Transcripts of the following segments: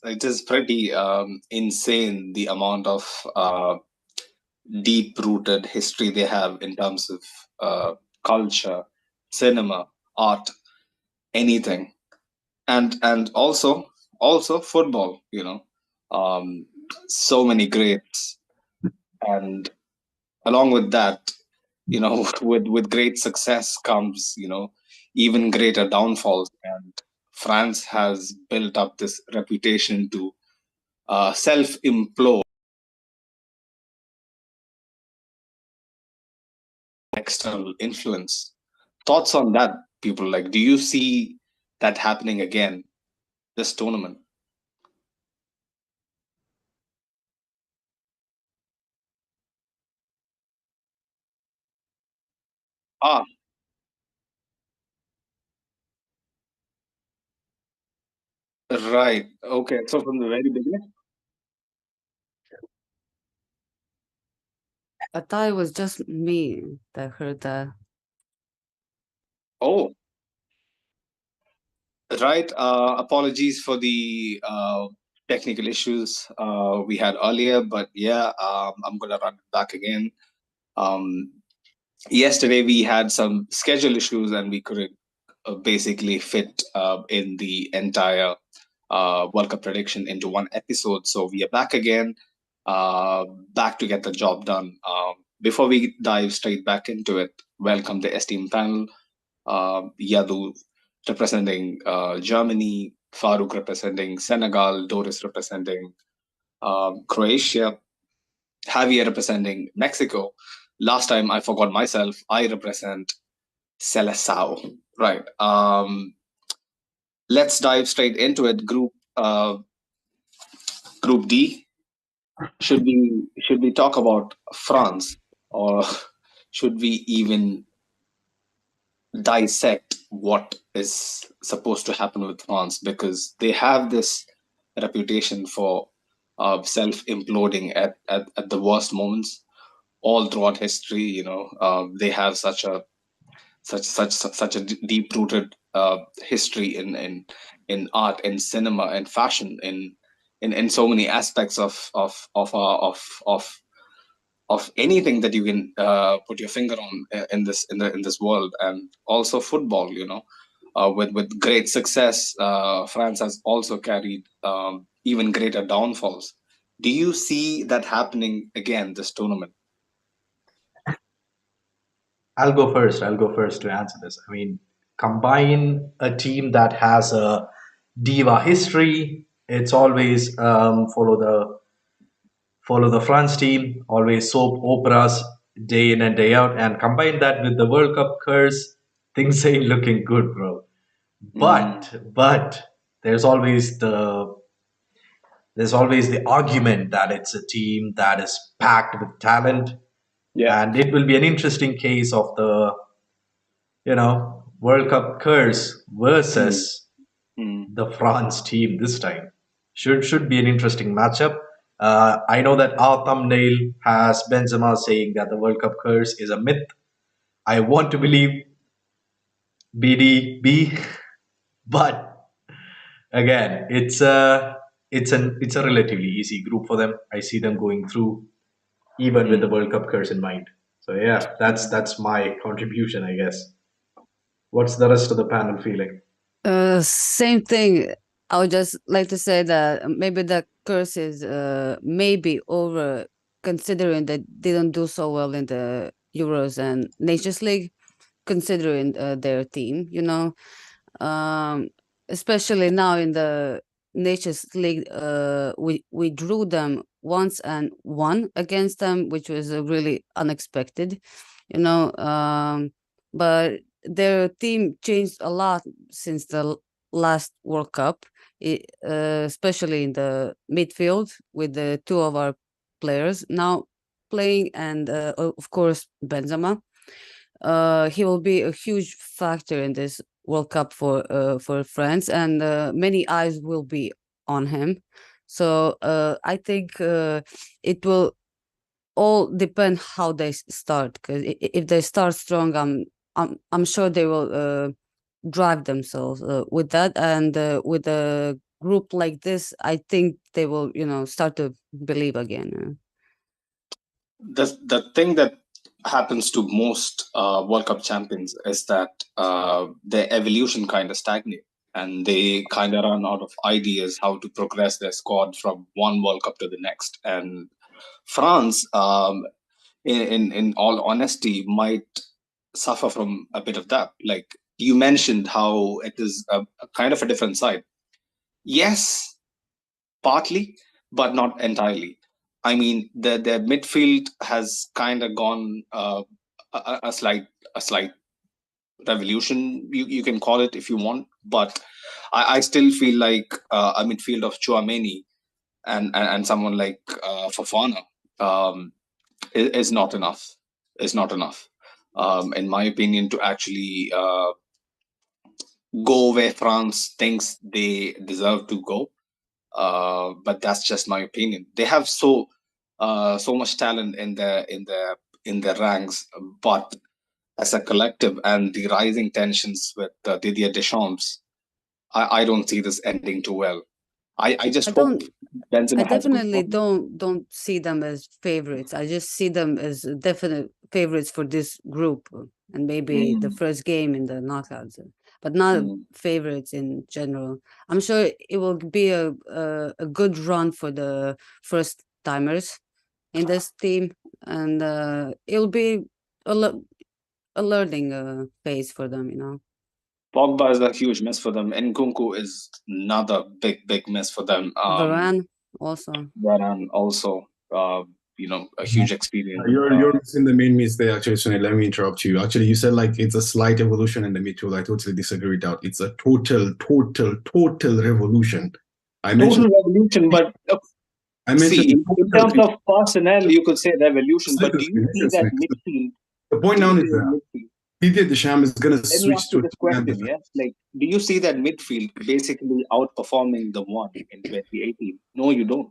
it is pretty insane the amount of deep-rooted history they have in terms of culture, cinema, art, anything, and also football. Um, so many greats, and along with that, with great success comes even greater downfalls, and France has built up this reputation to self-implode external influence. Thoughts on that, people? Like, do you see that happening again this tournament? Ah, right. Okay. So from the very beginning. I thought it was just me that heard that. Oh, right. Apologies for the technical issues we had earlier, but yeah, I'm gonna run it back again. Um, Yesterday we had some schedule issues and we couldn't basically fit in the entire World Cup prediction into one episode. So we are back again, uh, back to get the job done. Before we dive straight back into it, welcome the esteemed panel. Yadu representing Germany, Farouk representing Senegal, Doris representing Croatia, Javier representing Mexico. Last time I forgot myself, I represent Seleção. Right. Let's dive straight into it. Group D. Should we talk about France, or should we even dissect what is supposed to happen with France, because they have this reputation for self imploding at the worst moments all throughout history. They have such a deep rooted history in art, in cinema, and fashion, in so many aspects of anything that you can put your finger on in this world, and also football. With great success, France has also carried even greater downfalls. Do you see that happening again this tournament? I'll go first to answer this. I mean, combine a team that has a diva history. It's always follow the France team, always soap operas day in and day out, and combine that with the World Cup curse. Things ain't looking good, bro. Mm, But there's always the argument that it's a team that is packed with talent, yeah. and it will be an interesting case of the World Cup curse Mm, versus mm, the France team this time. Should be an interesting matchup. I know that our thumbnail has Benzema saying that the World Cup curse is a myth. I want to believe BDB, but again, it's a relatively easy group for them. I see them going through even with the mm. World Cup curse in mind. So yeah, that's my contribution, I guess. What's the rest of the panel feeling? Same thing. I would just like to say that maybe the curse is maybe over, considering that they don't do so well in the Euros and Nations League, considering their team, um, especially now in the Nations League, we drew them once and won against them, which was really unexpected, you know. But their team changed a lot since the last World Cup, especially in the midfield with the two of our players now playing, and of course Benzema. He will be a huge factor in this World Cup for France, and many eyes will be on him. So I think it will all depend how they start. Because if they start strong, I'm sure they will drive themselves with that, and with the group like this, I think they will, start to believe again. The thing that happens to most World Cup champions is that their evolution kind of stagnate, and they kind of run out of ideas how to progress their squad from one World Cup to the next. And France, in all honesty, might suffer from a bit of that. Like you mentioned, how it is a kind of a different side. Yes, partly, but not entirely. I mean, the midfield has kind of gone a slight revolution. You can call it if you want, but I still feel like a midfield of Chouameni and someone like Fofana is not enough. Is not enough, in my opinion, to actually go where France thinks they deserve to go. But that's just my opinion. They have so much talent in their ranks, but as a collective and the rising tensions with Didier Deschamps, I don't see this ending too well. I just I hope don't. Benzema I has good definitely form. don't see them as favorites. I just see them as definite favorites for this group, and maybe the Mm, first game in the knockouts, but not mm. favorites in general. I'm sure it will be a good run for the first timers in this team, and it'll be a, a learning phase for them. Pogba is a huge miss for them. Nkunku is another big miss for them. Varane also. Varane also, a huge experience. You're missing the main miss there, actually, Sunil. Let me interrupt you. Actually, you said like it's a slight evolution in the midfield. I totally disagree with that. It's a total revolution. I Total mentioned revolution, but I mentioned see, in terms total. of personnel, you could say revolution, but do you see that Listen. midfield? The point Do you now is see that that midfield? Didier Deschamps is going to Let me switch ask you to a this two-man question, defense. yeah? Like, do you see that midfield basically outperforming the one in 2018? No, you don't.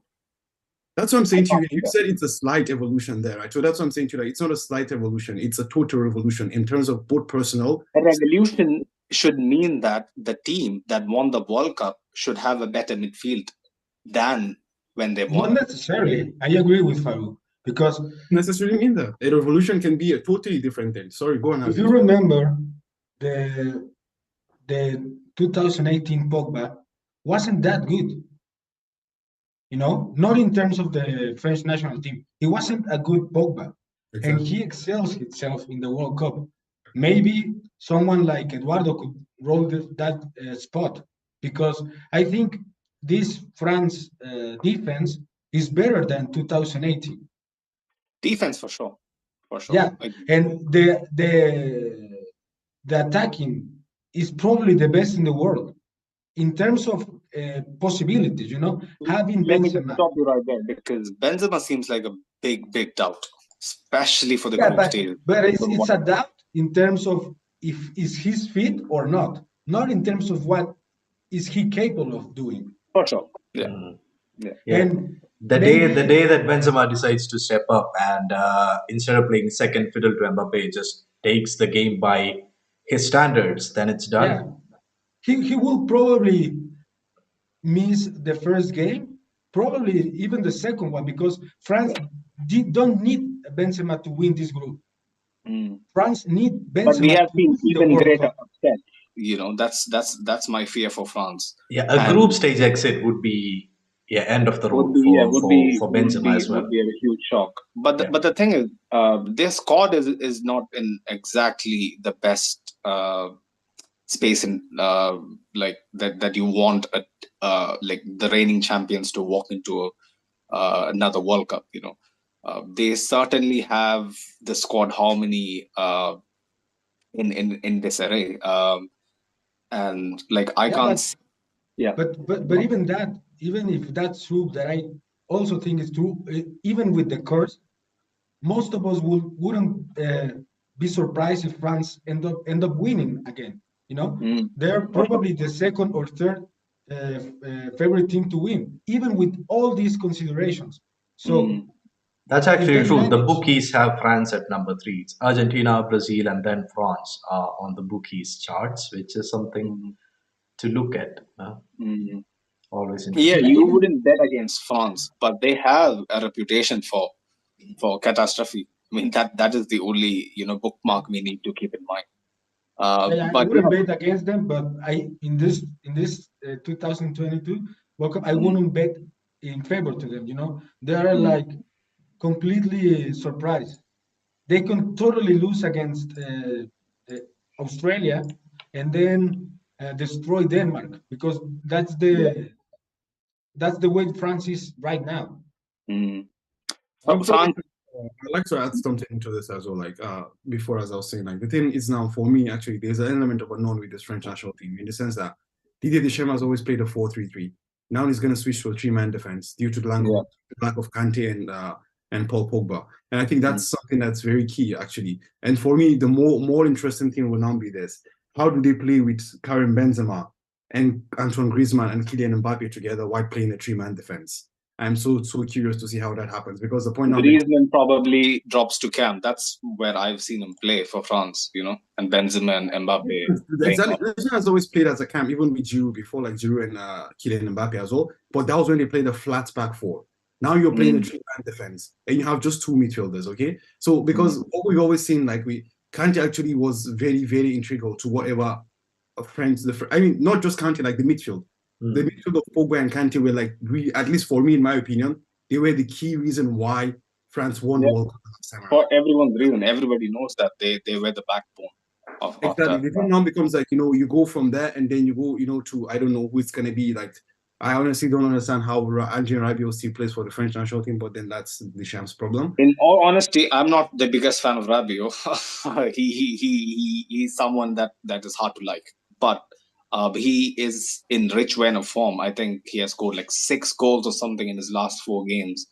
That's what I'm I saying to you. can't see You that. said it's a slight evolution there, right? So that's what I'm saying to you. Like, it's not a slight evolution. It's a total revolution in terms of both personnel. A revolution should mean that the team that won the World Cup should have a better midfield than when they Not won. necessarily. I agree with Farouk because Necessarily mean that a revolution can be a totally different thing. Sorry, go on. if you Hafiz. remember, the 2018 Pogba wasn't that good. Not in terms of the French national team. He wasn't a good Pogba, and Exactly. he excels himself in the World Cup. Maybe someone like Eduardo could roll that spot because I think this France defense is better than 2018. Defense for sure. For sure. Yeah, and the attacking is probably the best in the world in terms of possibilities. Having Let me just Benzema. stop you right there, because Benzema seems like a big doubt, especially for the Yeah, group stage. but it's a doubt in terms of if is he's fit or not in terms of what is he capable of doing. For sure. Yeah. Mm. Yeah. Yeah. And The day that Benzema decides to step up and instead of playing second fiddle to Mbappe, just takes the game by his standards, then it's done. yeah, he will probably miss the first game, probably even the second one, because France don't need Benzema to win this group. Mm. France need But we Benzema have to seen win the even World greater Cup. upset. That's my fear for France. Yeah, a And group stage exit would be end of the would road be yeah, for Benzema as well. would be a huge shock. But Yeah. but the thing is, their squad is not in exactly the best space in like that you want like the reigning champions to walk into another World Cup. They certainly have the squad harmony in disarray, and like I Yeah, can't. but Yeah. but even that, even if that's true, that I also think is true. Even with the curse, most of us wouldn't be surprised if France end up winning again. Mm. They're probably the second or third favorite team to win, even with all these considerations. So Mm. That's if actually they true. The manage, bookies have France at number 3. It's Argentina, Brazil, and then France are on the bookies charts, which is something Mm. to look at. Mm. Always Yeah, interesting. Yeah, you even wouldn't bet against France, but they have a reputation for catastrophe. I mean that is the only bookmark we need to keep in mind. I But wouldn't bet against them, but I in this 2022 World Cup, I mm, wouldn't bet in favor to them. They are mm, like completely surprised. They can totally lose against uh, Australia and then destroy Denmark because yeah. that's the way France is right now. Mm. Also, France. I'd like to add something to this as well. Like before, as I was saying, like the thing is now for me, actually, there's an element of unknown with this French national team in the sense that Didier Deschamps has always played a 4-3-3. Now he's going to switch to a three-man defense due to the Yeah. lack of Kante and Paul Pogba. And I think Mm. that's something that's very key, actually. And for me, the more interesting thing will now be this: how do they play with Karim Benzema and Antoine Griezmann and Kylian Mbappe together while playing a three-man defense? I'm so curious to see how that happens because the point now that Griezmann probably drops to camp. That's where I've seen him play for France, and Benzema and Mbappe playing exactly up. Arsenal has always played as a camp, even with Giroud before, like Giroud and Kylian Mbappe as well. But that was when they played a flat back four. Now you're playing a Mm, three-man defense, and you have just two midfielders. Okay, so mm. because what we've always seen, like Kante actually was very integral to whatever French. I mean, not just Kante, like the midfield. The Hmm. midfield of Pogba and Kante were like, at least for me, in my opinion, they were the key reason why France won the Yeah, World Cup last time around. for everyone's reason. Everybody knows that they were the backbone of Exactly. that. The thing now becomes like, you go from there and then you go, to, I don't know who it's going to be. Like, I honestly don't understand how Adrien Rabiot still plays for the French national team, but then that's Deschamps' problem. In all honesty, I'm not the biggest fan of Rabiot. He's someone that is hard to like, but he is in rich vein of form. I think he has scored like 6 goals or something in his last 4 games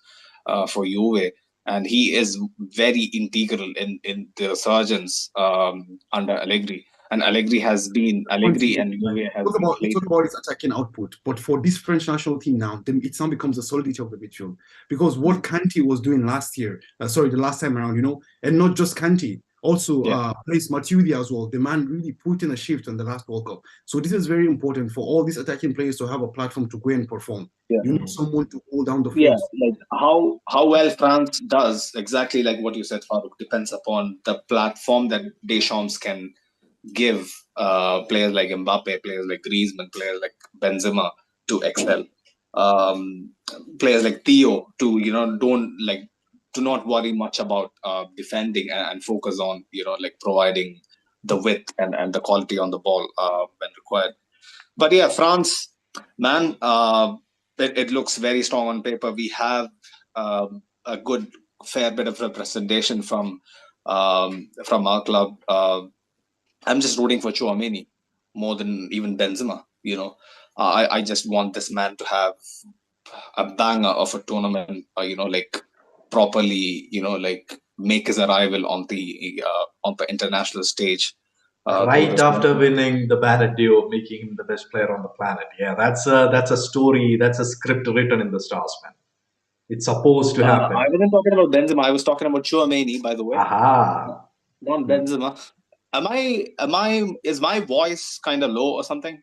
for Juve, and he is very integral in the resurgence under Allegri. And Allegri and Juve has been Let's playing. talk about his attacking output. But for this French national team now, then it now becomes the solidity of the midfield. Because what Kante was doing last year, the last time around, and not just Kante, also Yeah. Blaise Matuidi as well. The man really put in a shift on the last World Cup. So this is very important for all these attacking players to have a platform to go and perform. Yeah. You need someone to hold down the Yeah, fort. like how well France does, exactly like what you said, Farouk, depends upon the platform that Deschamps can give players like Mbappe, players like Griezmann, players like Benzema to excel. Um, Players like Theo to don't like do not worry much about defending and focus on like providing the width and the quality on the ball when required. But yeah, France, man, it looks very strong on paper. We have a good fair bit of representation from our club. I'm just rooting for Chouameni more than even Benzema. I just want this man to have a banger of a tournament. Like properly. Like make his arrival on the international stage. Through Right his after winning the Ballon d'Or, making him the best player on the planet. Yeah, that's a story. That's a script written in the stars, man. It's supposed to I happen. wasn't talking about Benzema. I was talking about Chouameni, by the way, Aha. not Hmm. Benzema. Is my voice kind of low or something?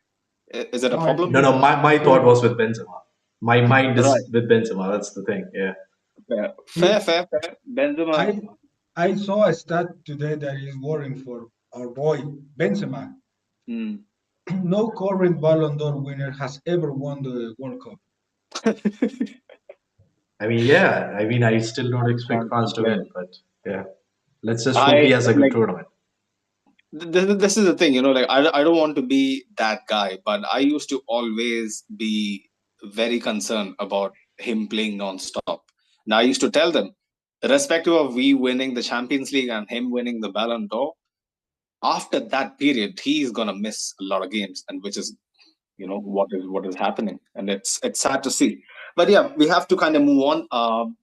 Is it a No, I think problem? No, no. My it's thought good. was with Benzema. My mind Right. is with Benzema. That's the thing. Yeah. Fair. See, Fair. Benzema. I I saw a stat today that is worrying for our boy Benzema. Hmm. No current Ballon d'Or winner has ever won the World Cup. I mean, yeah. I mean, I still don't expect France France keep to playing. win, but yeah. Let's just hope he I has a good like tournament. this is the thing, like I don't want to be that guy, but I used to always be very concerned about him playing non-stop. And I used to tell them, irrespective of we winning the Champions League and him winning the Ballon d'Or, after that period, he's gonna miss a lot of games, and which is what is happening, and it's sad to see. But yeah, we have to kind of move on.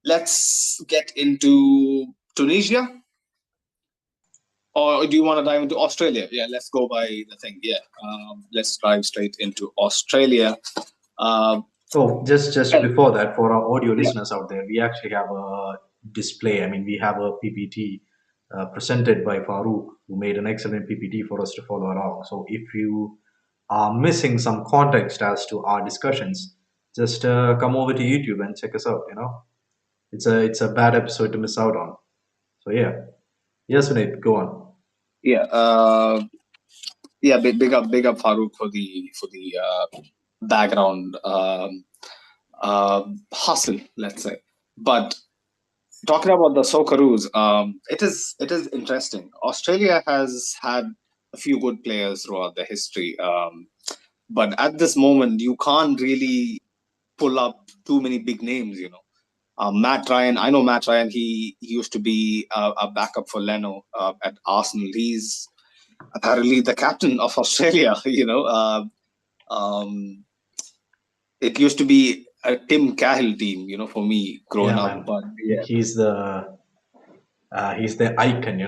Let's get into Tunisia. Or do you want to dive into Australia? Yeah, let's go by the thing. Yeah, let's dive straight into Australia. Um, Oh, just well, before that, for our audio yeah, listeners out there, we actually have a display. I mean, we have a PPT presented by Farouk, who made an excellent PPT for us to follow along. So if you are missing some context as to our discussions, just come over to YouTube and check us out. It's a bad episode to miss out on. So yeah, yes, Vinay, go on. Yeah. Yeah. Big up, Farooq, for the background hustle, let's say. But talking about the Socceroos, it is interesting. Australia has had a few good players throughout the history, but at this moment, you can't really pull up too many big names. Matt Ryan. I know Matt Ryan. He used to be a backup for Leno at Arsenal. He's apparently the captain of Australia. Um, it used to be a Tim Cahill team. For me growing Yeah, up, man. but yeah. He's the icon.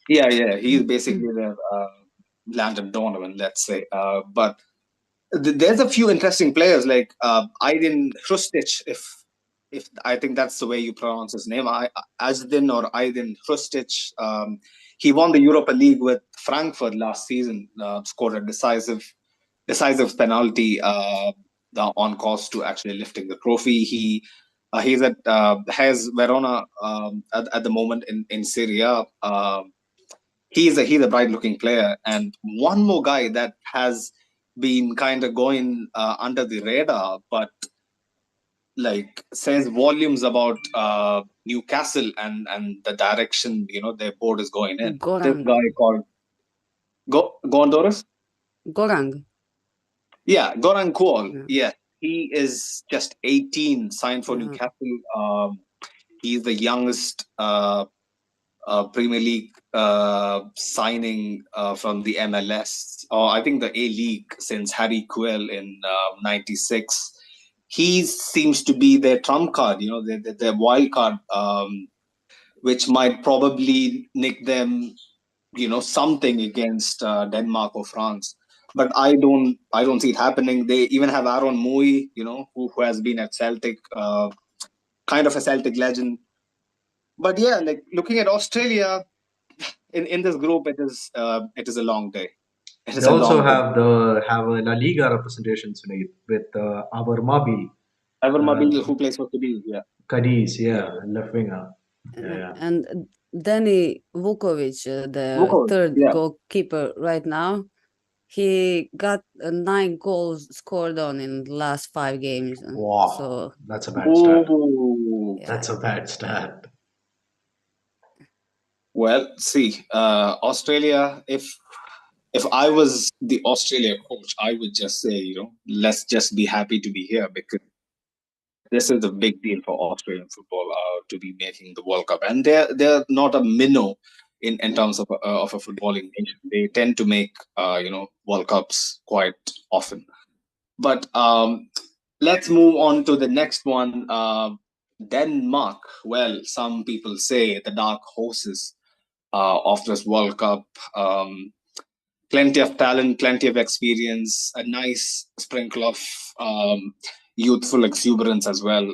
Yeah, he's basically the Landon Donovan, let's say. But there's a few interesting players like Aydin Hrustic, if I think that's the way you pronounce his name, Azdin or Aydin Hrustic. He won the Europa League with Frankfurt last season. Scored a decisive penalty on course to actually lifting the trophy. He's at has Verona at the moment in Syria. He's a bright looking player, and one more guy that has been kind of going under the radar, but like says volumes about Newcastle and the direction their board is going in. This Gorang. guy called Go on, Doris. Gorang. Yeah, Goran Kuol. Yeah. Yeah, he is just 18, signed for Yeah. Newcastle. He's the youngest Premier League signing from the MLS, or I think the A League, since Harry Kuehl in '96. He seems to be their trump card, their wild card, which might probably nick them, something against Denmark or France. But I don't see it happening. They even have Aaron Mooy, who has been at Celtic, kind of a Celtic legend. But yeah, like looking at Australia in this group, it is a long day. It They is a also long day. have a La Liga representation tonight with our Mabil, Ever uh, Mabil, who plays for Cadiz, yeah, Cadiz, yeah, yeah, left winger. Yeah, yeah. And Danny Vukovic, the Vukovic, third yeah. goalkeeper right now, he got 9 goals scored on in the last 5 games. Wow, So that's a bad start. Ooh. yeah, That's a bad start. Well, see, Australia. If I was the Australia coach, I would just say, let's just be happy to be here, because this is a big deal for Australian football to be making the World Cup, and they're not a minnow in terms of a footballing nation. They tend to make World Cups quite often. But let's move on to the next one. Denmark. Well, some people say the dark horses of this World Cup. Plenty of talent, plenty of experience, a nice sprinkle of youthful exuberance as well.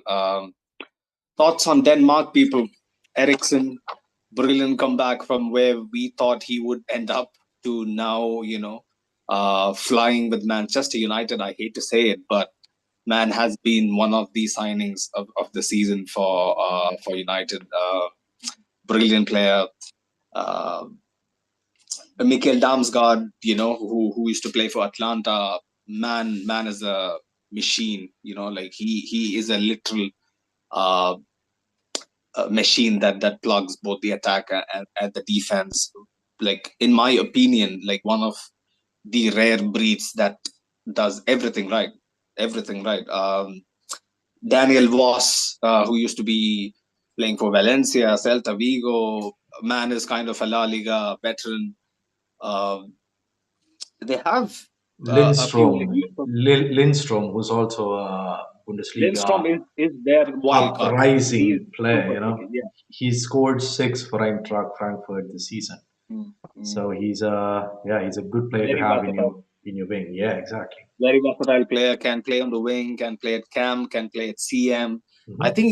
Thoughts on Denmark, people? Ericsson, brilliant comeback from where we thought he would end up to now, flying with Manchester United. I hate to say it, but man has been one of the signings of the season for United. Brilliant player. Uh, Mikkel Damsgaard, who used to play for Atlanta. Man is a machine. Like he is a literal uh, machine that plugs both the attack and the defense. Like in my opinion, like one of the rare breeds that does everything right. Everything right. Daniel Voss, who used to be playing for Valencia, Celta Vigo, man is kind of a La Liga veteran. They have a few. Lindstrom, Lindstrom, who's also a Lindstrom Bundesliga is their wild card. He is uprising player. super tricky. Yeah. He scored 6 for Eintracht Frankfurt this season. Mm. So he's a good player to Very have versatile. in your wing. Yeah, exactly. Very versatile player. Can play on the wing. Can play at cam. Can play at CM. I Mhm. think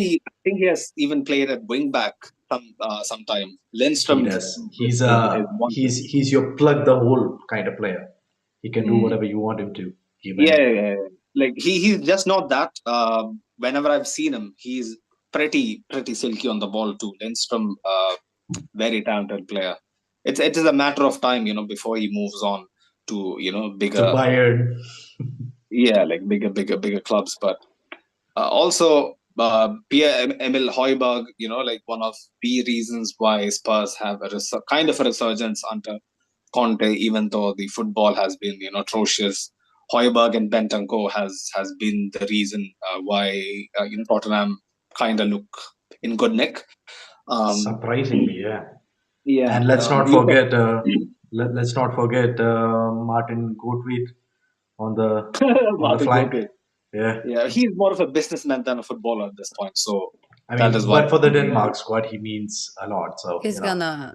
he has even played at wing back sometime. He Lindstrom does. is one. He's your plug the hole kind of player. he can do whatever you want him to. Yeah. Like he's just not that. Whenever I've seen him, he's pretty silky on the ball too. Lindstrom, very talented player. It is a matter of time, before he moves on to To bigger, Bayern. like bigger clubs. But also Pierre-Emile Højbjerg, like one of the reasons why Spurs have kind of a resurgence under Conte, even though the football has been atrocious. Højbjerg and Bentancur has been the reason why Tottenham kind of look in good nick. Surprisingly, yeah. Yeah, And let's not forget Martin Gottweit on the flank. Goethe. Yeah. Yeah, he's more of a businessman than a footballer at this point. So I that mean, is why. but for the Denmark squad, he means a lot. So He's gonna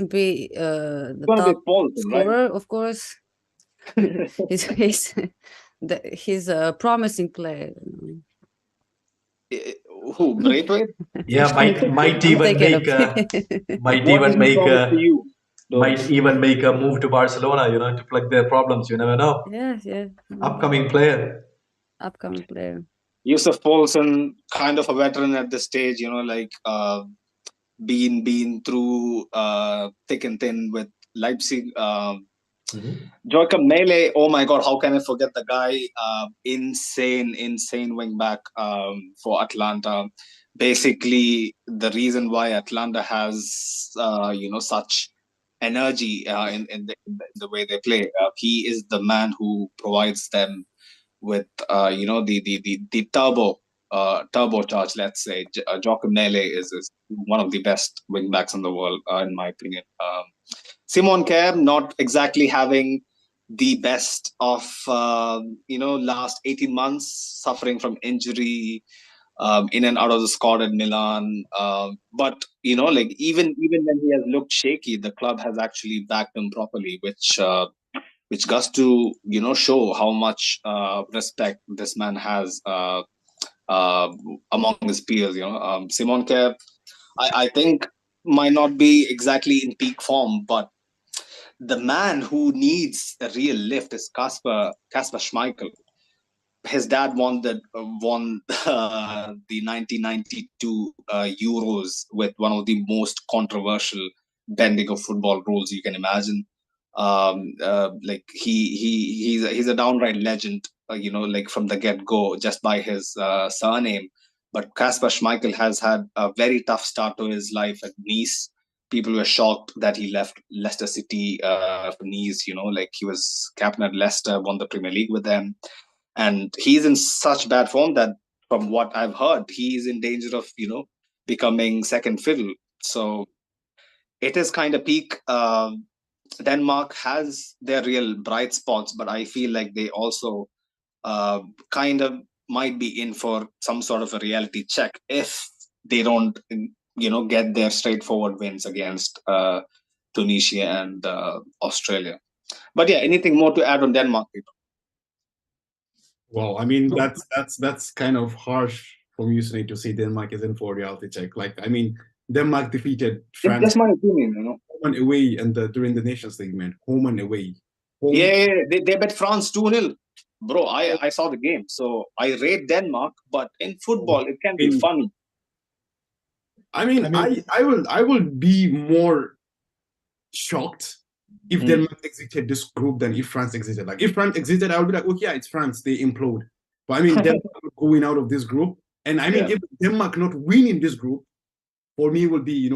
be the Gonna be top Paulson, right? scorer, of course. He's a promising player. Who, Braithwaite? yeah, might even Thinking make of might What even did he make promise to you? might even make a move to Barcelona, to plug their problems. You never know. yeah. Upcoming player. Upcoming player. Yusuf Poulsen, kind of a veteran at this stage, like been through thick and thin with Leipzig. Joachim Mele, oh my God, how can I forget the guy? Insane wing back for Atlanta. Basically, the reason why Atlanta has such energy in the way they play. He is the man who provides them with the turbocharge. Let's say Joachim Mele is one of the best wing backs in the world, in my opinion. Simon Kjær not exactly having the best of last 18 months, suffering from injury, in and out of the squad at Milan. But like even when he has looked shaky, the club has actually backed him properly, which goes to show how much respect this man has among his peers. Simon Kjær, I think might not be exactly in peak form, but the man who needs a real lift is Kasper Schmeichel. His dad won the 1992 Euros with one of the most controversial bending of football rules you can imagine. Like he's a downright legend, like from the get go, just by his surname. But Kasper Schmeichel has had a very tough start to his life at Nice. People were shocked that he left Leicester City for Nice. Like he was captain at Leicester, won the Premier League with them, and he's in such bad form that, from what I've heard, he is in danger of becoming second fiddle. So it is kind of peak. Denmark has their real bright spots, but I feel like they also kind of might be in for some sort of a reality check if they don't get their straightforward wins against Tunisia and Australia. But yeah, anything more to add on Denmark, people? Well, I mean, that's kind of harsh from you to say Denmark is in for a reality check. Like, I mean, Denmark defeated France. That's my opinion, home and away, and during the Nations League, man, home and away. Yeah, they bet France 2-0. Bro, I saw the game, so I rate Denmark, but in football it can be funny. I mean, I will be more shocked if Denmark exited this group than if France exited. Like, if France exited, I would be like, okay, yeah, it's France, they implode. But I mean, Denmark going out of this group, and I mean, if Denmark not winning this group, for me, will be,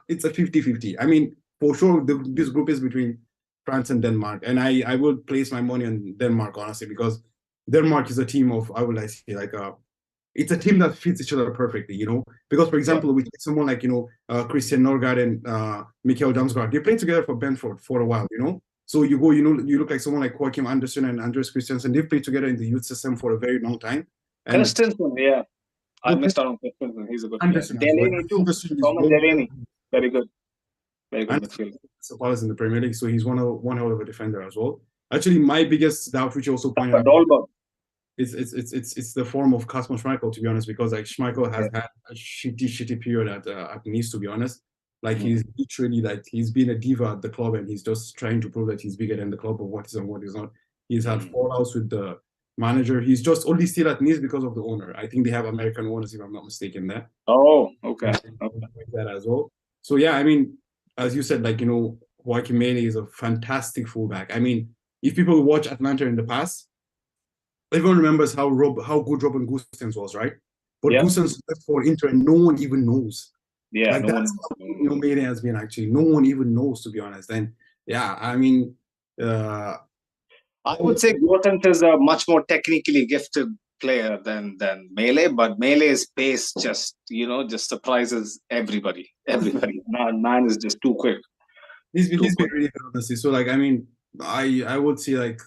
it's a 50-50. I mean, for sure, this group is between France and Denmark, and I will place my money on Denmark, honestly, because Denmark is a team of, I would like say, like it's a team that fits each other perfectly, because, for example, with someone like Christian Norgard and Mikkel Damsgaard, they played together for Brentford for a while, so you go, you look like someone like Joachim Andersen and Andreas Christensen. They've played together in the youth system for a very long time. And Christensen, yeah, I missed out on Christensen. He's a good player. Anderson Delaney too. Thomas Delaney, very good midfielder. Palace in the Premier League, so he's one hell of a defender as well. Actually, my biggest doubt, which you also pointed out, it's the form of Kasper Schmeichel, to be honest, because like Schmeichel has had a shitty period at Nice, to be honest. Like he's literally like he's been a diva at the club, and he's just trying to prove that he's bigger than the club of what is and what is not. He's had fallouts with the manager. He's just only still at Nice because of the owner. I think they have American owners, if I'm not mistaken, there. Oh, okay. That as well. So yeah, I mean, as you said, like, you know, Joaquin Mele is a fantastic fullback. I mean, if people watch Atlanta in the past, everyone remembers how good Robin Gosens was, right? But Gosens left for Inter, and no one even knows. Yeah, like no that's one, how, you know, Mele has been actually. No one even knows, to be honest. And yeah, I mean, I would say Gosens is a much more technically gifted player than Mele, but Mele's pace just, you know, just surprises everybody. Everybody. Man is just too quick. He's been really good, honestly. So like, I mean, I would say like,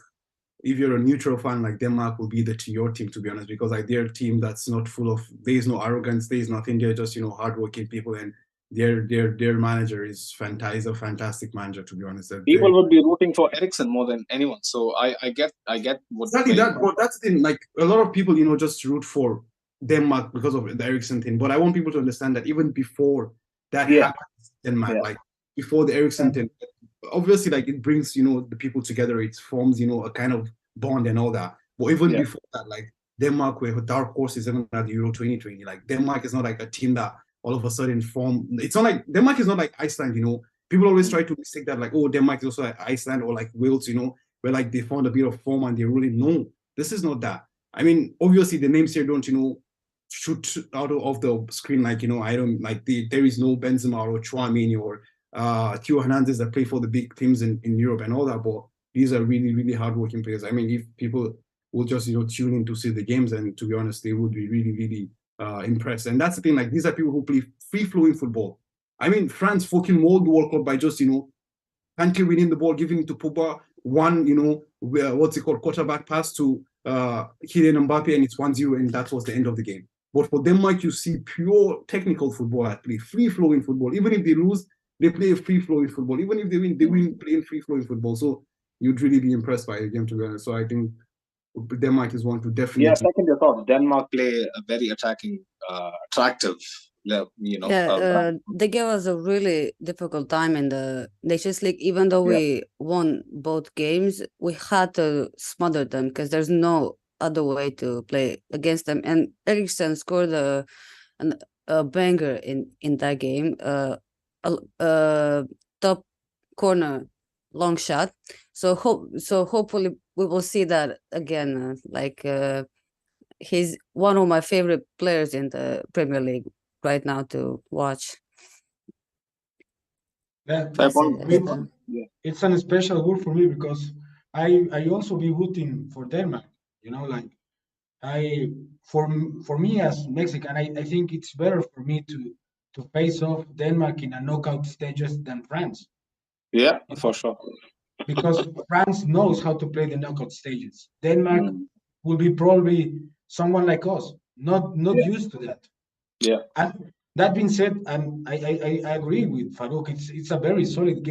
if you're a neutral fan, like Denmark will be your team, to be honest, because like they're a team that's not full of, there's no arrogance, there's nothing. They're just, you know, hardworking people, and their manager is a fantastic manager, to be honest. People would be rooting for Ericsson more than anyone. So I get what exactly that. But that's the thing. Like a lot of people, you know, just root for Denmark because of the Ericsson thing. But I want people to understand that even before that happens, Denmark, like before the Ericsson thing, obviously, like it brings, you know, the people together. It forms, you know, a kind of bond and all that. But even before that, like Denmark were dark horses even at the Euro 2020. Like Denmark is not like a team that all of a sudden form. It's not like Denmark is not like Iceland, you know. People always try to mistake that, like, oh, Denmark is also like Iceland or like Wales, you know, where like they found a bit of form and they really know. This is not that. I mean, obviously the names here don't, you know, shoot out of the screen, like, you know, I don't like there is no Benzema or Chouameni or Theo Hernandez that play for the big teams in Europe and all that, but these are really, really hardworking players. I mean, if people will just, you know, tune in to see the games, and to be honest, they would be really, really impressed. And that's the thing, like these are people who play free-flowing football. I mean, France fucking won the World Cup by just, you know, Kanté winning the ball, giving it to Pogba, one, you know, what's it called, quarterback pass to Kylian Mbappe, and it's 1-0, and that was the end of the game. But for Denmark, you see pure technical football at play, free-flowing football. Even if they lose, they play free-flowing football. Even if they win playing free-flowing football. So you'd really be impressed by the game, to be honest. So I think Denmark is one to definitely. Yeah, second your thought. Denmark play a very attacking, attractive, you know. They gave us a really difficult time in the Nations League. Even though we won both games, we had to smother them because there's no other way to play against them. And Eriksen scored a banger in that game. Top corner long shot. So hopefully we will see that again. He's one of my favorite players in the Premier League right now to watch. It's an special word for me because I also be rooting for Denmark. You know, like for me as Mexican, I think it's better for me to face off Denmark in a knockout stages than France. Yeah, for sure. Because France knows how to play the knockout stages. Denmark will be probably someone like us, not used to that. Yeah. And that being said, I agree with Farouk. It's a very solid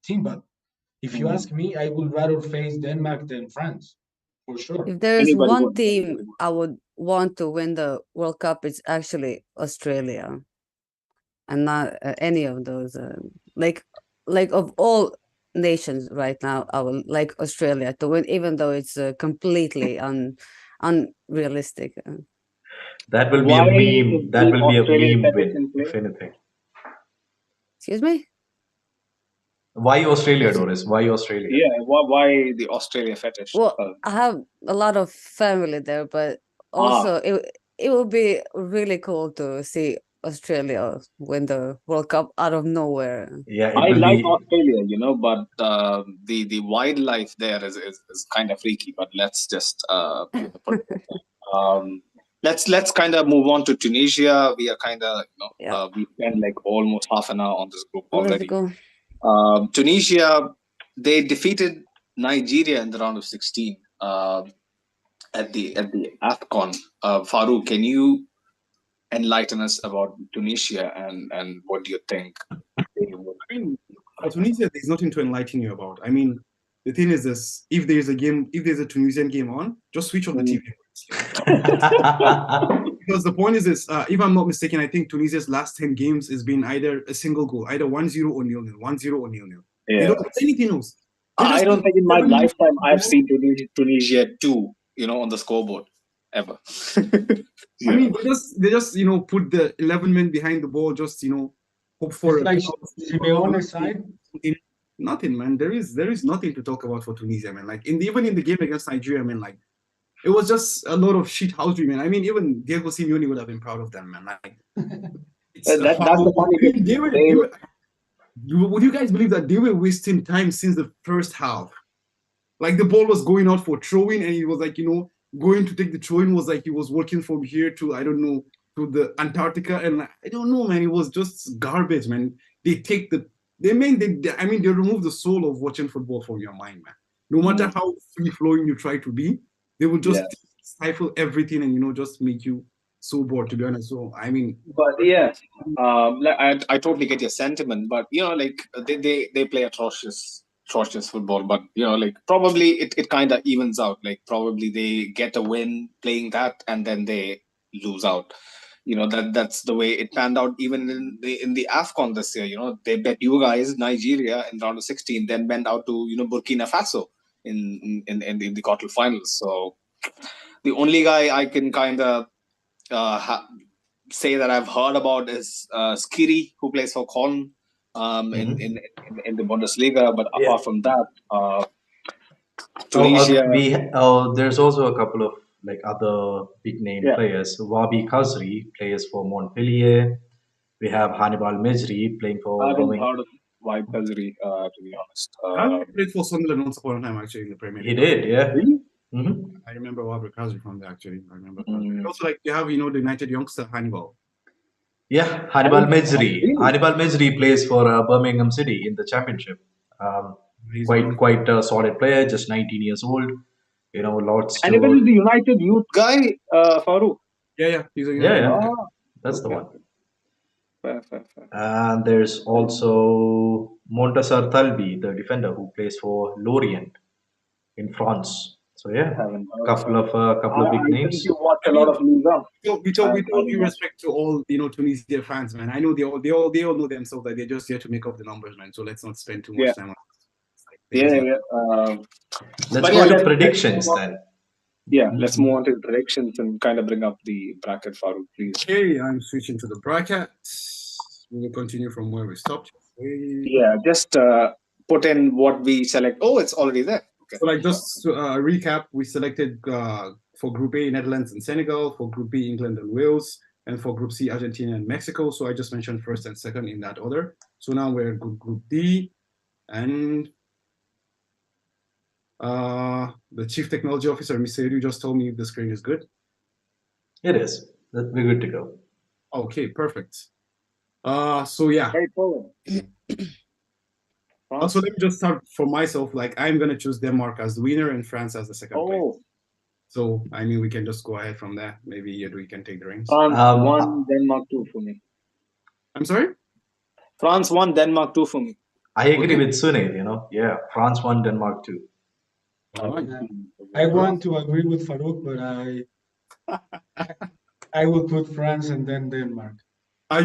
team, but if you ask me, I would rather face Denmark than France, for sure. If there is one team I would want to win the World Cup, it's actually Australia, and not any of those. Like of all nations right now, I would like Australia to win, even though it's completely unrealistic. That will be a meme. That will be a meme win, if anything. Excuse me? Why Australia, Doris? Why Australia? Yeah, why the Australia fetish? Well, I have a lot of family there, but also it would be really cool to see Australia win the World Cup out of nowhere. Yeah, I like Australia, you know, but the wildlife there is kind of freaky. But let's just let's kind of move on to Tunisia. We are kind of, you know, we spent like almost half an hour on this group already. Tunisia, they defeated Nigeria in the round of 16 at the AFCON. Farouk, can you enlighten us about Tunisia and what do you think? I mean, Tunisia, there's nothing to enlighten you about. I mean, the thing is this: if there's a Tunisian game on, just switch on the TV. because the point is this, if I'm not mistaken, I think Tunisia's last 10 games has been either a single goal, either 1-0 or 0-0, 1-0 or 0-0. They Yeah. don't do anything else. They I just don't think in my 7 minutes lifetime I've ball. seen Tunisia 2, on the scoreboard ever. I mean, they just put the 11 men behind the ball, just hope for It's a like penalty or Simeone's side. something. Nothing, man. There is nothing to talk about for Tunisia, man. Like even in the game against Nigeria, man, like it was just a lot of shit housery, man. I mean, even Diego Simeone would have been proud of them, man. Like it's a That's the foul. funny They, thing. they were, they were, would you guys believe that they were wasting time since the first half? Like the ball was going out for throwing, and he was like, going to take the throwing was like he was walking from here to I don't know to the Antarctica, and I don't know, man. It was just garbage, man. They take the they mean they I mean they remove the soul of watching football from your mind, man. No matter how free flowing you try to be, they will just stifle everything and just make you so bored, to be honest. So I mean, But yeah, I totally get your sentiment. But like they play atrocious football. But like probably it kind of evens out. Like probably they get a win playing that, and then they lose out. That's the way it panned out. Even in the AFCON this year, they bet you guys Nigeria in round of 16, then went out to Burkina Faso in the quarterfinals. So the only guy I can kind of say that I've heard about is Skiri, who plays for Köln in the Bundesliga. But apart from that, Tunisia. There's also a couple of like other big name players. Wabi Khazri plays for Montpellier. We have Hannibal Mejri playing I for haven't Birmingham. heard of Waib Khazri, to be honest. I played for Sunderland once upon a time, actually, in the Premier He League. did, yeah. Really? hmm I remember Wabra Kazi from there, actually. I remember. And also, like, you have, the United youngster, Hannibal. Yeah, Hannibal Mejri. Really? Hannibal Mejri plays for Birmingham City in the Championship. He's Quite a solid player, just 19 years old. Lots to. Hannibal is the United youth guy, Farouk. Yeah, he's a United. Yeah, Ah, that's the one. fair. And there's also Montassar Talbi, the defender who plays for Lorient in France. So yeah, Haven't heard couple of of big I names. think you watch a lot of Liga. With all due respect to all Tunisia fans, man. I know they all know themselves that they're just here to make up the numbers, man. So let's not spend too much time on it. Let's but go to let's predictions move on. then. Yeah, let's move on to the predictions and kind of bring up the bracket, Farouk, please. Okay, I'm switching to the bracket. We will continue from where we stopped. Yeah, just put in what we select. Oh, it's already there. Okay. So, like, just to recap, we selected for Group A, Netherlands and Senegal, for Group B, England and Wales, and for Group C, Argentina and Mexico. So I just mentioned first and second in that order. So now we're Group D, and the Chief Technology Officer, Mr. Edu, just told me the screen is good. It is. We're good to go. Okay, perfect. So yeah. Very cool. So let me just start for myself. Like, I'm gonna choose Denmark as the winner and France as the second place. So I mean, we can just go ahead from there. Maybe Edu can take the reins. France 1, Denmark 2 for me. I'm sorry? France 1, Denmark 2 for me. I agree with Sunil, Yeah, France 1, Denmark 2. I want to agree with Farouk, but I will put France and then Denmark.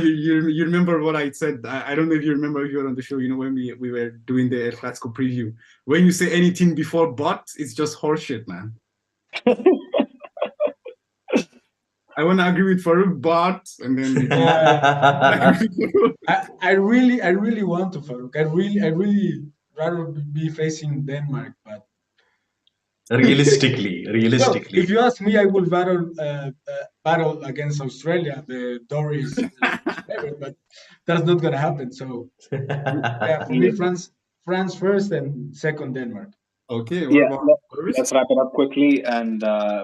You remember what I said? I don't know if you remember if you were on the show, when we were doing the El Clasico preview. When you say anything before but, it's just horseshit, man. I want to agree with Farouk, but, and then I really want to Farouk. I really rather be facing Denmark, but realistically. Well, if you ask me, I will battle against Australia. The door is but that's not gonna happen. So yeah, for me, France first and second Denmark. Okay. Let's wrap it up quickly and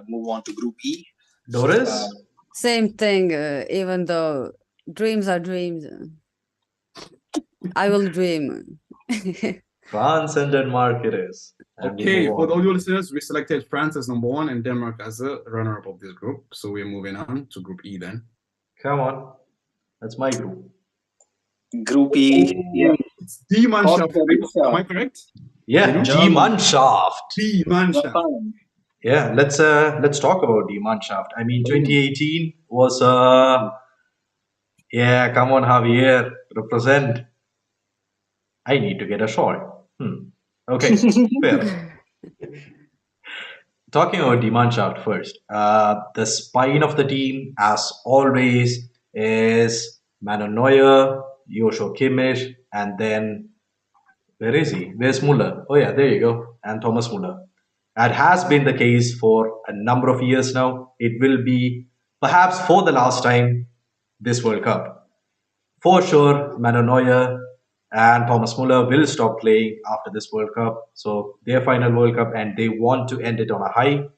move on to Group E. Doris? Same thing. Even though dreams are dreams, I will dream. France and Denmark it is. And okay, for the audio listeners, we selected France as number 1 and Denmark as the runner-up of this group. So we're moving on to Group E then. Come on. That's my group. Group E. Yeah. It's Die Mannschaft. Am I correct? Yeah, Die Mannschaft. Die Mannschaft. Yeah, let's talk about the Mannschaft. I mean, 2018 was yeah, come on, Javier, represent. I need to get a shot. Okay, fair. Talking about the Mannschaft first, the spine of the team, as always, is Manuel Neuer, Joshua Kimmich, and then where is he? Where's Muller? Oh yeah, there you go, and Thomas Muller. That has been the case for a number of years now. It will be perhaps for the last time this World Cup. For sure, Manuel Neuer and Thomas Muller will stop playing after this World Cup. So their final World Cup, and they want to end it on a high.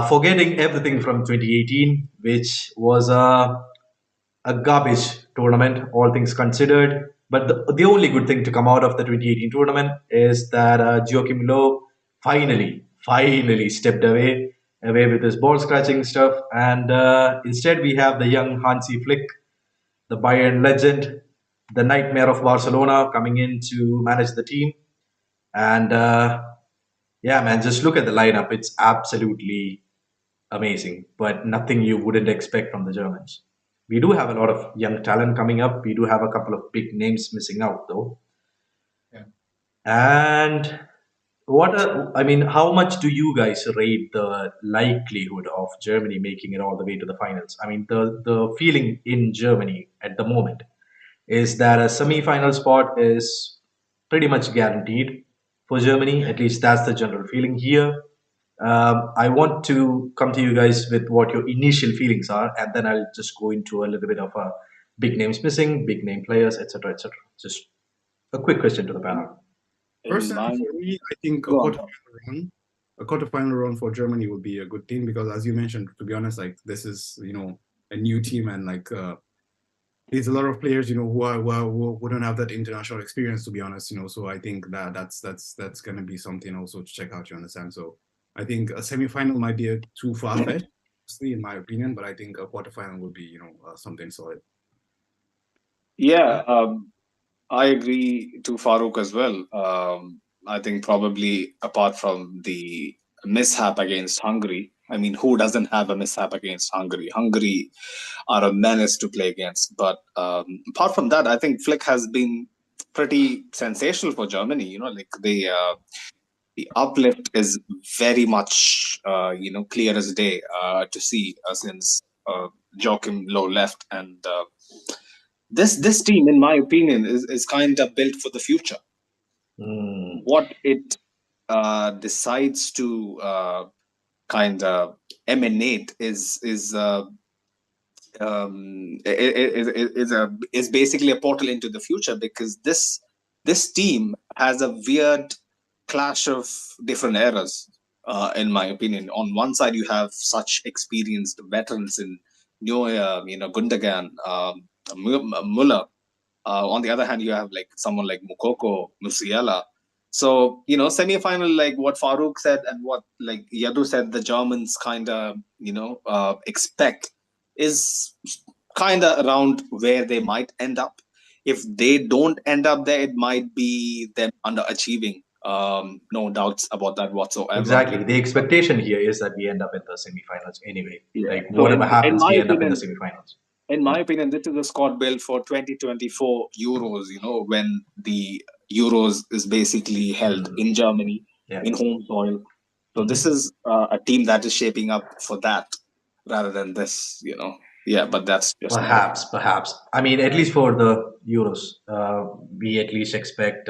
Forgetting everything from 2018, which was a garbage tournament, all things considered. But the only good thing to come out of the 2018 tournament is that Joachim Löw finally stepped away with his ball scratching stuff, and instead we have the young Hansi Flick, the Bayern legend, the nightmare of Barcelona, coming in to manage the team. And yeah, man, just look at the lineup. It's absolutely amazing, but nothing you wouldn't expect from the Germans. We do have a lot of young talent coming up. We do have a couple of big names missing out, though. Yeah. And I mean, how much do you guys rate the likelihood of Germany making it all the way to the finals? I mean, the feeling in Germany at the moment is that a semi-final spot is pretty much guaranteed for Germany. At least that's the general feeling here. I want to come to you guys with what your initial feelings are, and then I'll just go into a little bit of big names missing, big name players, etc., etc. Just a quick question to the panel. In Personally, my for me, I think Go on. a quarterfinal run for Germany would be a good thing because, as you mentioned, to be honest, like this is a new team and there's a lot of players who don't have that international experience, to be honest. So I think that's gonna be something also to check out. You understand? So I think a semi-final might be too far-fetched, in my opinion, but I think a quarterfinal would be something solid. Yeah, I agree to Farouk as well. I think probably apart from the mishap against Hungary, I mean, who doesn't have a mishap against Hungary? Hungary are a menace to play against. But apart from that, I think Flick has been pretty sensational for Germany. Like the uplift is very much clear as day to see since Joachim Low left, and this team, in my opinion, is kind of built for the future. What it decides to kind of emanate is basically a portal into the future, because this team has a weird clash of different eras. In my opinion, on one side you have such experienced veterans in Neuer, Gundogan, Muller. On the other hand, you have like someone like Mukoko, Musiala. So, semi-final, like what Farouk said and what like Yadu said, the Germans kind of, expect is kind of around where they might end up. If they don't end up there, it might be them underachieving. No doubts about that whatsoever. Exactly. The expectation here is that we end up in the semifinals anyway. Yeah. Like So whatever in happens, my we end up in the opinion, semifinals. this is a squad built for 2024 Euros, when the Euros is basically held in Germany, Yeah. in home soil. So this is a team that is shaping up for that rather than this. Yeah, but that's just my opinion. Perhaps. I mean, at least for the Euros, we at least expect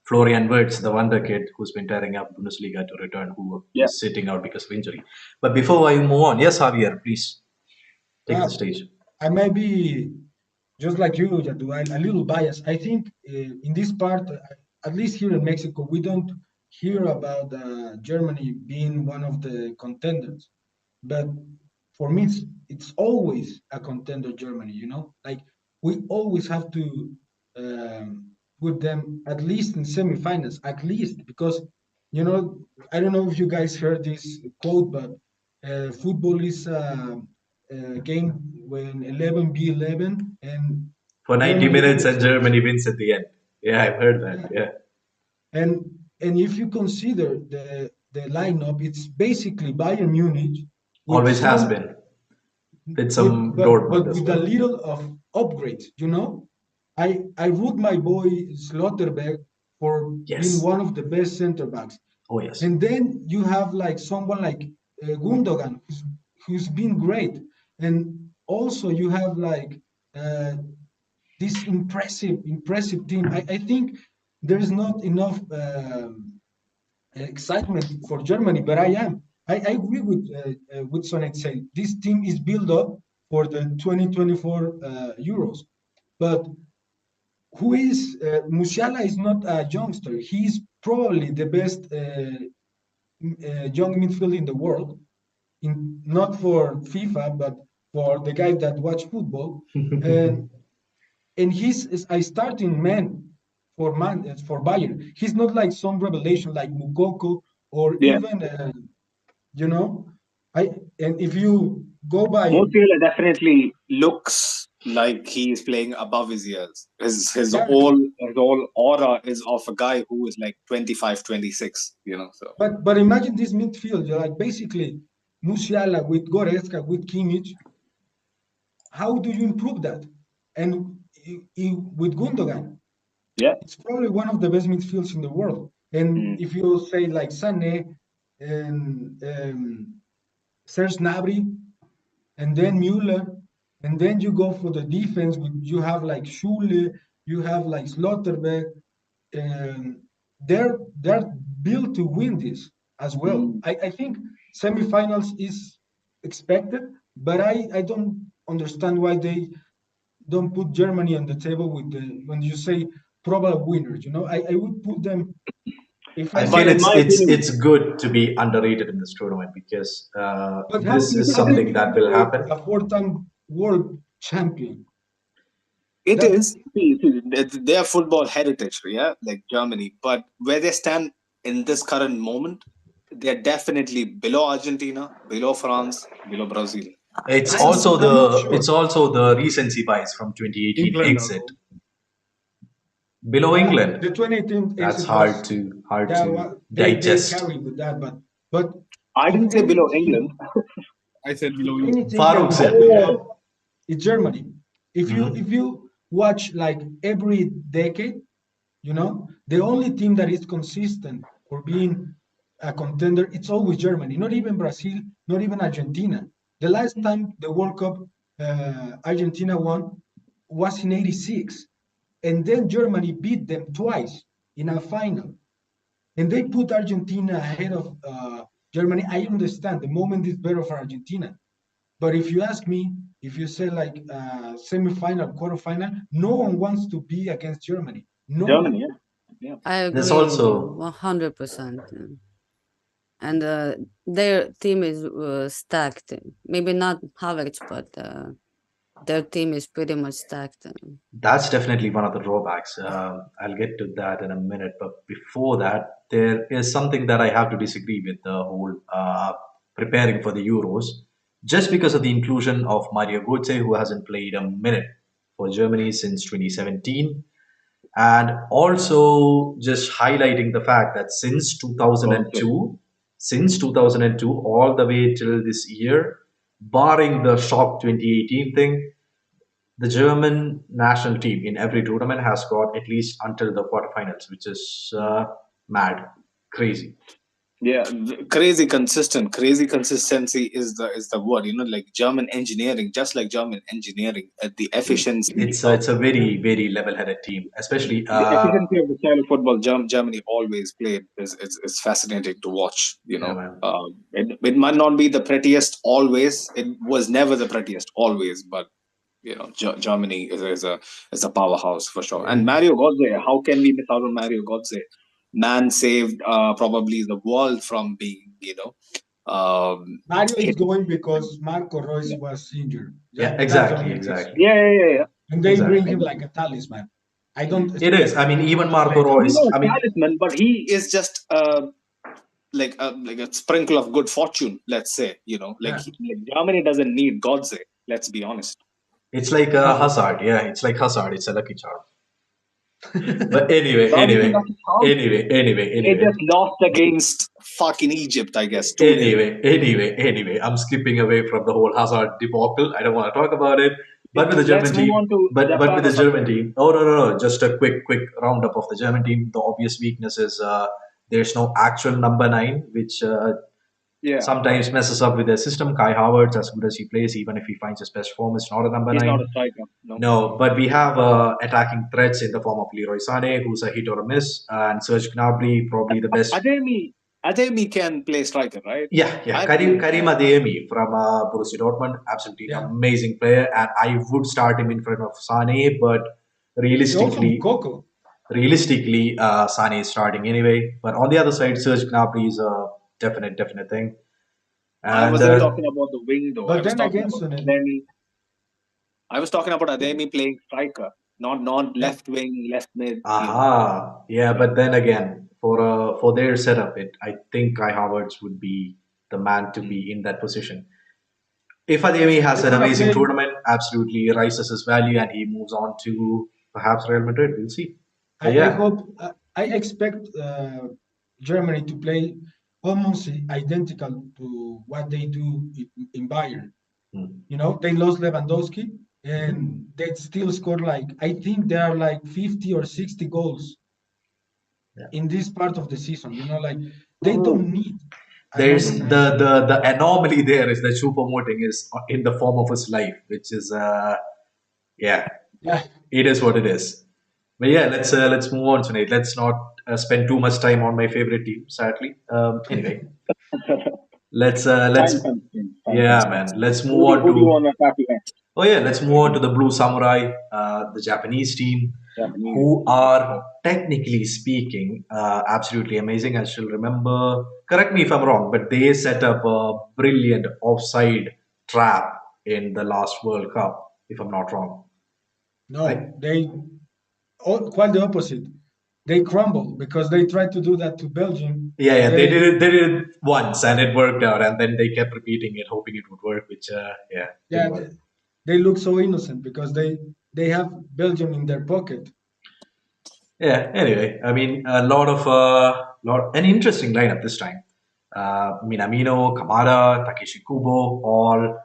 Florian Wirtz, the wonder kid who's been tearing up Bundesliga, to return, who Yeah. is sitting out because of injury. But before I move on, yes, Javier, please take Uh, the stage. I might be just like you, Jadu, a little biased. I think in this part, at least here in Mexico, we don't hear about Germany being one of the contenders. But for me, it's always a contender, Germany, Like we always have to put them at least in semifinals, at least, because, I don't know if you guys heard this quote, but football is game when 11 be 11 and For 90 Germany minutes always and wins. Germany wins at the end. Yeah, I've heard that. Yeah. Yeah. And if you consider the lineup, it's basically Bayern Munich with Always has some been with some but Dortmund as with a well. little of upgrades, you know. I root my boy Slotterbeck for being Yes. one of the best center backs. Oh yes. And then you have like someone like Gundogan, who's been great. And also you have like uh, this impressive team. I think there's not enough excitement for Germany, but I agree with Sonet say this team is built up for the 2024 Euros. But who is Musiala is not a youngster. He's probably the best young midfield in the world. Not for FIFA, but for the guys that watch football. And and he's is a starting man for Bayern. He's not like some revelation like Mukoko or Yeah. even you know. I and if you go by Musiala definitely looks like he's playing above his years. His yeah, whole aura is of a guy who is like 25, 26, you know. So but imagine this midfield, you're like basically Musiala with Goretzka with Kimmich. How do you improve that? And with Gundogan, yeah. it's probably one of the best midfields in the world. And Mm. if you say like Sané and Serge Gnabry, and then Mueller, and then you go for the defense. You have like Schule, you have like Slotterbeck. Um, they're built to win this as well. Mm. I think semifinals is expected, but I don't understand why they don't put Germany on the table with the when you say probable winners. You know, I would put them if I I But feel say, in my opinion, it's good to be underrated in this tournament because but this is how can something you that will underrate happen. a four-time world champion? it That is. See, it's their football heritage, yeah, like Germany. But where they stand in this current moment, they're definitely below Argentina, below France, below Brazil. I'm not sure. It's also the recency bias from 2018 England as exit well. below Yeah, England. the 2018 That's exit was hard yeah, to well, they digest. carried with that, but I if didn't say any below England. team I said if below England. anything can Farouk beat said, that, Oh, it's Germany. mhm. If you watch like every decade, you know, the only team that is consistent for being a contender, it's always Germany. Not even Brazil, not even Argentina. The last time the World Cup Argentina won was in '86, and then Germany beat them twice in a final, and they put Argentina ahead of Germany. I understand the moment is better for Argentina, but if you ask me, if you say like semifinal, quarterfinal, no one wants to be against Germany. No one. Germany, yeah. Yeah. I There's agree with you also 100%. And their team is stacked. Maybe not Havertz, but their team is pretty much stacked. that's definitely one of the drawbacks. I'll get to that in a minute, but before that, there is something that I have to disagree with the whole preparing for the Euros, just because of the inclusion of Mario Götze, who hasn't played a minute for Germany since 2017, and also just highlighting the fact that Okay. since 2002 all the way till this year, barring the shock 2018 thing, the German national team in every tournament has got at least until the quarterfinals, which is mad, crazy. Yeah, crazy consistency is the word. You know, like German engineering, just like German engineering, the efficiency of It's a very level-headed team, especially the efficiency of the style of football Germany always played is fascinating to watch. You yeah, know, man. it might not be the prettiest always. It was never the prettiest always, but you know, Germany is a powerhouse for sure. And Mario Götze, how can we miss out on Mario Götze? Man saved probably the world from being, Mario is hit. going because Marco Reus was injured. Yeah, That's the only reason. exactly, Yeah. And they bring exactly. him like a talisman. I don't It is. expect I mean, him even to Marco play that He's Reus. much. not I a mean, talisman, but he is just like a sprinkle of good fortune. Let's say, Yeah. like Germany doesn't need Godse. Let's be honest. it's like No. Hazard. Yeah, it's like Hazard. It's a lucky charm. But anyway, How did you anyway, not? How they anyway. just lost against fucking Egypt, I guess, 2-0. Anyway, I'm skipping away from the whole Hazard debacle. I don't want to talk about it. But with the Let's German move team, on to but with Japan or the German something. team, oh no, just a quick roundup of the German team. The obvious weakness is there's no actual number nine, which Yeah, sometimes messes up with their system. Kai Havertz, as good as he plays, even if he finds his best form, is not a number he's not a nine. striker. No. No, but we have attacking threats in the form of Leroy Sané, who's a hit or a miss, and Serge Gnabry, probably the best. Ademi can play striker, right? Yeah. I've Karim Adeyemi from Borussia Dortmund, absolutely Yeah. amazing player, and I would start him in front of Sane, but Also realistically, Coco. Sane is starting anyway. But on the other side, Serge Gnabry is a definite thing, I and wasn't talking about the wing though. I But was then talking again, about Sunil, Ademi. I was talking about Ademi playing striker, not yeah, left wing, left mid. yeah. Yeah. But then again, for their setup, I think Kai Havertz would be the man to be in that position. If Adeyemi has they're an gonna amazing play. tournament, absolutely rises his value and he moves on to perhaps Real Madrid. We'll see. But I yeah, hope. I expect Germany to play almost identical to what they do in Bayern. Hmm. You know, they lost Lewandowski, and they still scored like I think there are like 50 or 60 goals Yeah. in this part of the season. You know, like they Oh, don't need a There's number nine. the anomaly there is that Choupo-Moting is in the form of his life, which is yeah, Yeah, it is what it is. But yeah, let's move on tonight. Let's not spend too much time on my favorite team, sadly. Anyway, let's time constraints. Time yeah, constraints. man. Let's move on Who do you to want to tackle next? Oh yeah, let's move on to the Blue Samurai, the Japanese team, Japanese. who are technically speaking absolutely amazing. I still remember. Correct me if I'm wrong, but they set up a brilliant offside trap in the last World Cup. If I'm not wrong, I no, quite the opposite. They crumble because they tried to do that to Belgium. yeah, they did They it. They did it once, and it worked out, and then they kept repeating it, hoping it would work, which yeah, didn't yeah, work. they look so innocent because they have Belgium in their pocket. Yeah. Anyway, I mean, a lot an interesting lineup this time. Minamino, Kamada, Takeshi Kubo, all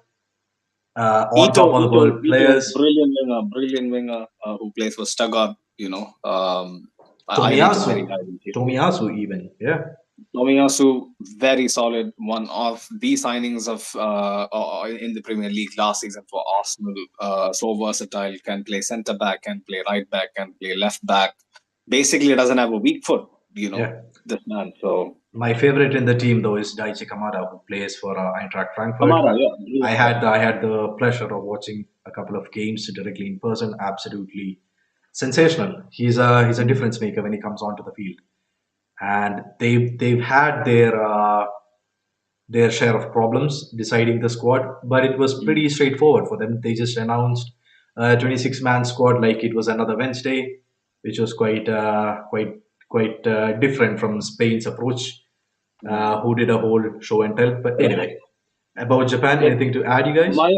on top of the world Ito, players. brilliant winger who plays for Stuttgart. I rate him very Tomiyasu, highly. Tomiyasu even. Yeah. Tomiyasu, very solid. One of the signings of in the Premier League last season for Arsenal. So versatile, can play centre back, can play right back, can play left back. Basically, doesn't have a weak foot. Yeah. This man. So My favorite in the team though is Daichi Kamada, who plays for Eintracht Frankfurt. Kamara, yeah, brilliant player. I had the pleasure of watching a couple of games directly in person. Absolutely sensational. He's a difference maker when he comes onto the field, and they've had their share of problems deciding the squad, but it was pretty straightforward for them. They just announced a 26-man squad like it was another Wednesday, which was quite different from Spain's approach, who did a whole show and tell. But anyway, about Japan, Yeah. anything to add, you guys? My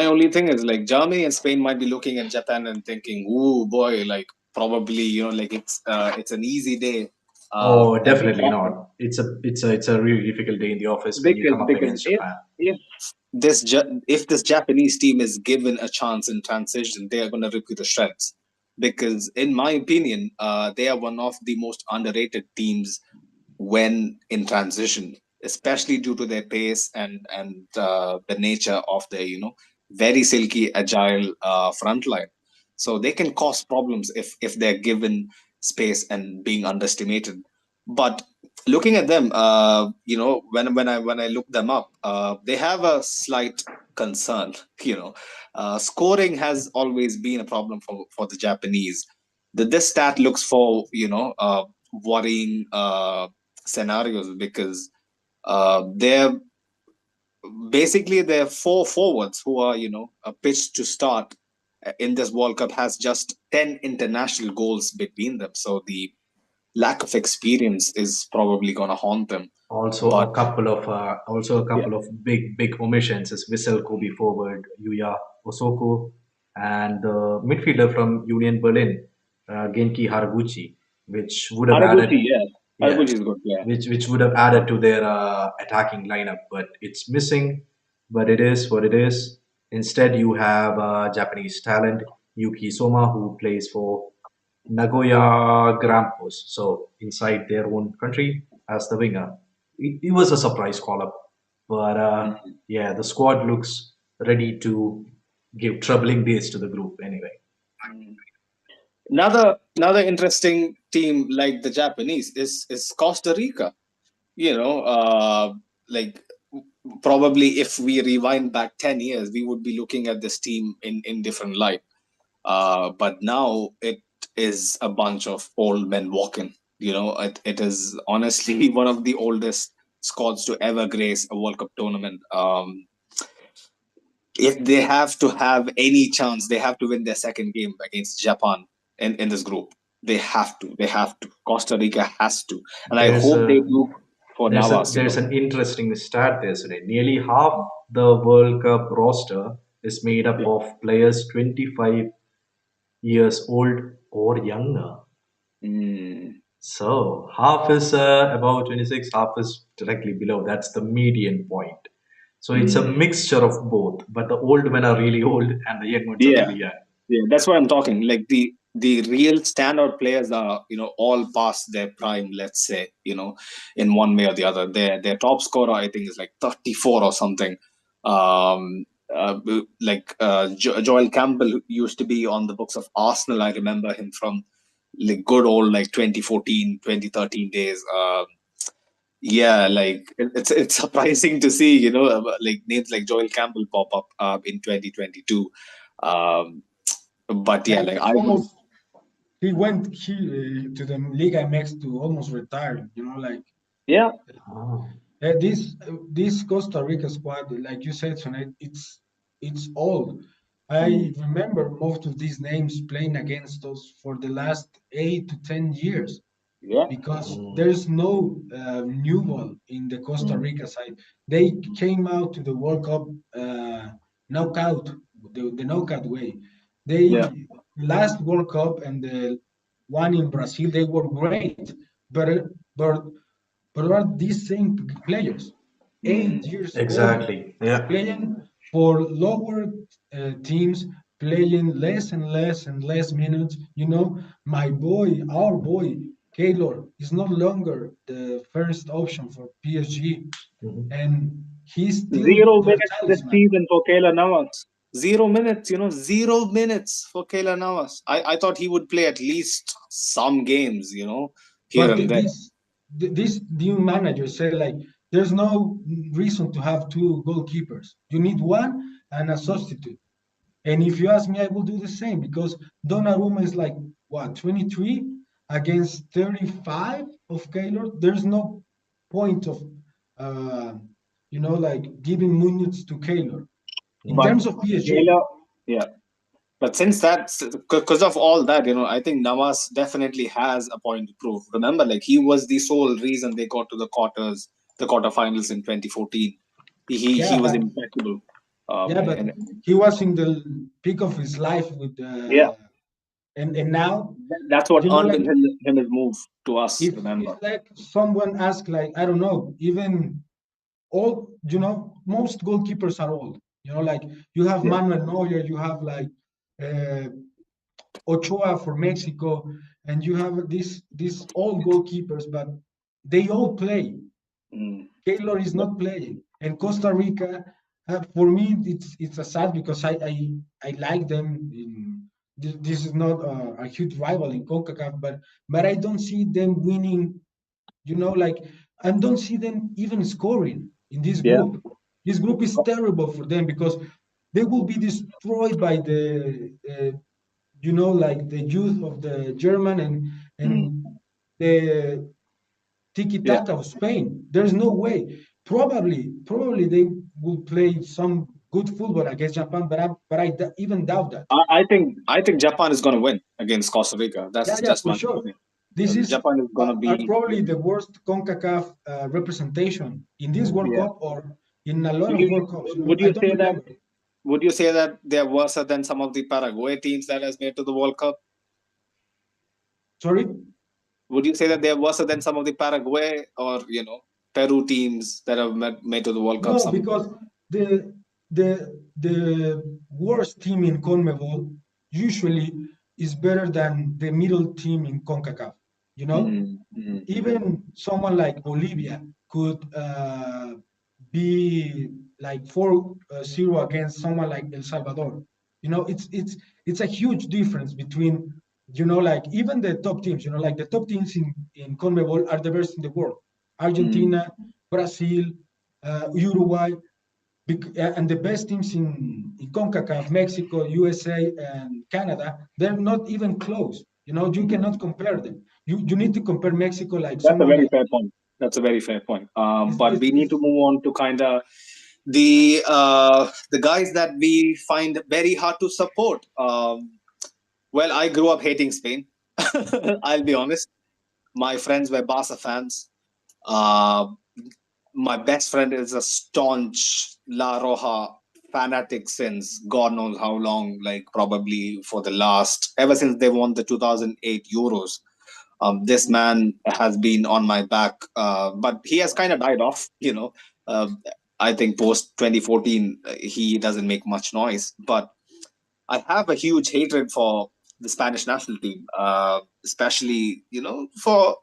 only thing is like Germany and Spain might be looking at Japan and thinking, "Ooh, boy, like probably like it's an easy day Oh, that we're definitely talking." not. It's a really difficult day in the office when you come up Because against Japan. if if this Japanese team is given a chance in transition, they are going to rip you to shreds. Because in my opinion, they are one of the most underrated teams when in transition, especially due to their pace and the nature of their very silky, agile front line. So they can cause problems if they're given space and being underestimated. But looking at them, when I look them up, they have a slight concern. Scoring has always been a problem for the Japanese. This stat looks for worrying scenarios because they're four forwards who are pitched to start in this World Cup has just 10 international goals between them. So the lack of experience is probably going to haunt them. But Also a yeah, couple of big omissions is Wissel Kobe forward Yuya Osoko and the midfielder from Union Berlin Genki Haraguchi, which would have added, Haraguchi, yeah. yeah, Haraguchi is good, yeah. which would have added to their attacking lineup, but it's missing. But it is what it is. Instead, you have Japanese talent Yuki Soma, who plays for Nagoya Grampus, so inside their own country as the winger. It was a surprise call up, but Mhm. yeah, the squad looks ready to give troubling days to the group anyway. Mhm. Another interesting team like the Japanese is Costa Rica. You know, like probably if we rewind back 10 years, we would be looking at this team in different light. But now it is a bunch of old men walking. You know, it is honestly one of the oldest squads to ever grace a World Cup tournament. If they have to have any chance, they have to win their second game against Japan in this group. They have to. They have to. Costa Rica has to, and I There's hope a they do for Navas. You there's know. an interesting stat there, Sunil. Nearly half the World Cup roster is made up Yeah. of players 25 years old or younger. Mm, So half is about 26, half is directly below. That's the median point. So it's a mm. mixture of both, but the old men are really old and the young ones are Yeah. really young. Yeah, that's what I'm talking. Like the real standout players are, all past their prime, let's say, in one way or the other. Their top scorer, I think, is like 34 or something. Joel Campbell, who used to be on the books of Arsenal. I remember him from like good old like 2014, 2013 days. Yeah, like it's surprising to see, like names like Joel Campbell pop up in 2022. Um, but yeah, Like like I would. almost he went to the Liga MX to almost retire. Like Yeah. Oh. this Costa Rica squad, like you said, tonight, it's old. Mm, I remember most of these names playing against us for the last 8 to 10 years yeah. because Mm. there's no new ball in the Costa Mm. Rica side. They came out to the World Cup knockout, the knockout way. Yeah. They last World Cup and the one in Brazil, they were great, but but but are these same players, Mm, 8 years old, Exactly. Yeah. playing for lower teams, playing less and less and less minutes. My boy, our boy, Keylor, is no longer the first option for PSG, Mhm. and he's still zero their minutes this talisman. season for Kayla Navas. 0 minutes, 0 minutes for Kayla Navas. I thought he would play at least some games, here But and there. this new manager said like there's no reason to have two goalkeepers. You need one and a substitute. And if you ask me, I will do the same because Donnarumma is like what 23 against 35 of Keylor. There's no point of uh, like giving minutes to Keylor in But terms Mm. of PSG. Kayla, yeah. But since that's because of all that, I think Navas definitely has a point to prove. Remember, like he was the sole reason they got to the quarterfinals in 2014. He Yeah, was but impeccable. yeah, but And he was in the peak of his life with yeah, and now that's what earned like him his move to us. if Remember? like someone asks like I don't know even all most goalkeepers are old, like you have Yeah. Manuel Neuer, you have like uh, Ochoa for Mexico, and you have these old goalkeepers, but they all play. Mm. Keylor is not playing, and Costa Rica. For me, it's a sad because I like them. This is not a huge rival in CONCACAF, but I don't see them winning. Like I don't see them even scoring in this Yeah. group. This group is terrible for them because they will be destroyed by the like the youth of the German Mm. and the tiki Yeah. taka of Spain. There's no way. Probably they will play some good football against Japan, but I even doubt that. I think Japan is going to win against Costa Rica. Yeah, That's yeah, just for my sure. opinion. This is Japan is going to are be. probably the worst CONCACAF representation in this World Yeah. Cup or in a lot of You, World Cups. would I you don't say that? remember. Would you say that they're worse than some of the Paraguay teams that has made to the World Cup? Sorry. Would you say that they're worse than some of the Paraguay or Peru teams that have made to the World Cup? No, because the worst team in CONMEBOL usually is better than the middle team in CONCACAF. You know, even someone like Bolivia could be like 4-0 against someone like El Salvador. It's a huge difference between like even the top teams. Like the top teams in CONMEBOL are the best in the world. Argentina, Brazil, Uruguay, and the best teams in CONCACAF, Mexico, USA, and Canada, they're not even close. You cannot compare them. You need to compare Mexico like That's a someone very like fair point. That's a very fair point. But we need it's to move on to kind of the guys that we find very hard to support. Well, I grew up hating Spain. I'll be honest. My friends were Barca fans. Uh, my best friend is a staunch La Roja fanatic since God knows how long, like probably for the last, ever since they won the 2008 Euros. This man has been on my back, but he has kind of died off. Uh, I think post 2014, he doesn't make much noise. But I have a huge hatred for the Spanish national team, especially for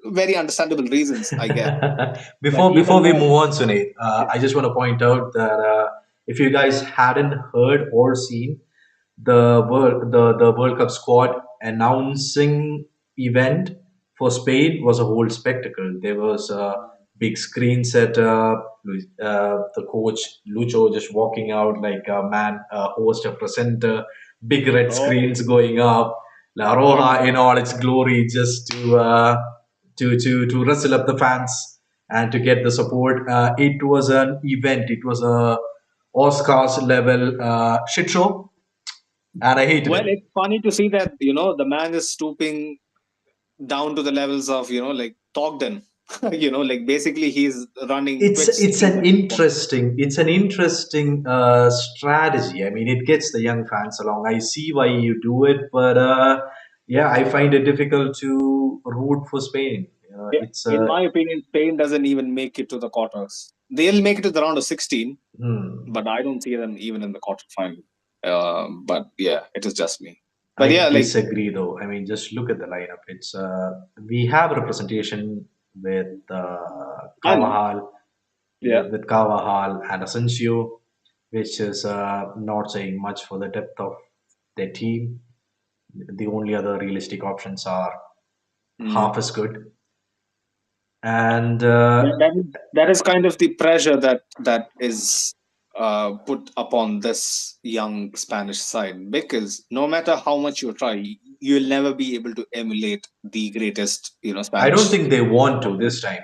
very understandable reasons, I guess. Like Before even we though, move on, Sunit, I just want to point out that if you guys hadn't heard or seen the World Cup squad announcing event for Spain was a whole spectacle. There was a big screen setup, the coach Lucho just walking out like a man, a host, a presenter, big red oh, screens going up, La I Roja in all its glory, just to wrestle up the fans and to get the support. It was an event. It was a Oscars level shit show, and I hated well, it. it's funny to see that the man is stooping down to the levels of like Togden. Like basically he's running Twitch streams at this point. It's an interesting strategy. I mean, it gets the young fans along. I see why you do it, but yeah, I find it difficult to root for Spain. It's In my opinion, Spain doesn't even make it to the quarters. They'll make it to the round of 16, but I don't see them even in the quarterfinal. But yeah, it is just me. But I yeah, like disagree though. I mean, just look at the lineup. It's we have representation with I know, Carvajal, yeah. with Carvajal and Asensio, which is not saying much for the depth of their team. The only other realistic options are Mm. half as good. And That is kind of the pressure that is put upon this young Spanish side, because no matter how much you try, you'll never be able to emulate the greatest, I don't Spanish. think they want to this time.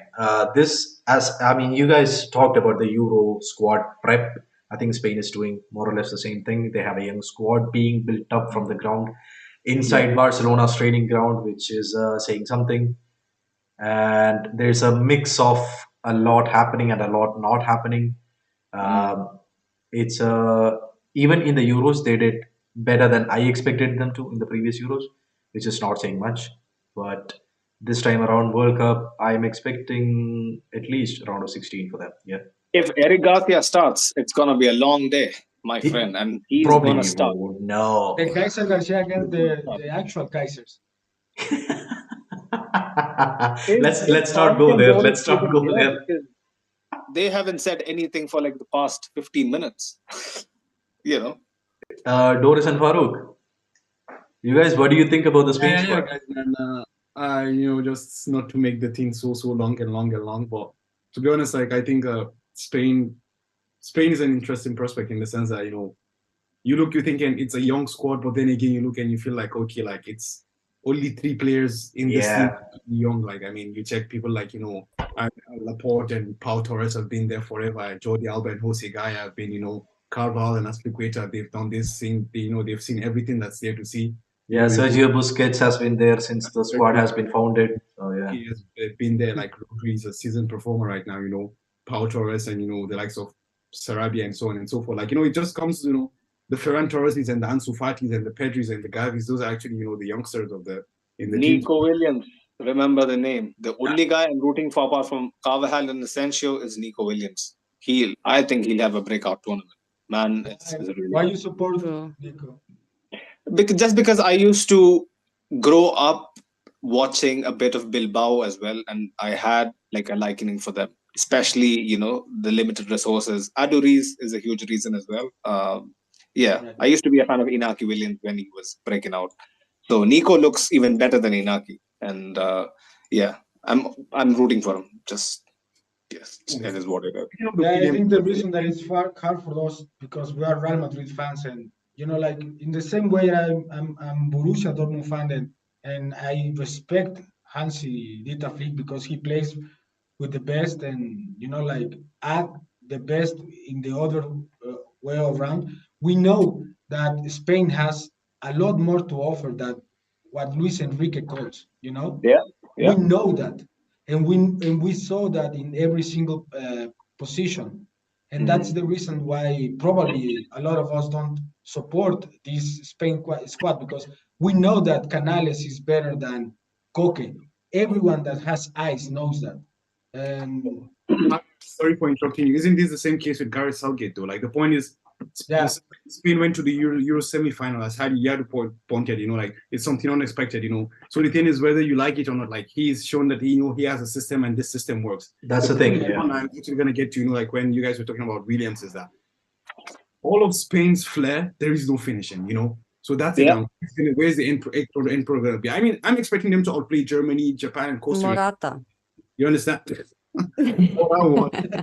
This, as I mean, you guys talked about the Euro squad prep. I think Spain is doing more or less the same thing. They have a young squad being built up from the ground Yeah. inside Barcelona's training ground, which is saying something. And there's a mix of a lot happening and a lot not happening. Mm. Um, it's even in the Euros they did better than I expected them to in the previous Euros, which is not saying much. But this time around World Cup, I'm expecting at least round of 16 for them. Yeah, If Eric Garcia starts, it's gonna be a long day, my he friend, and he's probably gonna we start. won't. No. the Kaiser Garcia against He's gonna the, start. the actual Kaisers. Is Let's not Frank go and there. Doris Let's not even, go there. because they haven't said anything for like the past 15 minutes. you know. Doris and Farouk, you guys, what do you think about the Spain Yeah, squad? guys, and just not to make the thing so long and long and long, but to be honest, like I think Spain is an interesting prospect in the sense that you thinking it's a young squad, but then again you look and you feel like okay, like it's only three players in this team Yeah, young. Like I mean, you check people like Laporte and Pau Torres have been there forever. Jordi Alba and Jose Gaya have been, Carval and Aspilicueta. They've done this thing. They've seen everything that's there to see. yeah. With Sergio Busquets has been there since the squad has been founded. So yeah. he has been there. Like Rodri is a seasoned performer right now. Pau Torres and the likes of Sarabia and so on and so forth. Like it just comes. The Ferran Torreses and the Ansu Fatis and the Pedris and the Gavis. Those are actually the youngsters of the in the team. Nico Williams. Remember the name. The only guy I'm rooting for apart from Carvajal and Asensio is Nico Williams. I think he'll have a breakout tournament. Man, it's really Why good. you support True. Nico? Just because I used to grow up watching a bit of Bilbao as well, and I had like a likening for them, especially the limited resources. Aduriz is a huge reason as well. Yeah, Right. I used to be a fan of Inaki Williams when he was breaking out. So Nico looks even better than Inaki, and yeah, I'm rooting for him. Just yes, it is what it is. Speaking of the Yeah, I Williams, think the reason that it's hard for us because we are Real Madrid fans, and like in the same way I'm Borussia Dortmund fan, and I respect Hansi Dieter Flick because he plays with the best, and like add the best in the other way around. We know that Spain has a lot more to offer than what Luis Enrique calls. Yeah, We yeah. know that, and we saw that in every single position, and that's Mhm. the reason why probably a lot of us don't support this Spain squad because we know that Canales is better than Coque. Everyone that has eyes knows that. Um, sorry for interrupting you. Isn't this the same case with Gareth Southgate though? Like the point is, yeah, Spain went to the Euro semi-final as had pointed. Like it's something unexpected. So the thing is whether you like it or not. Like he's shown that he has a system and this system works. That's the thing. Yeah. One I'm actually gonna get to like when you guys were talking about Williams is that all of Spain's flair there is no finishing. So that's it Yeah. now. Where's the end product going to be? I mean, I'm expecting them to outplay Germany, Japan, and Costa Rica. Morata. You understand?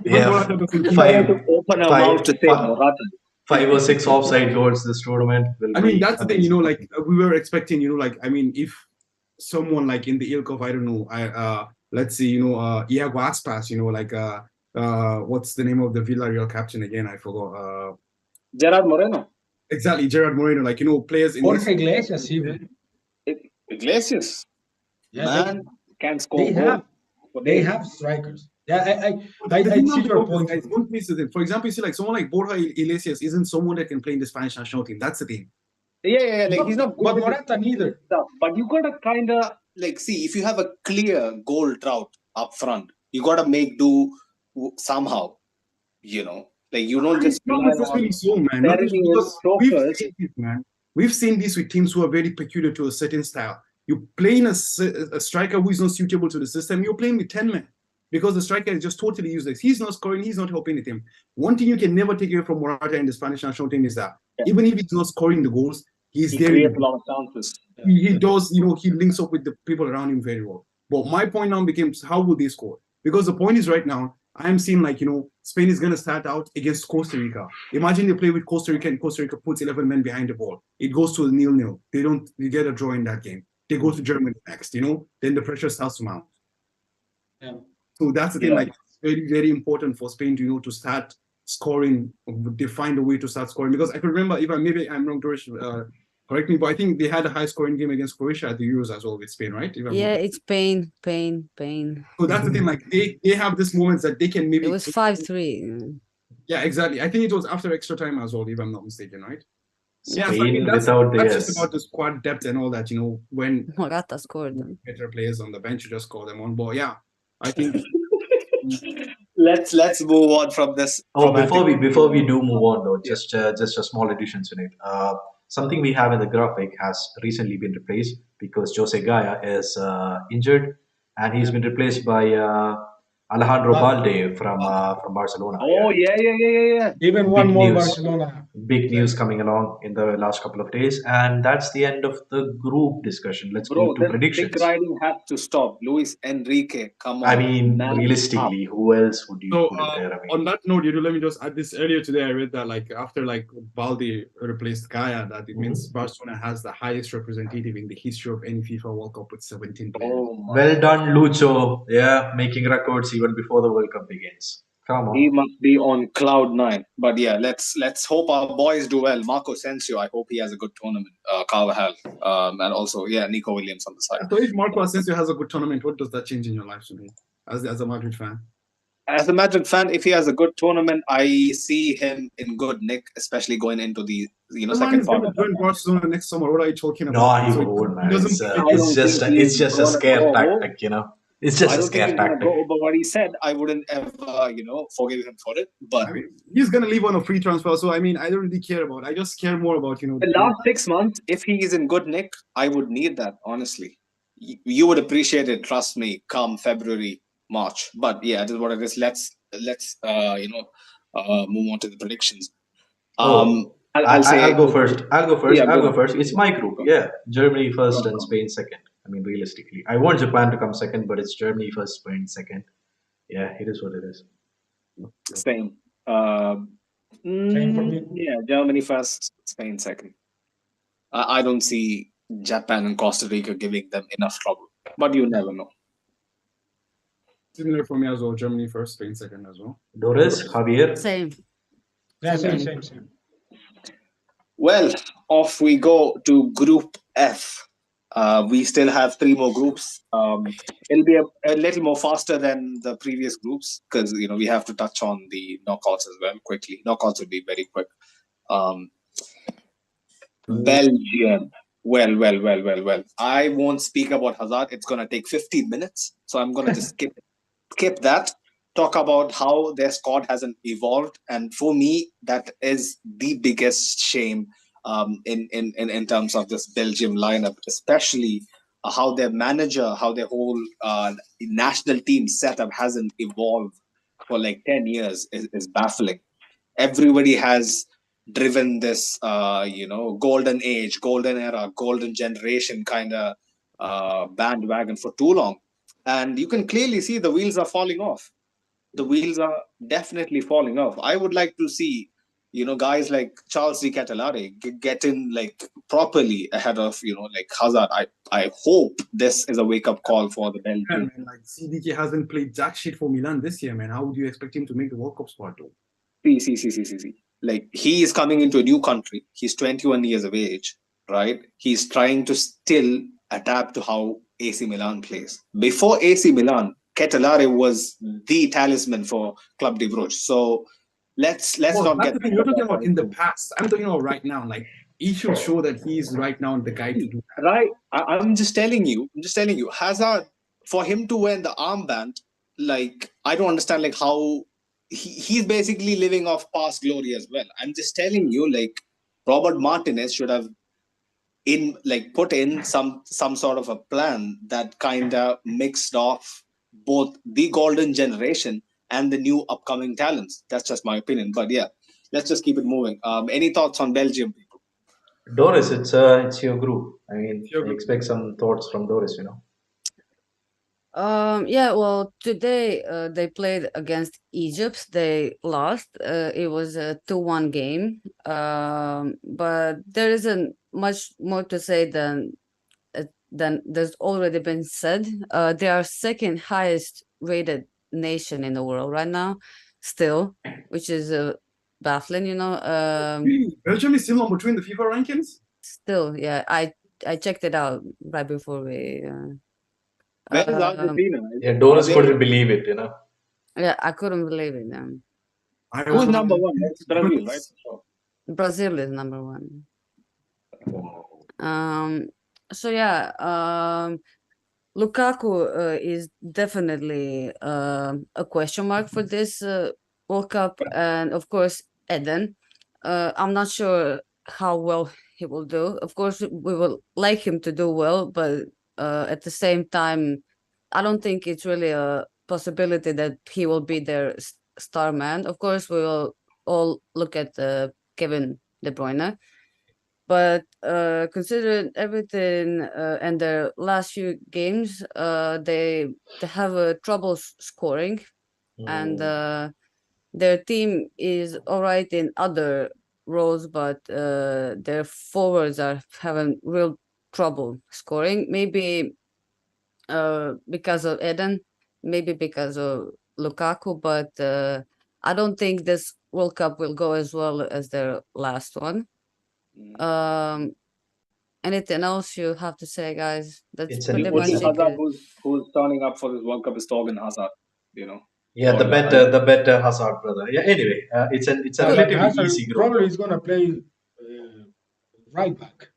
Yeah. Trying to open our mouth to say Five, Morata. 5 or 6 offside goals this tournament will I mean, be that's the thing, amazing. like we were expecting, like I mean, if someone like in the ilk of I don't know, let's see, Iago Aspas, like what's the name of the Villarreal captain again? I forgot. Gerard Moreno. Exactly, Gerard Moreno, like players in Jorge Iglesias even. Iglesias. Yeah, Man can score they goals have for they days. have strikers. Yeah, The I thing see about your goals is, point. guys, one piece of it. For example, you see like someone like Borja Iglesias isn't someone that can play in the Spanish national team. That's the thing. Yeah. Like he's not good But with his Morata neither. stuff. But you gotta kind of like see if you have a clear goal drought up front, you gotta make do somehow. Like you don't just Not rely necessarily on so, man. Not perennial because chokers. we've seen this with teams who are very peculiar to a certain style. You playing a striker who is not suitable to the system. You're playing with 10 men because the striker is just totally useless. He's not scoring. He's not helping the team. One thing you can never take away from Morata in the Spanish national team is that even if he's not scoring the goals, he's He there. creates a lot of chances. He does. He links up with the people around him very well. But my point now becomes how will they score? Because the point is right now, I'm seeing like, Spain is going to start out against Costa Rica. Imagine they play with Costa Rica and Costa Rica puts 11 men behind the ball. It goes to a 0-0. They get a draw in that game. They go to Germany next, then the pressure starts to mount. Yeah. So that's the thing, like it's very, very important for Spain to start scoring. They find a way to start scoring because I can remember, maybe I'm wrong, Dorish, correct me, but I think they had a high scoring game against Croatia at the Euros as well with Spain, right? Yeah, it's pain. So that's the thing, like they have these moments that they can maybe. It was 5-3. Yeah, exactly. I think it was after extra time as well, if I'm not mistaken, right? Yeah, so I Spain mean, that's without just theirs. about the squad depth and all that. When Morata scored. better players on the bench, you just call them on. But yeah, I think. Let's move on from this. Oh, before we do move on though, just a small addition in it. Something we have in the graphic has recently been replaced because Jose Gaya is injured, and he's been replaced by Alejandro Balde from Barcelona. Oh yeah. Even Big one more news. Barcelona. Big news coming along in the last couple of days, and that's the end of the group discussion. Let's Bro, go to this predictions. dick riding has to stop. Luis Enrique, come on. I mean, man realistically, who else would you So put in there? I mean, on that note, let me just add this. Earlier today, I read that like after like Balde replaced Gaya, that it means Barcelona has the highest representative in the history of any FIFA World Cup with 17 players. Oh my. well done, Lucho. Yeah, making records even before the World Cup begins. Come He on. must be on cloud 9. But yeah, let's hope our boys do well. Marco Asensio, I hope he has a good tournament. Carvajal, and also Nico Williams on the side. So if Marco Asensio has a good tournament, what does that change in your life today as a Madrid fan? as a Madrid fan, if he has a good tournament, I see him in good nick, especially going into the The man second is part going of to that. join Barcelona next summer. What are you talking No, about? he So won't, he man. doesn't play I good. don't think It's he's just a gonna scare go. tactic, you know. It's just I a don't think scare he's gonna tactic. go over what he said. I wouldn't ever, forgive him for it. But I mean, he's gonna leave on a free transfer. So I mean, I don't really care about. I just care more about the last 6 months, if he is in good nick, I would need that, honestly. You would appreciate it, trust me, come February, March. But yeah, it is what it is. Let's move on to the predictions. Oh, I'll I'll say, go first. I'll go first. yeah, I'll go go on. first. It's my group. Yeah, Germany Go first on, and go on. Spain second. I mean, realistically, I want Japan to come second, but it's Germany first, Spain second. Yeah, it is what it is. Same. Same for me. Yeah, Germany first, Spain second. I don't see Japan and Costa Rica giving them enough trouble, but you never know. similar for me as well. Germany first, Spain second as well. Doris, Javier. Same. Yeah, Same same, thing. same. Well, off we go to Group F. We still have three more groups. It'll be a little more faster than the previous groups because we have to touch on the knockouts as well quickly. Knockouts will be very quick. Um, Belgium. Well. I won't speak about Hazard. It's gonna take 15 minutes, so I'm gonna just skip that. Talk about how their squad hasn't evolved, and for me, that is the biggest shame in terms of this Belgium lineup, especially how their manager, how their whole national team setup hasn't evolved for like 10 years is baffling. Everybody has driven this golden age, golden era, golden generation kind of bandwagon for too long, and you can clearly see the wheels are falling off. The wheels are definitely falling off. I would like to see guys like Charles de Ketelare get in like properly ahead of like Hazard. I hope this is a wake-up call for the Yeah, Belgian. man, like CDK hasn't played jack shit for Milan this year, man. How would you expect him to make the World Cup squad though? See. Like he is coming into a new country. He's 21 years of age, right? He's trying to still adapt to how AC Milan plays. Before AC Milan, Ketelare was the talisman for Club de Brugge. So let's Well, not that's get the thing. rid You're of talking that about in the attitude. past. I'm talking about right now. Like he should show that he's right now the guy to do that. Right? I'm just telling you. Hazard, for him to wear the armband, like I don't understand like how he's basically living off past glory as well. I'm just telling you, like Robert Martinez should have put in some sort of a plan that kind of mixed off both the golden generation and the new upcoming talents. That's just my opinion. But yeah, let's just keep it moving. Any thoughts on Belgium, people? Doris, it's your group. I mean, Your I group. expect some thoughts from Doris. Yeah, well, today they played against Egypt. They lost. It was a 2-1 game. But there isn't much more to say than there's already been said. They are second highest rated nation in the world right now, still, which is baffling, Really? Belgium is still number 2 in the FIFA rankings? Still, yeah, I checked it out right before we. Where is Um, Argentina? Yeah, Are Doris they? couldn't believe it. yeah, I couldn't believe it. I Who's was number one? That's Brazil, right? Sure. Brazil is number one. Wow. So yeah, Lukaku is definitely a question mark for this World Cup, and of course Eden. I'm not sure how well he will do. Of course, we will like him to do well, but at the same time, I don't think it's really a possibility that he will be their star man. Of course, we will all look at Kevin De Bruyne. But considering everything and their last few games, they have a trouble scoring, and their team is all right in other roles, but their forwards are having real trouble scoring. Maybe because of Eden, maybe because of Lukaku, but I don't think this World Cup will go as well as their last one. Um, Anything else you have to say, guys? That's It's The pretty an it's only much an it. Hazard who's turning up for this World Cup is Torgan Hazard. You know. Yeah, for the better Hazard brother. Yeah. Anyway, it's a But relatively Hazard easy group probably though. is gonna play right back.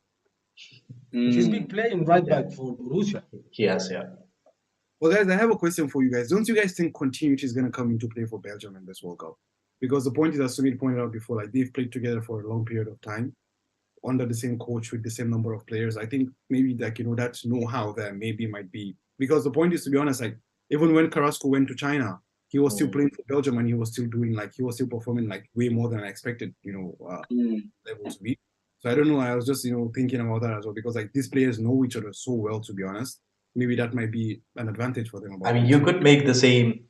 He's been playing right Yeah, back for Borussia. he has. Yeah. Well, guys, I have a question for you guys. Don't you guys think continuity is going to come into play for Belgium in this World Cup? Because the point is, as Sumit pointed out before, like they've played together for a long period of time under the same coach with the same number of players. I think maybe like that know-how there maybe might be, because the point is, to be honest, like even when Carrasco went to China, he was still playing for Belgium and he was still doing like he was still performing like way more than I expected, level to be. So I don't know. I was just thinking about that as well because like these players know each other so well. To be honest, maybe that might be an advantage for them. About I mean, you could make the same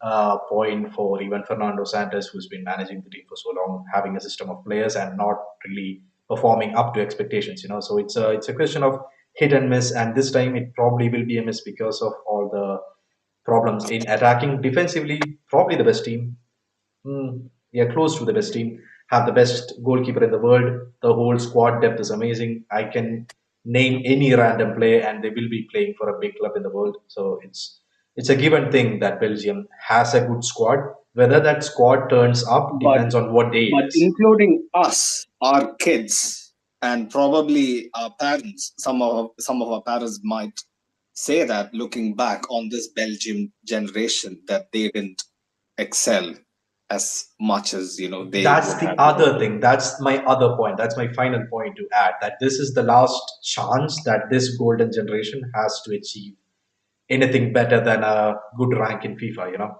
point for even Fernando Santos, who's been managing the team for so long, having a system of players and not really performing up to expectations. So it's a question of hit and miss, and this time it probably will be a miss because of all the problems in attacking. Defensively, probably the best team. Yeah, close to the best team. Have the best goalkeeper in the world. The whole squad depth is amazing. I can name any random player, and they will be playing for a big club in the world. So it's a given thing that Belgium has a good squad. Whether that squad turns up but depends on what day it but is. including us, our kids, and probably our parents. Some of our parents might say that looking back on this Belgium generation that they didn't excel as much as they That's would the have other thing. That's my other point. That's my final point to add. That this is the last chance that this golden generation has to achieve anything better than a good rank in FIFA.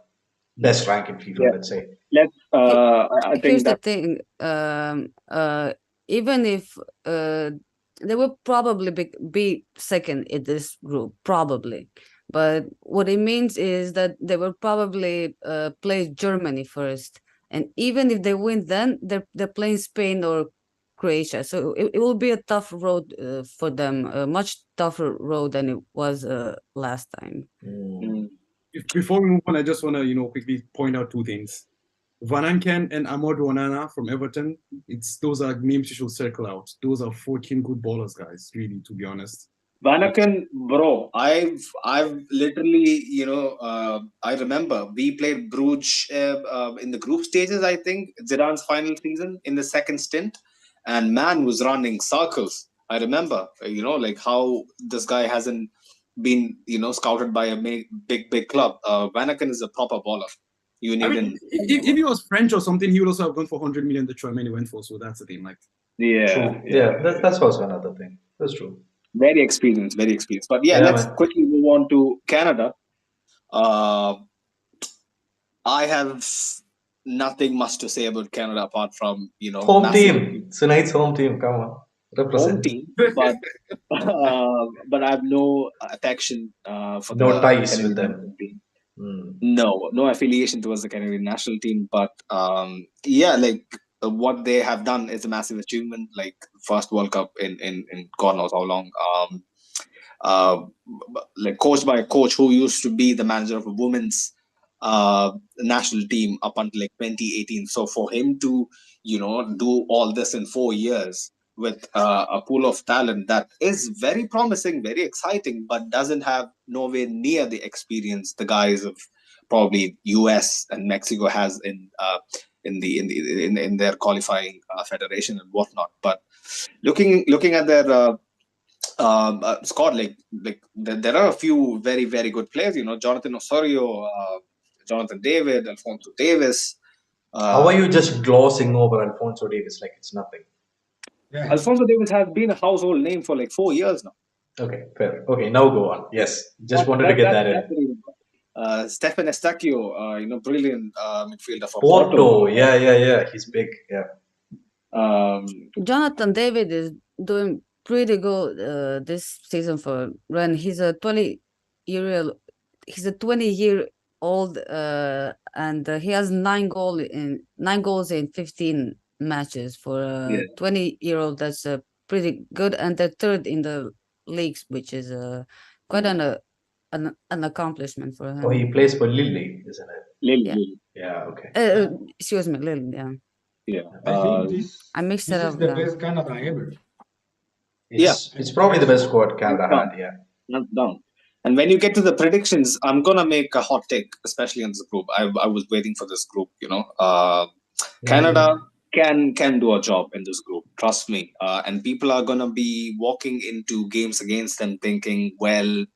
Best rank in FIFA, Yeah. let's say. Let's. He- I Here's think the that thing. Even if they will probably be second in this group, probably. But what it means is that they will probably play Germany first, and even if they win, then they're playing Spain or Croatia. So it will be a tough road for them, a much tougher road than it was last time. Before we move on, I just want to quickly point out two things. Van Anken and Ahmad Wanana from Everton. Those are names you should circle out. Those are 14 good ballers, guys. Really, to be honest. Vanakan, bro, I've literally, I remember we played Bruges in the group stages. I think Zidane's final season in the second stint, and man was running circles. I remember, like how this guy hasn't been, scouted by a big club. Vanakan is a proper baller. You I need mean, an, if he was French or something, he would also have gone for 100 million. The Germany went for. So that's the thing. Like, True. Yeah, that's also another thing. That's true. very experienced, very experienced. But yeah, Yeah, let's man. quickly move on to Canada. I have nothing much to say about Canada apart from Home massive team. Tonight's home team. Come on. home Represent. team, but I have no affection for No the ties with Canadian them. national team. Mm. No affiliation towards the Canadian national team. But yeah, like what they have done is a massive achievement. Like first World Cup in God knows how long. Uh, like coached by a coach who used to be the manager of a women's national team up until like 2018. So for him to do all this in 4 years with a pool of talent that is very promising, very exciting, but doesn't have nowhere near the experience the guys of probably US and Mexico has in their qualifying federation and whatnot. But looking at their squad, like there are a few very good players. Jonathan Osorio, Jonathan David, Alfonso Davis. How are you just glossing over Alfonso Davis like it's nothing? Yeah. Alfonso Davis has been a household name for like 4 years now. Okay, fair. Okay, now go on. Yes, just wanted to That, get that, that that's in. the reason. Stefan Estacio, brilliant midfielder for Porto. Porto. Yeah. He's big. Yeah. Um, Jonathan David is doing pretty good this season for Ren. He's a 20-year-old and he has 9 goals in 15 matches for a yeah. 20-year-old. That's pretty good, and they're third in the leagues, which is quite an accomplishment for Oh, he him. plays for Lille, isn't it? Lily, Yeah. Lily. Yeah. Okay. Excuse me, Lil, yeah. Yeah. I think this I mixed this it is up. the Yeah. best Canada ever. Yeah. It's probably the best squad Hands Canada down. had. Yeah. Hands down. And when you get to the predictions, I'm gonna make a hot take, especially in this group. I was waiting for this group. Canada can do a job in this group. Trust me. And people are gonna be walking into games against them thinking, well,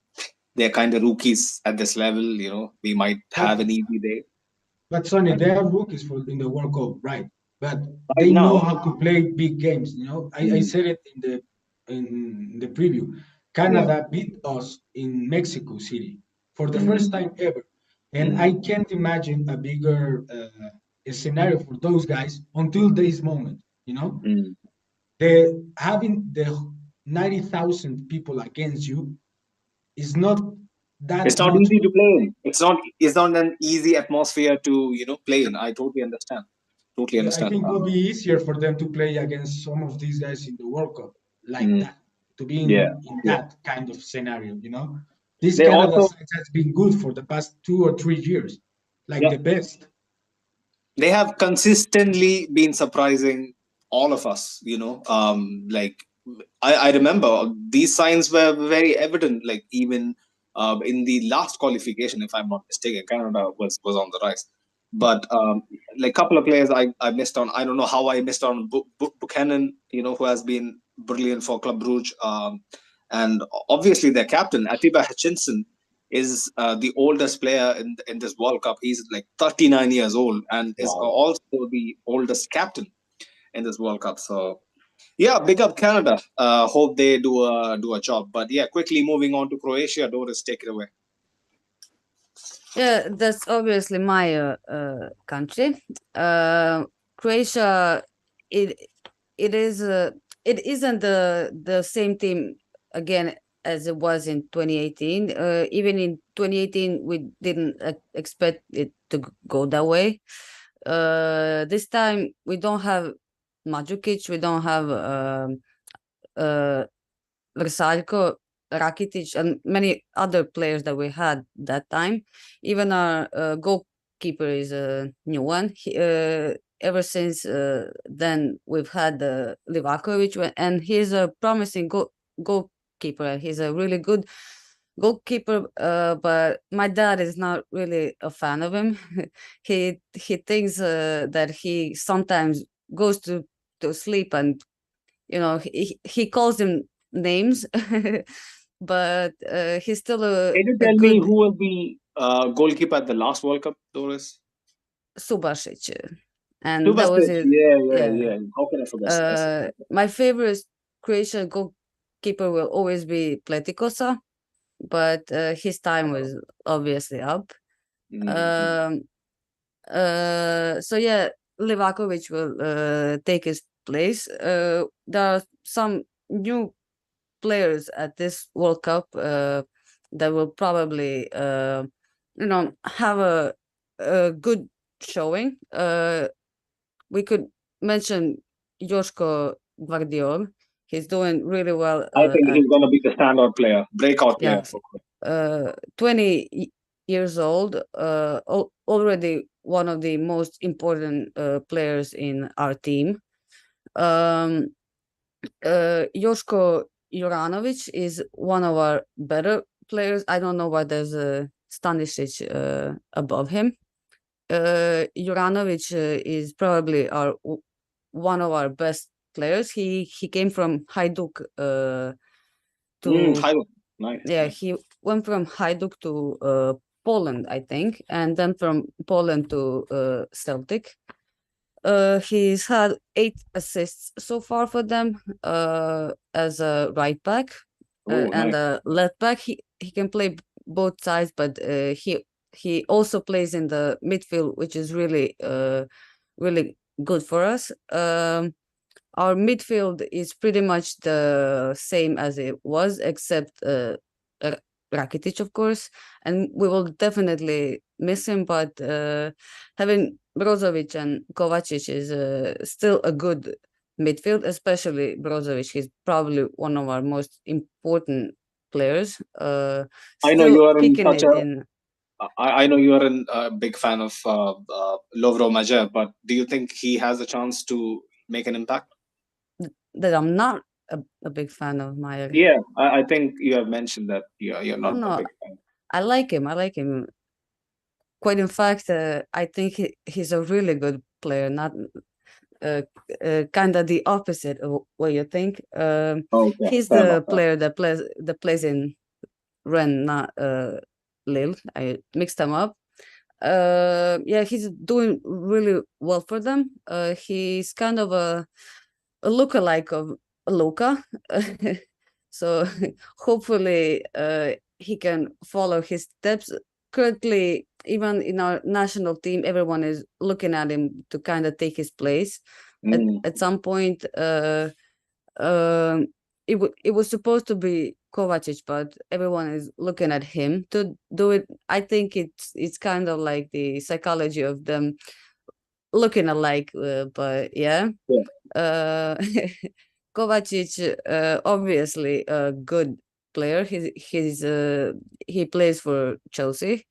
they're kind of rookies at this level. We might But have an easy day Sonny, they are rookies for in the World Cup, right? But right they know now. how to play big games. I Mm, said it in the preview. yeah. Canada beat us in Mexico City for the first Mm, time ever, and I mm. can't imagine a bigger scenario for those guys until this moment. Mm. The having the 90,000 people against you is not It's that not much. easy to play in. It's not an easy atmosphere to play in. I totally understand. Totally I understand. think it will be easier for them to play against some of these guys in the World Cup like Mm, that, to be in, yeah, in yeah. that kind of scenario. This They Canada also, side has been good for the past 2 or 3 years, like yeah, the best. they have consistently been surprising all of us. Like I remember these signs were very evident. Like even in the last qualification, if I'm not mistaken, Canada was on the rise. But like couple of players I missed on. I don't know how I missed on Buchanan. Who has been brilliant for Club Brugge. And obviously their captain Atiba Hutchinson is the oldest player in this World Cup. He's like 39 years old and is Wow. also the oldest captain in this World Cup. So yeah, big up Canada. Hope they do a job. But yeah, quickly moving on to Croatia. Doris, take it away. Yeah, that's obviously my country. Croatia, it it is it isn't the same team again as it was in 2018. Even in 2018, we didn't expect it to go that way. This time we don't have Mandzukic, we don't have uh, Vrsaljko, Rakitic, and many other players that we had that time. Even our goalkeeper is a new one. Ever since then, we've had Livakovic, and he's a promising goalkeeper. He's a really good goalkeeper, but my dad is not really a fan of him. He thinks that he sometimes goes to sleep and he calls them names, but he's still Can you a tell me good who was the goalkeeper at the last World Cup, Doris? Subasic, and that was Subasic. it. Yeah, yeah, Yeah. yeah. How can I forget Subasic? My favorite Croatian goalkeeper will always be Pletikosa, but his time was obviously up. Mm-hmm. Um, so yeah, Livakovic will take his place. There are some new players at this World Cup that will probably have a good showing. We could mention Joško Gvardiol. He's doing really well I think at he's going to be the standout player, breakout player yeah for. 20 years old, already one of the most important players in our team. Um, Joško Juranovic is one of our better players. I don't know why there's a Stanisic above him. Juranovic is probably one of our best players. He came from Hajduk to Hi, nice, yeah, nice. he went from Hajduk to Poland, I think, and then from Poland to Celtic. He's had 8 assists so far for them as a right back Oh, and nice. a left back. He can play both sides, but he also plays in the midfield, which is really good for us. Our midfield is pretty much the same as it was, except Rakitic, of course, and we will definitely miss him. But having Brozovic and Kovacic is still a good midfield, especially Brozovic. He's probably one of our most important players. I know Still you are in kicking such it a. in. I know you are a big fan of Lovro Majer, but do you think he has a chance to make an impact? That I'm not a big fan of Meyer. Yeah, I think you have mentioned that you're not a No, big fan. I like him. I like him. Quite in fact, I think he's a really good player. Not kind of the opposite of what you think. Okay, He's fair the enough. player that plays in Rennes, not Lille. I mixed them up. Yeah, he's doing really well for them. He's kind of a lookalike of Luca. So hopefully he can follow his steps. Currently, even in our national team, everyone is looking at him to kind of take his place. Mm, At some point, um, it was supposed to be Kovacic, but everyone is looking at him to do it. I think it's kind of like the psychology of them looking alike, but yeah. yeah. Uh, Kovacic, obviously a good player. He plays for Chelsea.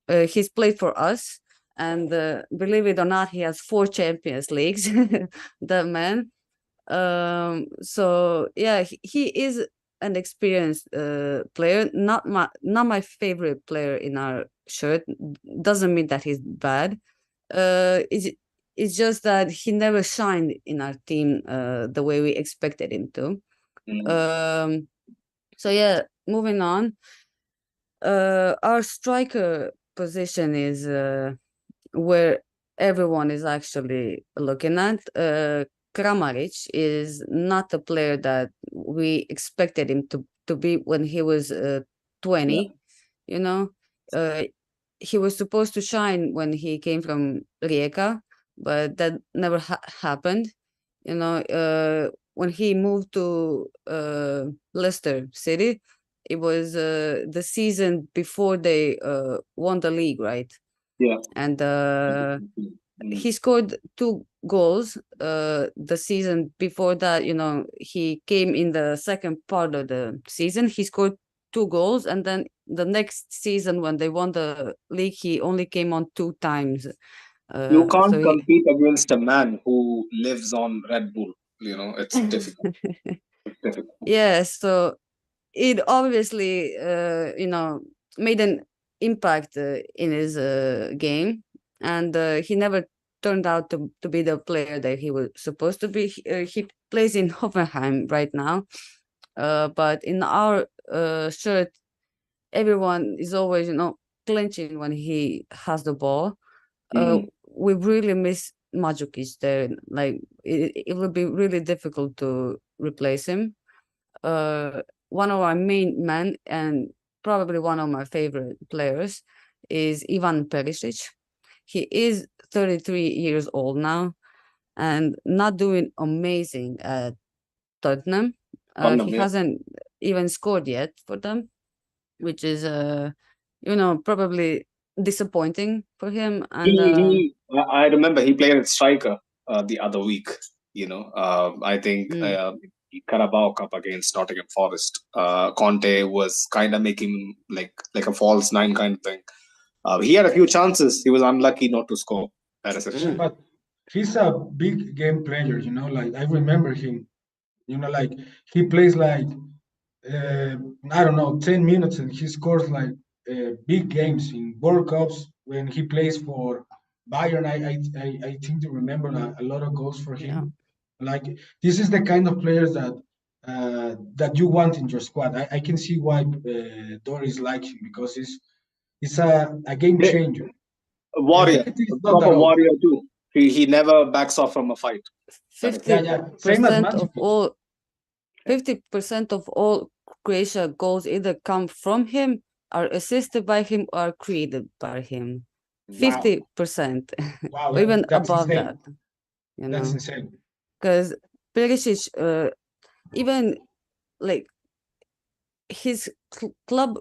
He's played for us, and believe it or not, he has 4 Champions Leagues. That man. So yeah, he is an experienced player. Not my favorite player in our shirt. Doesn't mean that he's bad. It's just that he never shined in our team the way we expected him to. Mm, So yeah, moving on. Our striker position is where everyone is actually looking at. Kramaric is not a player that we expected him to be when he was yeah. 20. You know, uh, he was supposed to shine when he came from Rijeka, but that never happened. You know, when he moved to Leicester City, it was the season before they won the league, right? Yeah. And Mm, he scored 2 goals the season before that. You know, he came in the second part of the season. He scored 2 goals, and then the next season when they won the league, he only came on 2 times. You So can't compete against a man who lives on Red Bull. It's difficult. It's difficult. yeah, so it obviously made an impact in his game, and he never turned out to be the player that he was supposed to be. He plays in Hoffenheim right now, but in our shirt, everyone is always clenching when he has the ball. Mm, We really miss Mandzukic there. Like it will be really difficult to replace him. One of our main men and probably one of my favorite players is Ivan Perisic. He is 33 years old now and not doing amazing at Tottenham. Tottenham, He yeah. hasn't even scored yet for them, which is probably disappointing for him. And I remember he played at striker the other week. I think mm, the Carabao Cup against Nottingham Forest. Conte was kind of making like a false nine kind of thing. He had a few chances. He was unlucky not to score. Yeah, but he's a big game player, like I remember him, like he plays like uh, I don't know, 10 minutes and he scores like big games in World Cups when he plays for Bayern. I think to remember a lot of goals for yeah. him. Like this is the kind of players that you want in your squad. I can see why Doris likes him because he's a game Yeah, changer. a And warrior, 30 a is not that proper old. warrior too. He never backs off from a fight. That is Yeah, it. 50 yeah. Same as percent of Mandzukic. all 50% of all Croatia goals either come from him, are assisted by him, or created by him. Wow. 50%, Wow, or even that's above that, insane. you That's know. insane. Because Perisic, even like his club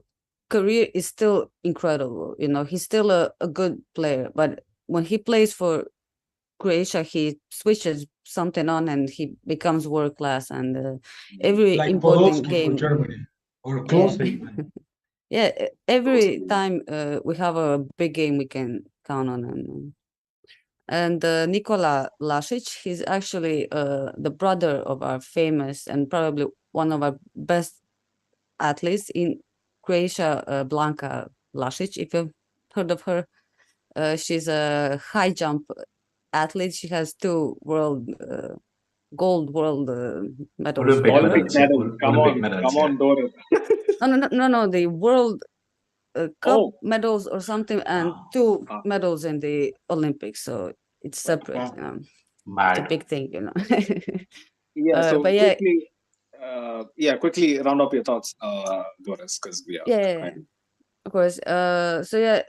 career is still incredible. He's still a good player, but when he plays for Croatia, he switches something on and he becomes world class. And every Like important Podolski for game, Germany or yeah, close to even. yeah, every time we have a big game, we can count on him. And Nikola Lasic, he's actually the brother of our famous and probably one of our best athletes in Croatia, Blanka Lasic, if you've heard of her. She's a high jump athlete. She has two gold world medals, Olympic whatever. Olympic medals. Yeah. medal. Olympic medals. Come Yeah. on, Doris. No, the world cup Oh, medals or something, and two uh, medals in the Olympics. So it's separate, uh, it's a Mad. big thing, yeah. So But yeah, quickly round up your thoughts, Doris, because we are yeah, yeah, yeah, kind of course. So yeah,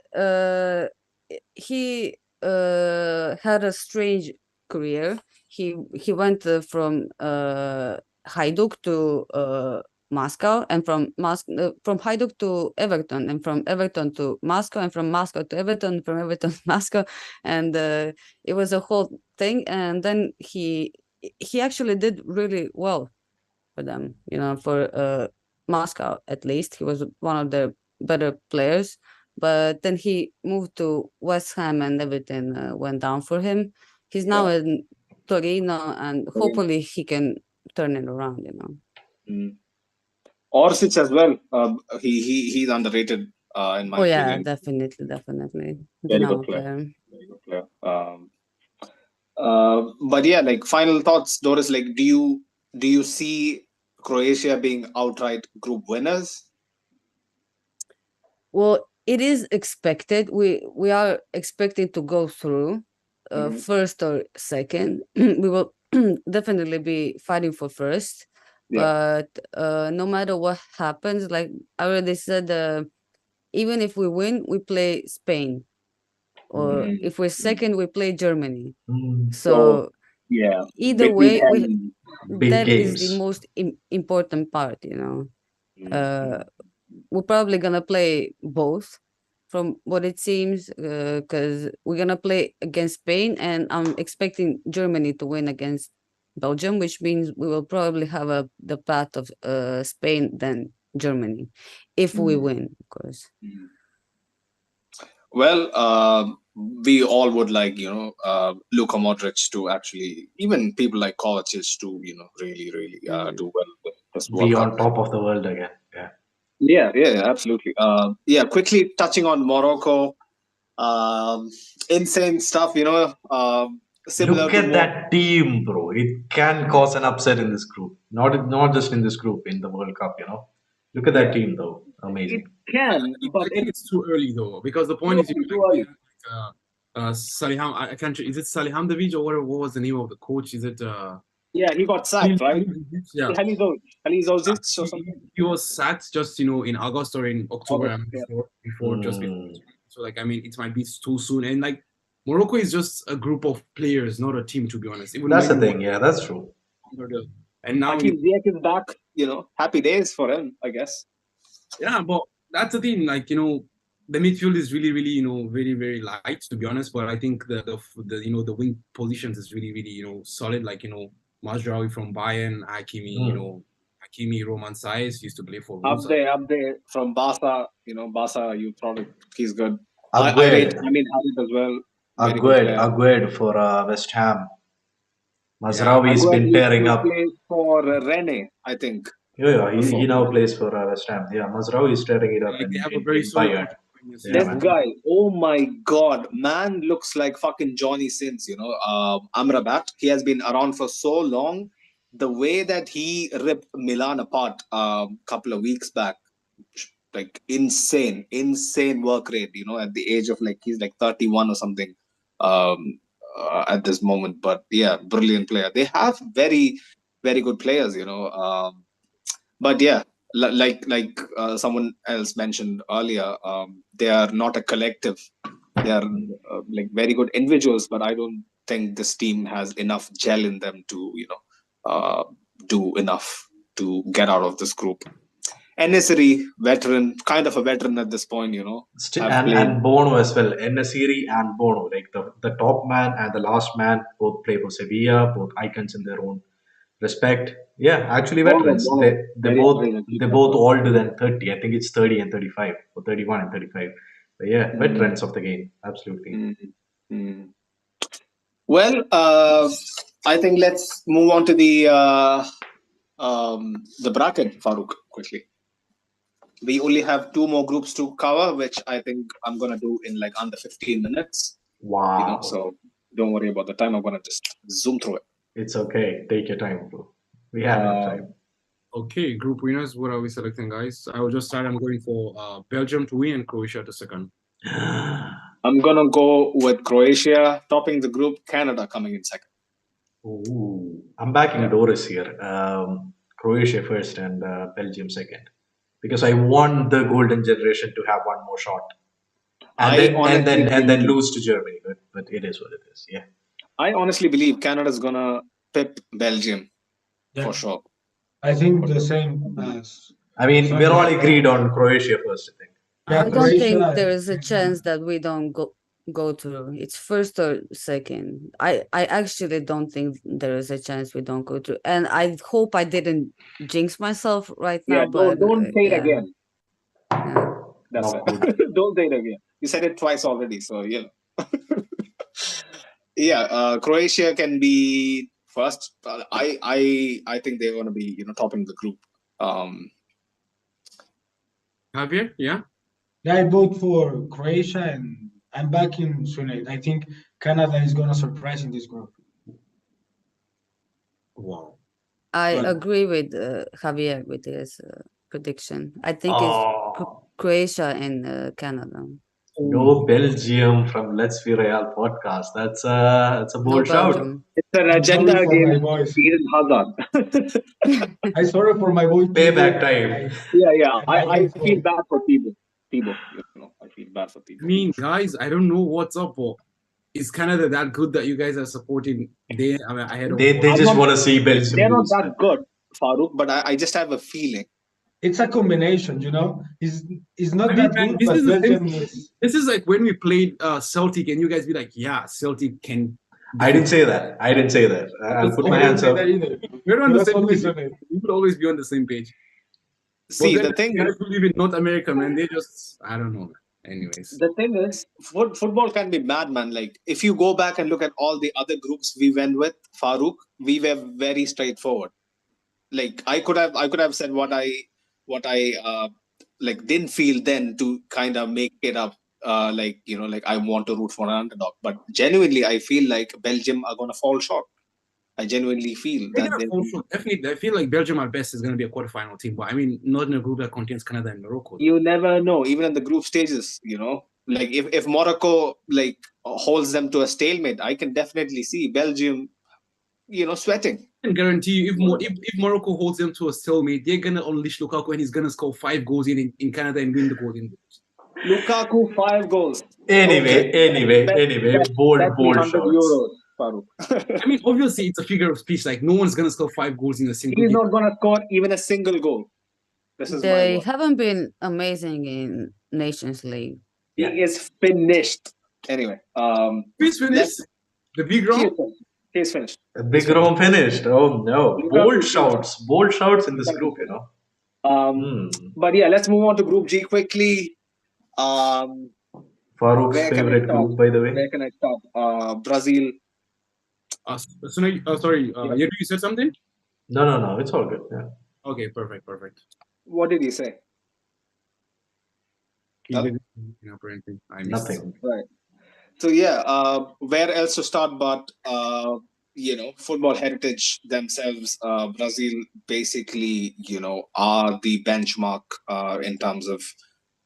he had a strange career. He went from Hajduk to Moscow, and from Hajduk to Everton, and from Everton to Moscow, and from Moscow to Everton, from Everton to Moscow, and it was a whole thing. And then he actually did really well for them, for Moscow at least. He was one of the better players. But then he moved to West Ham and everything went down for him. He's now yeah. in Torino and Again. hopefully he can turn it around, Mm. Orsic as well. He's underrated in my Oh yeah, opinion. definitely. Very good Dynamo player. player. Very good player. But yeah, like final thoughts, Doris. Like, do you see Croatia being outright group winners? Well, it is expected. We are expecting to go through Mhm. first or second. We will definitely be fighting for first. Yeah. But no matter what happens, like I already said, even if we win, we play Spain. Or Mm. if we're second, we play Germany. Mm. So So yeah, either between way, him. Big that is the games. most important part. Mm. We're probably gonna play both from what it seems, because we're gonna play against Spain and I'm expecting Germany to win against Belgium, which means we will probably have the path of Spain then Germany if we Mm. win, of course. Mm. Well, we all would like, Luka Modric to actually, even people like Kovacic to, really do well with this World Be Cup. on top of the world again. Yeah. Yeah, absolutely. Yeah, quickly touching on Morocco, insane stuff, similar Look to at what, that team, bro. It can cause an upset in this group. Not just in this group, in the World Cup, you know. Look at that yeah, team though. it Amazing. can, I but think it's it's too early though, because the point too is, early, like too we early. have Saliham. I can't. Is it Salihamdovic or what was the name of the coach? Is it Yeah, he got sacked, right? Yeah. Halizovic or He, something. he was sacked just in August or in October. August, yeah. Before just before. Mm. So like I mean, it might be too soon. And like Morocco is just a group of players, not a team, to be honest. Even That's when the you thing. watch Yeah, that's true. and now Hakim Ziyech is back, happy days for him, I guess. yeah, but that's the thing. Like the midfield is really, really very, very light, to be honest. But I think the wing positions is really, really solid. Like Mazraoui from Bayern, Mm. Hakimi, Roman Saiz used to play for Up Wolves. there from Barca, you probably he's good. I rate Agued, Amin Harit as well. Very good player. Agued for West Ham. Yeah, Mazraoui Aguerd been used tearing to up. play for Rennes, I think, Yeah, he before. now plays for West Ham. Yeah, Mazraoui is tearing it up like they have a in, very in solid Bayern. coach. Yeah, This man. guy, oh my God, man looks like fucking Johnny Sins, Amrabat. He has been around for so long. The way that he ripped Milan apart a couple of weeks back, like insane work rate, at the age of like, he's like 31 or something at this moment. But yeah, brilliant player. They have very, very good players, but yeah, someone else mentioned earlier, they are not a collective. They are like very good individuals, but I don't think this team has enough gel in them to uh, do enough to get out of this group. Nesiri, veteran, kind of a veteran at this point, Still, have and played. Bono as well. Enesiri and Bono, like the top man and the last man, both play for Sevilla, both icons in their own respect. Yeah, actually veterans. Bono, They very both underrated they keeper as both well. older than 30. I think it's 30 and 35 or 31 and 35. But yeah, Mm, veterans of the game. Absolutely. mm, mm. Well, I think let's move on to the bracket, Farooq, quickly. We only have two more groups to cover, which I think I'm gonna do in like under 15 minutes. Wow. So don't worry about the time. I'm gonna just zoom through it. It's okay. Take your time, bro. We have enough time. Okay, group winners. What are we selecting, guys? I will just start. I'm going for Belgium to win and Croatia to second. I'm gonna go with Croatia topping the group, Canada coming in second. Ooh, I'm backing Doris here. Croatia first and Belgium second, because I want the golden generation to have one more shot, and then lose to Germany. But it is what it is. Yeah. I honestly believe Canada's gonna pip Belgium Yeah. for sure. I think the same as. I mean, we're all agreed on Croatia first, I think. Yeah, I don't think Croatia- there is a chance that we don't go through. It's first or second. I actually don't think there is a chance we don't go through. And I hope I didn't jinx myself right now. Yeah, But don't say it yeah. again. Yeah. That's Not it. Don't say it again. You said it twice already, so you know. Yeah, Croatia can be first. I think they're gonna be topping the group. Javier, yeah. Yeah, I vote for Croatia, and I'm backing Sunet. I think Canada is gonna surprise in this group. Wow. I Right. agree with Javier with his prediction. I think it's Oh, Croatia and Canada. no Belgium from Let's Be Real podcast. That's a No bold shout. Belgium. It's an I'm agenda sorry for my against voice. Eden Hazard. I'm sorry for my voice. Payback time. Yeah. I I can feel fall. bad for Thibaut. I feel bad for I Thibaut. mean, guys, I don't know what's up. Or is Canada that good that you guys are supporting? Ahead of. They I'm just not- want to see Belgium They're not lose. that good, Farouk, but I just have a feeling. It's a combination, you know. It's not I mean, that man, good, this but is the Belgium same- is. This is like when we played Celtic, and you guys be like, "Yeah, Celtic can." I didn't say that. I'll put my I didn't hands say up. that either. We're on It the was same only page. Sunet. We would always be on the same page. See, But then the thing guys is, who live in North America, man, they just I don't know. Anyways, football can be mad, man. Like if you go back and look at all the other groups we went with, Farouk, we were very straightforward. Like I could have said what I like didn't feel then to kind of make it up. Like I want to root for an underdog, but genuinely I feel like Belgium are gonna fall short. I genuinely feel they're that gonna fall short. Definitely, I feel like Belgium at best is going to be a quarterfinal team, but I mean, not in a group that contains Canada and Morocco. you never know, even in the group stages. Like if Morocco like holds them to a stalemate, I can definitely see Belgium, sweating. I can guarantee you, if Morocco holds them to a stalemate, they're gonna unleash Lukaku and he's gonna score 5 goals in Canada and win the Golden Boots. Lukaku 5 goals. Anyway, bold That's 100 shots. euros, Farouk. I mean, obviously, it's a figure of speech. Like, no one's gonna score 5 goals in a single He's game. not gonna score even a single goal. This is my They word. haven't been amazing in Nations League. He is finished. Anyway, He's finished. The big round. He's finished. A big room finished. Oh no. Bold shouts in this group, But yeah, let's move on to Group G quickly. Farouk's Where can I favorite start? group, by the way. Where can I start? Brazil. Sorry, you said something? No, it's all good. Yeah. Okay, perfect. What did he say? He didn't, apparently. I missed Nothing. Right. So yeah, where else to start but football heritage themselves. Brazil basically, are the benchmark in terms of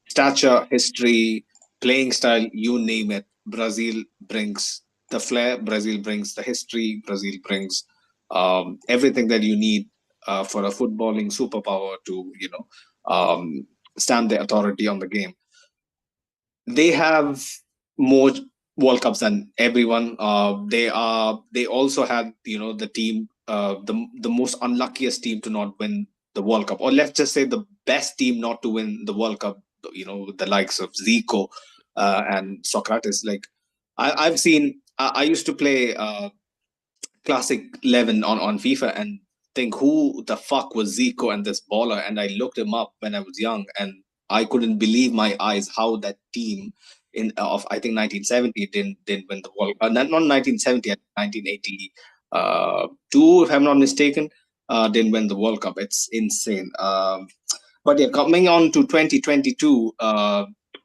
stature, history, playing style, you name it. Brazil brings the flair, Brazil brings the history, Brazil brings everything that you need for a footballing superpower to, stand the authority on the game. They have more World Cups than everyone. They also had the team, the most unluckiest team to not win the World Cup, or let's just say the best team not to win the World Cup. The likes of Zico and Socrates. Like I've seen. I used to play Classic 11 on FIFA and think who the fuck was Zico and this baller, and I looked him up when I was young and I couldn't believe my eyes how that team of I think 1970 didn't win the World not 1970, 1982 if I'm not mistaken, didn't win the World Cup. It's insane. But yeah, coming on to 2022,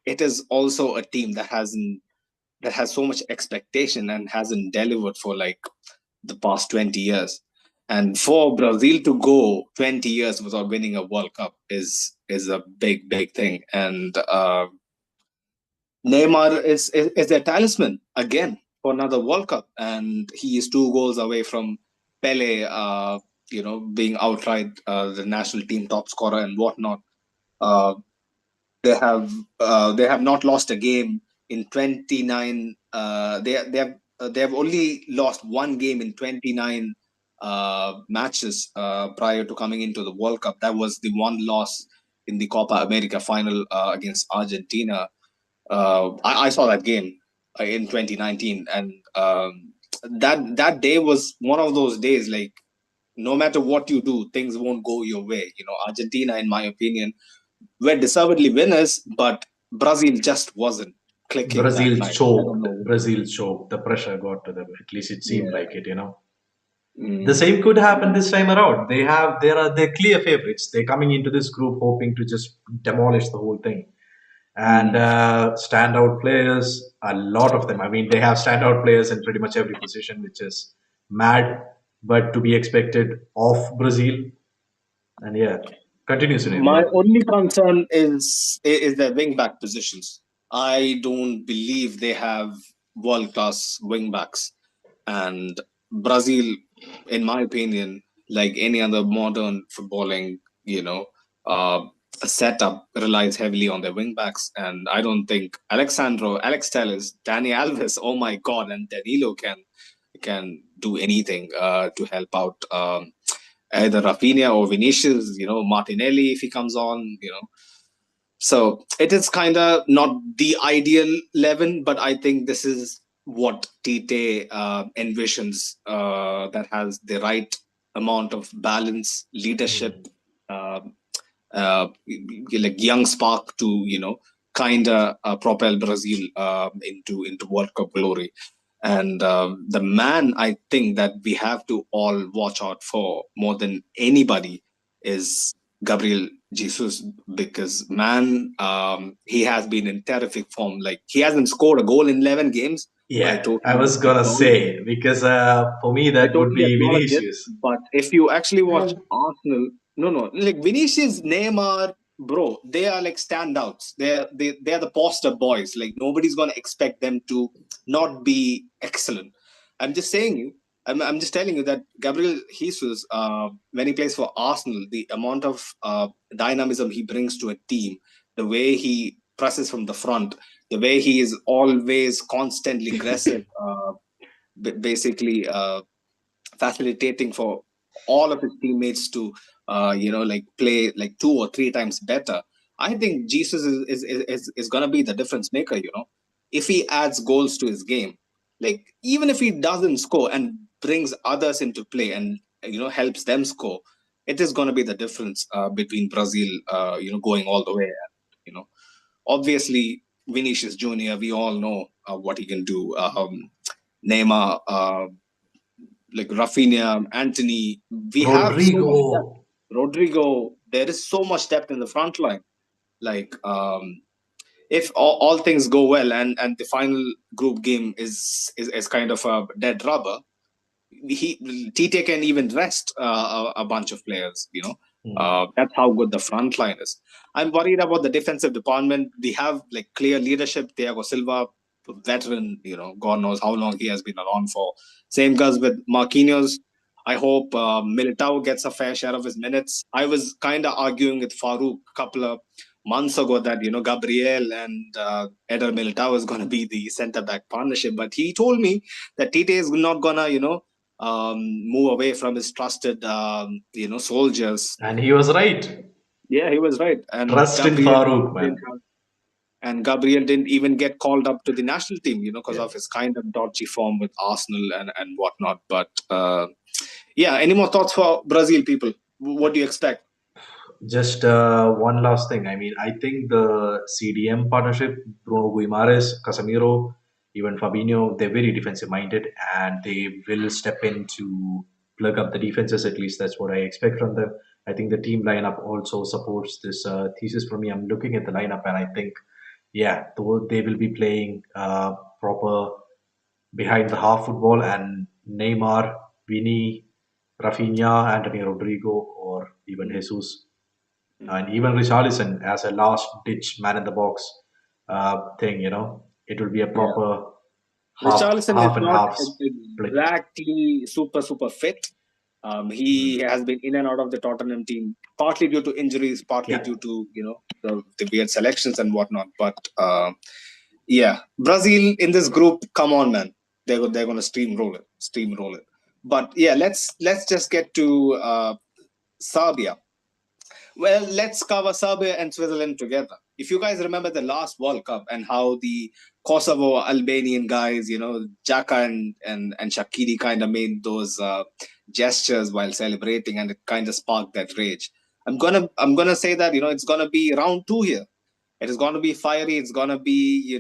it is also a team that has so much expectation and hasn't delivered for like the past 20 years. And for Brazil to go 20 years without winning a World Cup is a big thing. And Neymar is their talisman again for another World Cup, and he is 2 goals away from Pele, being outright the national team top scorer and whatnot. Uh, they have not lost a game in 29. They have only lost one game in 29 matches prior to coming into the World Cup. That was the one loss in the Copa America final against Argentina. I saw that game in 2019, and that day was one of those days. Like, no matter what you do, things won't go your way. Argentina, in my opinion, were deservedly winners, but Brazil just wasn't clicking that Brazil night. I don't choked. know. Brazil choked. The pressure got to them. At least it seemed Yeah. like it. The Mm. same could happen this time around. They're clear favorites. They're coming into this group hoping to just demolish the whole thing. And standout players, a lot of them. I mean, they have standout players in pretty much every position, which is mad, but to be expected of Brazil. And yeah, continue, Sunil. My Yeah. only concern is their wing back positions. I don't believe they have world class wing backs, and Brazil, in my opinion, like any other modern footballing, uh, setup relies heavily on their wing backs, and I don't think Alex Telles, Dani Alves, oh my God, and Danilo can do anything to help out. Either Rafinha or Vinicius, Martinelli if he comes on. So it is kind of not the ideal 11, but I think this is what Tite envisions, that has the right amount of balance, leadership, uh, like young spark to kind of propel Brazil into World Cup glory. And the man I think that we have to all watch out for more than anybody is Gabriel Jesus, because man, he has been in terrific form. Like, he hasn't scored a goal in 11 games. I Yeah, I totally was gonna acknowledge say because for me I that would totally be acknowledge it, Vinicius. but if you actually watch Arsenal, no, like Vinicius, Neymar, bro, they are like standouts. They're the poster boys. Like, nobody's gonna expect them to not be excellent. I'm just saying you. I'm just telling you that Gabriel Jesus, when he plays for Arsenal, the amount of dynamism he brings to a team, the way he presses from the front, the way he is always constantly aggressive, basically facilitating for all of his teammates to like play like 2 or 3 times better. I think Jesus is going to be the difference maker. If he adds goals to his game, like, even if he doesn't score and brings others into play and helps them score, it is going to be the difference between Brazil going all the way. Obviously, Vinicius Junior, we all know what he can do. Neymar, like Rafinha, Anthony. We have so much depth. Rodrigo. Rodrigo, there is so much depth in the front line. Like, if all things go well and the final group game is kind of a dead rubber, Tite can even rest a bunch of players. That's how good the front line is. I'm worried about the defensive department. We have like clear leadership. Thiago Silva, veteran. God knows how long he has been around for. Same goes with Marquinhos. I hope Militao gets a fair share of his minutes. I was kind of arguing with Farouk a couple of months ago that Gabriel and Eder Militao is going to be the centre back partnership, but he told me that Tite is not gonna move away from his trusted soldiers. And he was right. Yeah, he was right. And Trust in Farouk, man. Gabriel didn't even get called up to the national team, because of his kind of dodgy form with Arsenal and whatnot. But yeah, any more thoughts for Brazil people? What do you expect? Just one last thing. I mean, I think the CDM partnership, Bruno Guimares, Casemiro, even Fabinho, they're very defensive minded and they will step in to plug up the defenses. At least that's what I expect from them. I think the team lineup also supports this thesis for me. I'm looking at the lineup and I think, yeah, they will be playing proper behind the half football and Neymar, Vini, Rafinha, Anthony Rodrigo, or even Jesus and even Richarlison as a last ditch man in the box thing. It will be a Yeah. proper Richarlison is half and not half split. exactly super fit. He has been in and out of the Tottenham team, partly due to injuries, partly Yeah. due to the weird selections and whatnot. But yeah, Brazil in this group, come on, man, they're going to steamroll it. But yeah, let's just get to Serbia. Well, let's cover Serbia and Switzerland together. If you guys remember the last World Cup and how the Kosovo Albanian guys, Jaka and Shakiri kind of made those gestures while celebrating, and it kind of sparked that rage. I'm gonna say that it's gonna be round 2 here. It is gonna be fiery. It's gonna be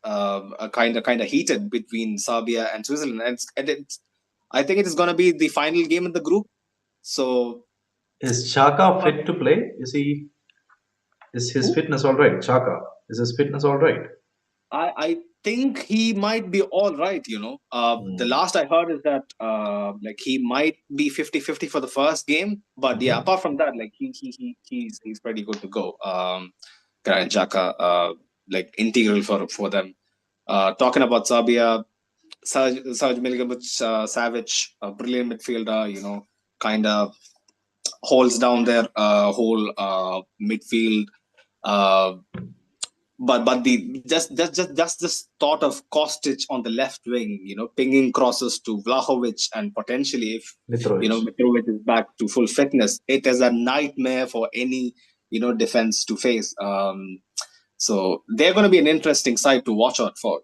a kind of heated between Serbia and Switzerland, I think it is gonna be the final game in the group. So Is Chaka fit to play? Is his who? fitness all right? Chaka, is his fitness all right? I think he might be all right, The last I heard is that like he might be 50-50 for the first game. But yeah, apart from that, like he's pretty good to go. Granit Xhaka, like integral for them. Talking about Serbia, Serge Milinkovic Savic, a brilliant midfielder, kind of holds down their whole midfield. Uh, but the just this thought of Kostic on the left wing, pinging crosses to Vlahovic, and potentially if Mitrovic. Mitrovic is back to full fitness, it is a nightmare for any defense to face. So they're going to be an interesting side to watch out for.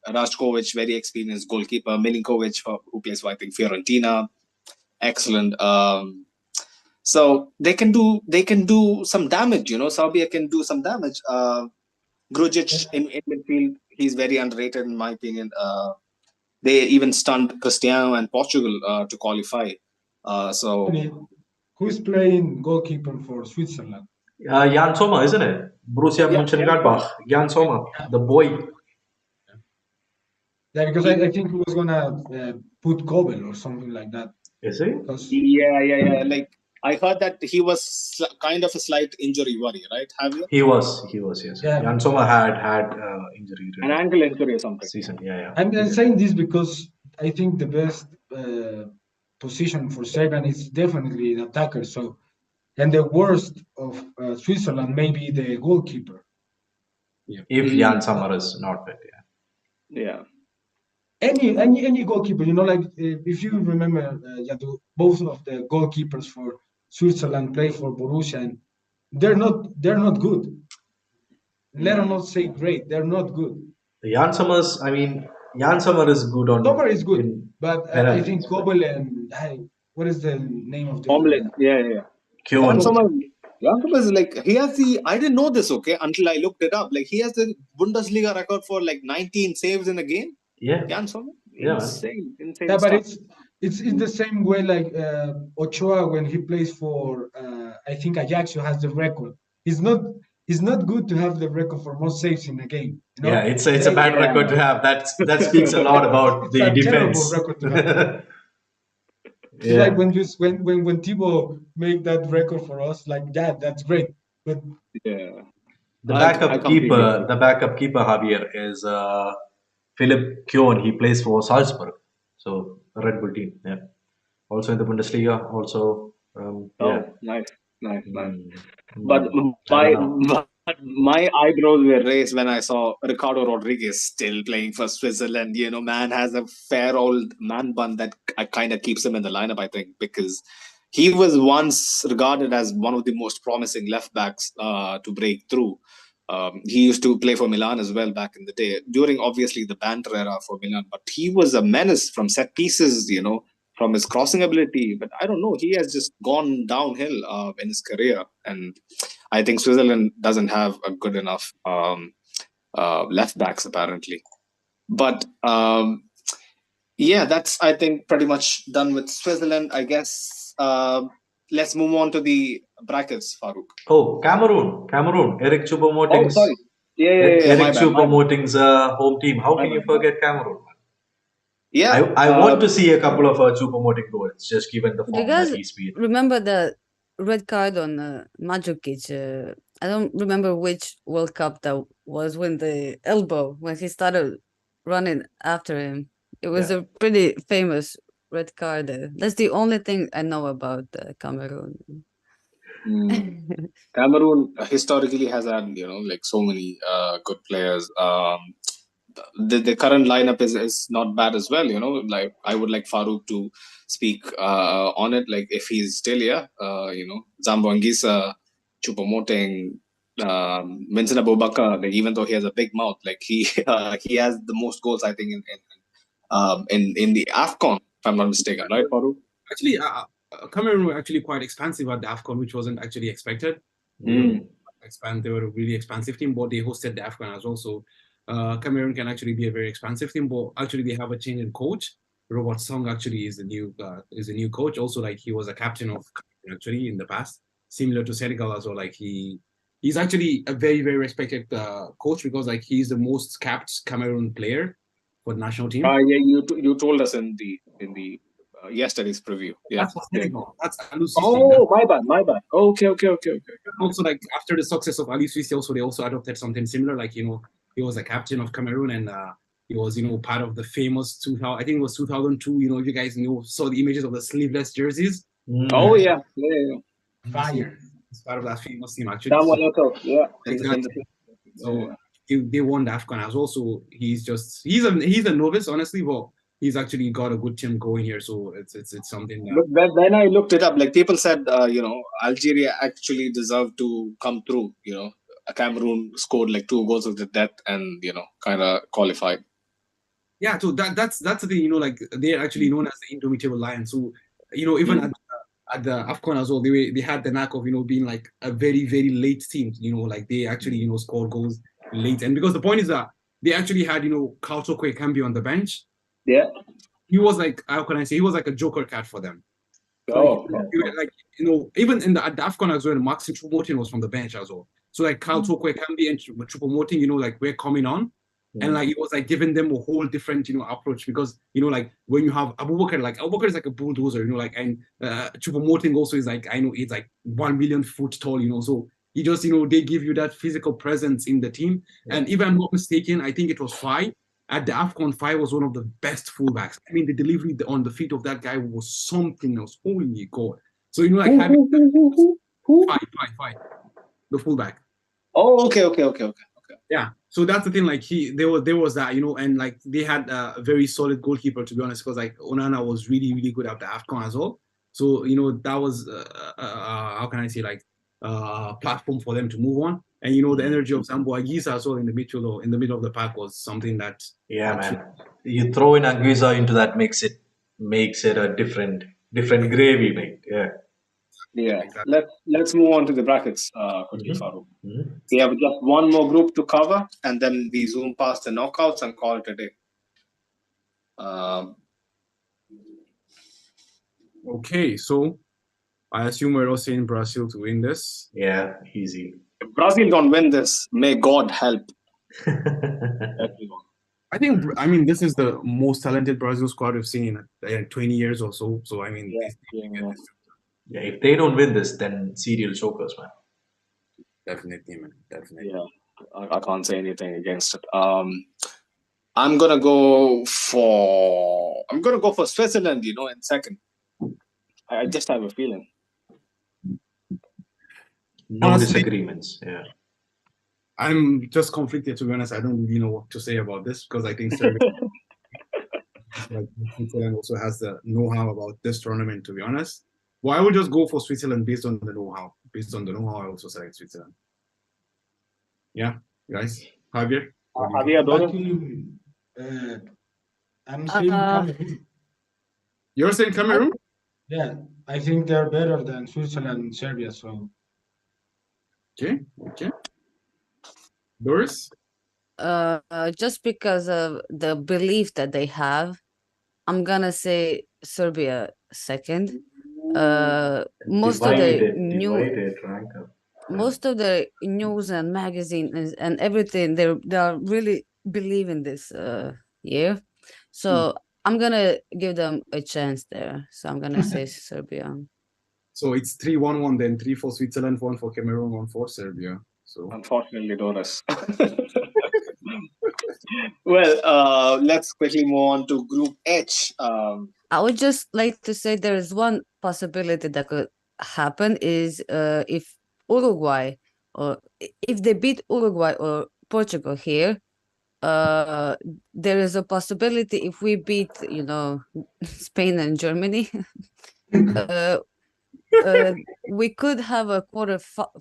Rajkovic, very experienced goalkeeper. Milinkovic, who plays for I think Fiorentina, excellent. So they can do some damage. Serbia can do some damage. Grujic in midfield, he's very underrated in my opinion. They even stunned Cristiano and Portugal to qualify. So Who's playing goalkeeper for Switzerland? Jan Sommer, isn't it? Borussia yeah, Mönchengladbach. Jan Sommer, the boy. Yeah, because I think he was gonna put Kobel or something like that. Is he? Yeah. Like I heard that he was kind of a slight injury worry, right? Have you? He was, yes. Yeah. Jan Sommer had injury An ankle injury or something. season. Yeah. I'm saying this because I think the best position for Serbian is definitely the attacker. So, and the worst of Switzerland may be the goalkeeper. If Jan Sommer is not fit, Yeah. Any goalkeeper, like if you remember, Yadu, both of the goalkeepers for Switzerland play for Borussia, and they're not good. Let us not say great. They're not good. Jan Sommer is good on. Sommer is good, but I penalties, think Kobel and what is the name of the Omelette. Yeah. Kjoln. Jan Sommer is like, he has I didn't know this, okay, until I looked it up. Like he has the Bundesliga record for like 19 saves in a game. Yeah. Jan Sommer, Yeah, insane. Yeah, but stuff. it's in the same way like Ochoa when he plays for I think Ajax, who has the record. It's not good to have the record for most saves in a game. Yeah, it's a bad record to have. That speaks a lot about it's the a defense. terrible record to have. It's like when Thibaut make that record for us, like that's great. But yeah. The backup keeper Javier is Philip Kjoln. He plays for Salzburg, so a Red Bull team. Yeah, also in the Bundesliga. Also, yeah. Nice. But But my eyebrows were raised when I saw Ricardo Rodriguez still playing for Switzerland. Man has a fair old man bun that kind of keeps him in the lineup, I think, because he was once regarded as one of the most promising left backs to break through. He used to play for Milan as well back in the day, during obviously the banter era for Milan. But he was a menace from set pieces, from his crossing ability, but I don't know. He has just gone downhill in his career, and I think Switzerland doesn't have a good enough left backs apparently. But yeah, that's I think pretty much done with Switzerland. I guess let's move on to the brackets, Farooq. Oh, Cameroon. Eric Oh, Choupo-Moting's sorry. Yeah. Eric My bad. Choupo-Moting's home team. How My can you bad. forget Cameroon? Yeah. I want to see a couple of Choupo-Moting goals, just given the Do you form that guys he's been. remember the red card on Mandzukic? I don't remember which World Cup that was when the elbow when he started running after him. It was Yeah. a pretty famous red card. That's the only thing I know about Cameroon. Cameroon historically has had like so many good players. The current lineup is not bad as well. Like I would like Farouk to speak on it. Like if he's still here, Zambo Anguissa, Choupo-Moting, Vincent Abubakar. Like even though he has a big mouth, like he he has the most goals I think in the AFCON, if I'm not mistaken, right, Farouk? Actually, Cameroon were actually quite expansive at the AFCON, which wasn't actually expected. They were a really expansive team, but they hosted the AFCON as well. So Cameroon can actually be a very expansive team, but actually they have a change in coach. Robert Song actually is the new coach. Also, like he was a captain of Cameroon actually in the past, similar to Senegal as well. Like he's actually a very very respected coach because like he's the most capped Cameroon player for the national team. Yeah, you told us in the yesterday's preview. Yeah. That's for Senegal. That's Aliou Oh, my bad. Okay. Also, like after the success of Aliou Cisse, also they also adopted something similar. Like he was a captain of Cameroon, and he was part of the famous 2000. I think it was 2002. If you guys saw the images of the sleeveless jerseys. Oh yeah. Fire. It's part of that famous team actually. That one also, yeah. Exactly. So they won the AFCON as well. So he's a novice, honestly, but he's actually got a good team going here. So it's something that. But when I looked it up, like people said, Algeria actually deserved to come through. Cameroon scored like 2 goals of the death and kind of qualified. Yeah, so that's the thing. Like they're actually known as the Indomitable Lions. So even at the AFCON as well, they had the knack of being like a very very late team. Like they actually scored goals late, and because the point is that they actually had Kauto Kwekambi on the bench. Yeah. He was like, how can I say? He was like a joker cat for them. Oh. Like even at the AFCON as well, Maxi Choupo-Moting was from the bench as well. So like Kauto Kwekambi and Choupo-Moting, like we're coming on. And like it was like giving them a whole different approach because like when you have Abubakar is like a bulldozer, like, and Choupo-Moting also is like, I know he's like 1 million foot tall, so he just they give you that physical presence in the team. And if I'm not mistaken, I think it was Fai at the AFCON. Fai was one of the best fullbacks. I mean, the delivery on the feet of that guy was something else. Holy God! So like having Fai, the fullback. Oh, okay. Yeah, so that's the thing. Like there was that, and like they had a very solid goalkeeper, to be honest, because like Onana was really really good at the AFCON as well. So that was how can I say, like platform for them to move on. And the energy of Zambo Anguissa as well in the middle of the pack was something that. Yeah, man. You throw in Anguissa into that makes it a different gravy, mate. Yeah. Yeah. Exactly. Let's move on to the brackets, quickly, Farouk. We have just one more group to cover, and then we zoom past the knockouts and call it a day. Okay, so I assume we're all saying Brazil to win this. Yeah, easy. If Brazil don't win this, may God help everyone. I mean, this is the most talented Brazil squad we've seen in 20 years or so. So I mean, yeah, if they don't win this, then serial chokers, man. Definitely, man. Definitely. Yeah, I can't say anything against it. I'm gonna go for Switzerland. In second. I just have a feeling. No Honestly, disagreements. Yeah. I'm just conflicted, to be honest. I don't really know what to say about this because I think Serbia like Switzerland also has the know-how about this tournament, to be honest. Well, I would just go for Switzerland based on the know-how. Based on the know-how, I also select Switzerland. Yeah, guys. Javier? Actually, I'm saying Cameroon. You're saying Cameroon? Yeah, I think they're better than Switzerland and Serbia. So Okay, okay. Doris? Just because of the belief that they have, I'm gonna say Serbia second. Most of the new Divided ranker. most of the news and magazine and everything they are really believing this year, so I'm gonna give them a chance there, so I'm gonna say Serbia. So it's 3-1-1 then, 3 for Switzerland, 1 for Cameroon, 1 for Serbia. So Unfortunately, Doris. Well, let's quickly move on to Group H. I would just like to say there is one possibility that could happen is if Uruguay or if they beat Uruguay or Portugal here, uh there is a possibility if we beat Spain and Germany, uh, uh we could have a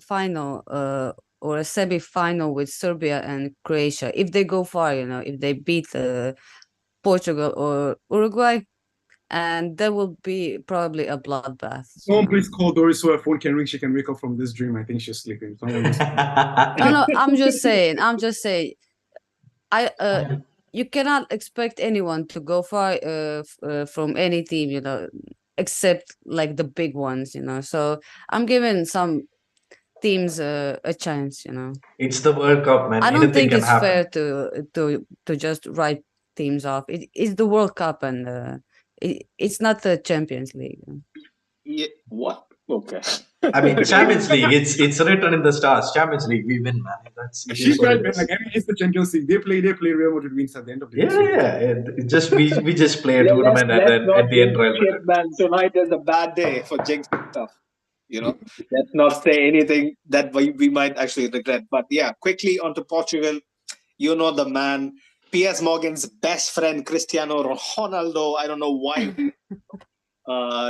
final or a semi-final with Serbia and Croatia if they go far, if they beat Portugal or Uruguay, and there will be probably a bloodbath. someone please call Doris so her phone can ring. She can wake up from this dream. I think she's sleeping. Someone just No, I'm just saying. I yeah, you cannot expect anyone to go far from any team, except like the big ones, So I'm giving some teams a chance, It's the World Cup, man. I don't Anything think can it's happen. fair to just write teams off. It's the World Cup, and it's not the Champions League. Yeah, what? Okay. I mean, Champions League. It's written in the stars. Champions League, we win, man. That's it she's is what right, it man. is. Like I mean, it's the Champions League. They play Real Madrid wins at the end of the day. Yeah, So yeah. It just we just play a Let's tournament and let's then not at the end jinx Real shit, Madrid man. wins. Tonight is a bad day for jinxing stuff. Let's not say anything that we might actually regret. But yeah, quickly onto Portugal. You know the man, P.S. Morgan's best friend, Cristiano Ronaldo. I don't know why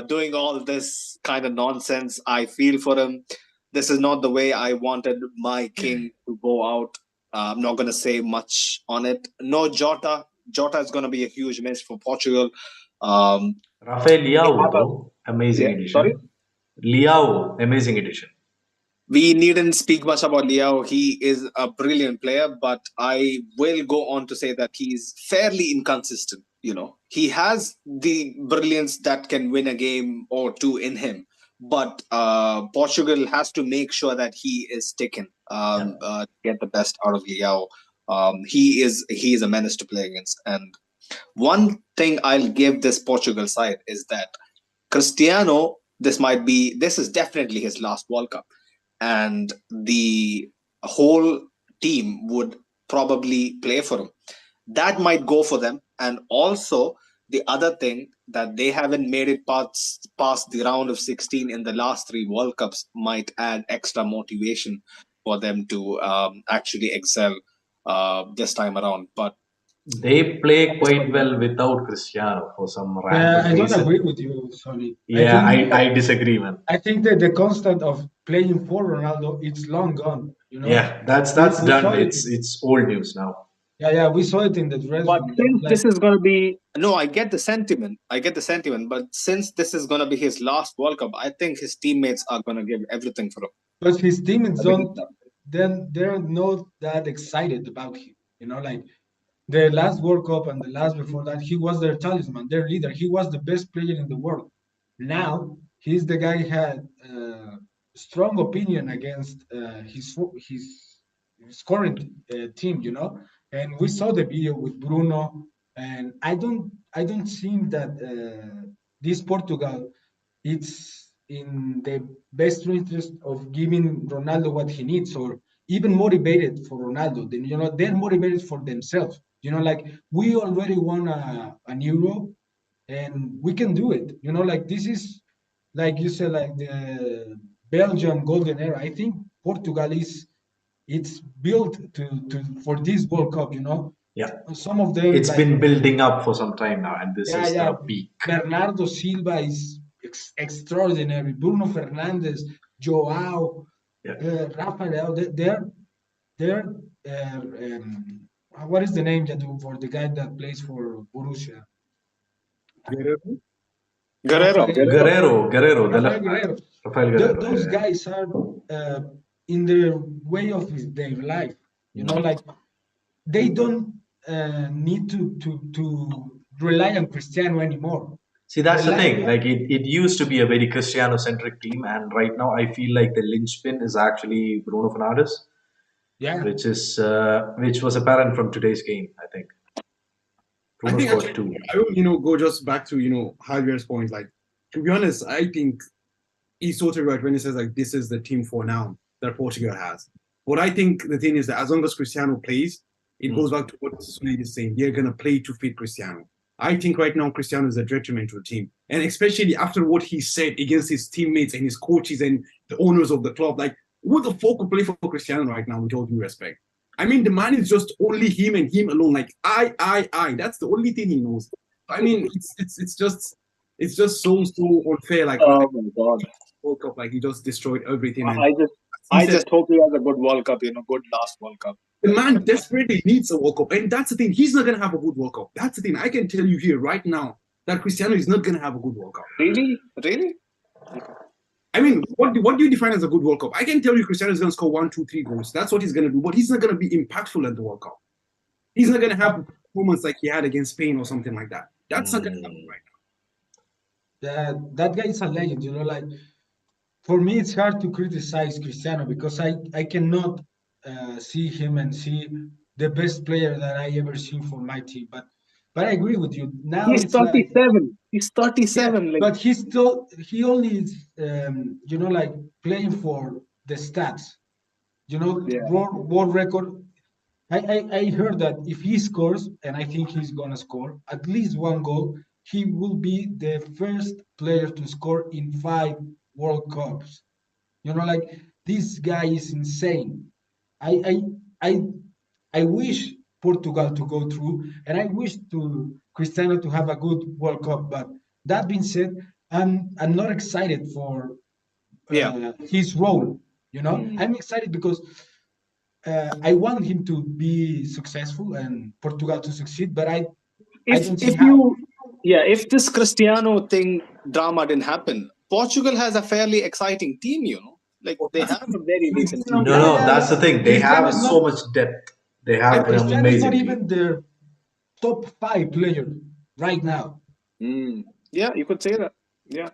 doing all this kind of nonsense. I feel for him. This is not the way I wanted my king to go out. I'm not going to say much on it. No Jota. Jota is going to be a huge miss for Portugal. Um, Rafael they Leao, have a though, amazing yeah. Sorry. edition. Leao, amazing edition. We needn't speak much about Liao. He is a brilliant player, but I will go on to say that he's fairly inconsistent. He has the brilliance that can win a game or two in him, but Portugal has to make sure that he is taken Yeah. get the best out of Liao. He is a menace to play against. And one thing I'll give this Portugal side is that Cristiano, this is definitely his last World Cup, and the whole team would probably play for him. That might go for them. And also, the other thing that they haven't made it past the round of 16 in the last three World Cups might add extra motivation for them to actually excel this time around. But They play quite well without Cristiano for some yeah, random I don't reason. agree with you, Sonny. I Yeah, think I disagree, man. I think that the constant of playing for Ronaldo, it's long gone. Yeah, that's we, that's we saw done. it. It's old news now. Yeah, we saw it in the dressing But room. since Like, this is going to be no, I get the sentiment. But since this is going to be his last World Cup, I think his teammates are going to give everything for him. but his teammates Everything. don't. Then they're not that excited about him. Like the last World Cup and the last before that, he was their talisman, their leader. He was the best player in the world. Now he's the guy had strong opinion against his current team. And we saw the video with Bruno, and I don't think that this Portugal it's in the best interest of giving Ronaldo what he needs, or even motivated for Ronaldo. Then they're motivated for themselves. Like we already won an Euro, and we can do it. Like this is like you said, like the Belgium golden era. I think Portugal is it's built to for this World Cup. Yeah, Some of them it's like been building up for some time now, and this is yeah. the peak. Bernardo Silva is extraordinary. Bruno Fernandes, Joao, Yeah. Rafael, they're what is the name that for the guy that plays for Borussia? Guerrero? Guerrero. Rafael Guerrero, the Rafael Guerrero. Rafael Guerrero. Those Yeah. guys are in their way of their life. You know, like they don't need to rely on Cristiano anymore. See, that's the Rely thing. Like it used to be a very Cristiano-centric team, and right now I feel like the linchpin is actually Bruno Fernandes, Yeah, which was apparent from today's game. I think I Bruno think scored actually, two. I will, go just back to, Javier's point. Like, to be honest, I think he's totally right when he says, like, this is the team for now that Portugal has. But I think the thing is that as long as Cristiano plays, it goes back to what Sunil is saying. They're going to play to fit Cristiano. I think right now Cristiano is a detriment to the team. And especially after what he said against his teammates and his coaches and the owners of the club, like, who the fuck will play for Cristiano right now, with all due respect? I mean, the man is just only him and him alone. Like, I. That's the only thing he knows. I mean, it's just so unfair. Like, Oh my God. World Cup, like he just destroyed everything. And I just hope he has a good World Cup, good last World Cup. the man desperately needs a World Cup, and that's the thing. He's not gonna have a good World Cup. That's the thing. I can tell you here right now that Cristiano is not gonna have a good World Cup. Really? Really? I mean, what do you define as a good World Cup? I can tell you Cristiano is gonna score 1, 2, 3 goals. That's what he's gonna do, but he's not gonna be impactful at the World Cup. He's not gonna have performance like he had against Spain or something like that. That's not gonna happen right now. that guy is a legend. You know, like for me, it's hard to criticize Cristiano because I cannot see him and see the best player that I ever seen for my team. But I agree with you. Now He's it's like 37. He's yeah, 37. Like, but he only is like playing for the stats. You know, yeah. world record. I heard that if he scores, and I think he's gonna score at least one goal, he will be the first player to score in 5 World Cups. You know, like this guy is insane. I I I I wish Portugal to go through, and I wish to Cristiano to have a good World Cup. But that being said, I'm not excited for Yeah. his role. You know, I'm excited because I want him to be successful and Portugal to succeed, but I don't see If how. if this Cristiano thing drama didn't happen, Portugal has a fairly exciting team. Like they have a very decent team. No, Yeah, that's but the thing. They Cristiano have is so not. much depth. They have an Cristiano is not amazing even team. their top 5 player right now. Yeah, you could say that. Yeah.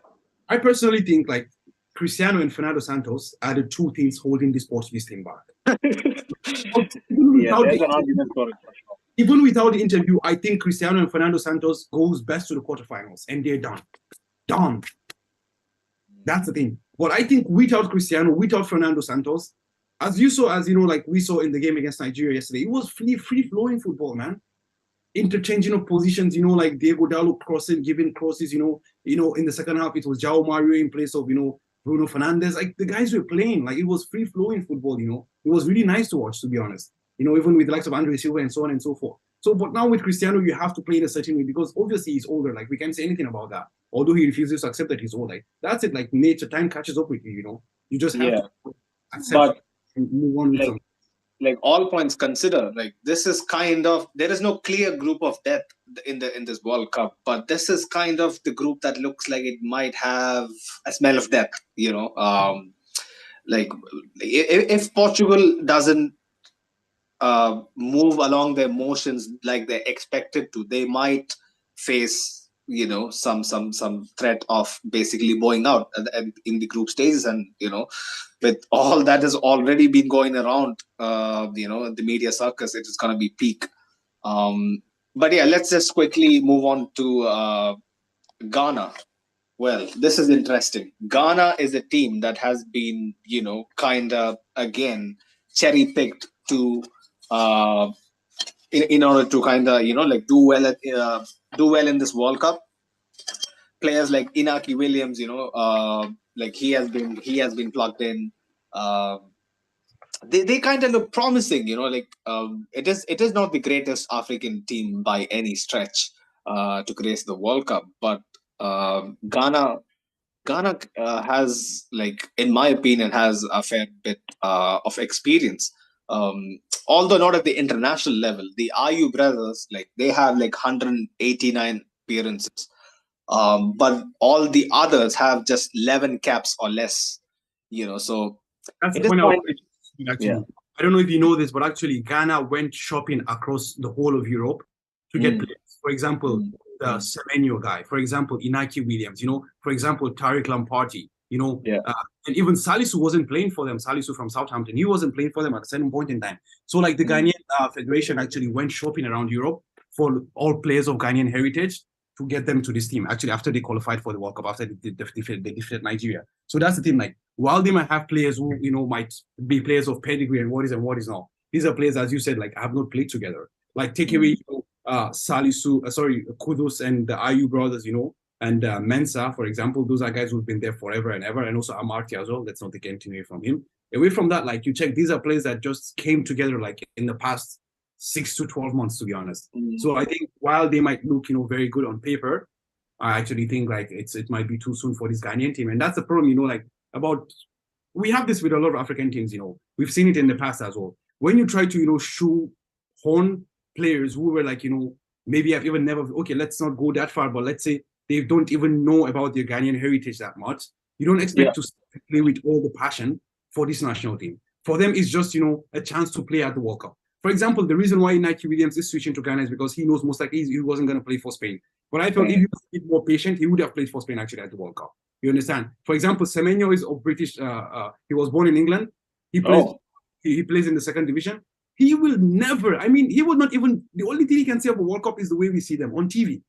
I personally think like Cristiano and Fernando Santos are the two things holding this Portuguese team back. Yeah, there's an argument for it for sure. Even without the interview, I think Cristiano and Fernando Santos goes best to the quarterfinals, and they're done. Done. That's the thing. But I think without Cristiano, without Fernando Santos, as we saw in the game against Nigeria yesterday, it was free flowing football, man. Interchanging of positions, like Diego Dallo crossing, giving crosses, in the second half, it was João Mario in place of, Bruno Fernandes. Like the guys were playing, like it was free flowing football, It was really nice to watch, to be honest. Even with the likes of Andre Silva and so on and so forth. So, but now with Cristiano, you have to play in a certain way because obviously he's older. Like we can't say anything about that. Although he refuses to accept that he's old. Like that's it. Like nature, time catches up with you. You just have to accept But and move on with something. Like all points considered, like this is there is no clear group of death in this World Cup, but this is kind of the group that looks like it might have a smell of death. Like if Portugal doesn't move along their motions like they're expected to, they might face some threat of basically bowing out in the group stages, and with all that has already been going around the media circus, it is going to be peak. But yeah, let's just quickly move on to Ghana. Well, this is interesting. Ghana is a team that has been kind of again cherry picked to in order to kind of do well in this World Cup. Players like Inaki Williams, like he has been plugged in. They kind of look promising, it is not the greatest African team by any stretch to grace the World Cup, but Ghana has, like, in my opinion, has a fair bit of experience. Although not at the international level. The Ayu brothers, like they have like 189 appearances But all the others have just 11 caps or less. So That's it the is point I quite. was actually. Yeah. I don't know if you know this, but actually Ghana went shopping across the whole of Europe to get Mm, players. For example, the mm. Semenyo guy. For example, Inaki Williams. For example, Tariq Lamparty. Yeah. And even Salisu wasn't playing for them. Salisu from Southampton, he wasn't playing for them at a certain point in time. So like the Mm. Ghanaian Federation actually went shopping around Europe for all players of Ghanaian heritage to get them to this team. Actually, after they qualified for the World Cup, after they defeated Nigeria. So that's the thing. Like, while they might have players who might be players of pedigree and what is not, these are players, as you said, like have not played together. Like take away Salisu, sorry, Kudus and the Ayu brothers, and Mensa, for example. Those are guys who've been there forever and ever, and also Amartya as well. Let's not take anything away from him. Away from that, like you check, these are players that just came together like in the past 6 to 12 months, to be honest. So I think while they might look, very good on paper, I actually think like it might be too soon for this Ghanaian team, and that's the problem. Like about we have this with a lot of African teams. We've seen it in the past as well. When you try to shoehorn players who were like maybe have even never okay, let's not go that far, but let's say they don't even know about their Ghanaian heritage that much. You don't expect to play with all the passion for this national team. For them, it's just a chance to play at the World Cup. For example, the reason why Nike Williams is switching to Ghana is because he knows most likely he wasn't going to play for Spain. But I felt if he was a bit more patient, he would have played for Spain actually at the World Cup. You understand? For example, Semenyo is of British. He was born in England. He plays. He plays in the second division. He will never. I mean, he would not even. The only thing he can say of a World Cup is the way we see them on TV.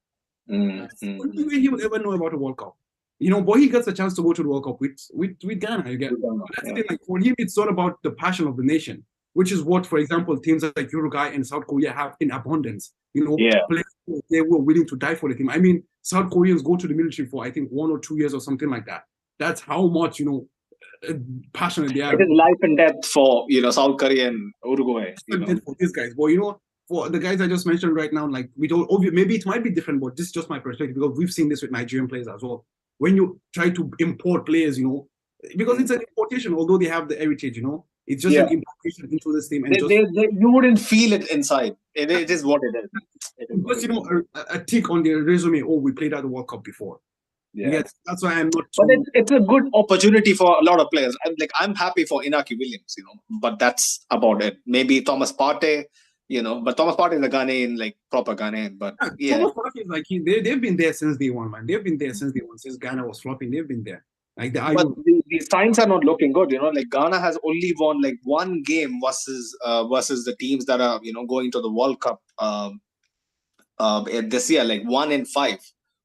That's the only way he will ever know about a World Cup. But he gets a chance to go to the World Cup with Ghana. You get. That's the thing. Like for him, it's not about the passion of the nation, which is what, for example, teams like Uruguay and South Korea have in abundance. Players, they were willing to die for the team. I mean, South Koreans go to the military for I think 1 or 2 years or something like that. That's how much passionate they are. It is life and death for South Korea and Uruguay. For these guys, but for the guys I just mentioned right now, like we don't. Maybe it might be different, but this is just my perspective because we've seen this with Nigerian players as well. When you try to import players, because it's an importation, although they have the heritage, it's just an importation into this team, and you wouldn't feel it inside. It is what it is. Just a tick on their resume. Oh, we played at the World Cup before. Yeah, that's why I'm not. But it's a good opportunity for a lot of players. I'm happy for Inaki Williams, but that's about it. Maybe Thomas Partey, but Thomas Partey is a Ghanaian, like proper Ghanaian. But Thomas Partey is like they've been there since day one, man. They've been there since day one, since Ghana was flopping. They've been there. Like the signs are not looking good. Like Ghana has only won like one game versus the teams that are going to the World Cup this year, like 1 in 5.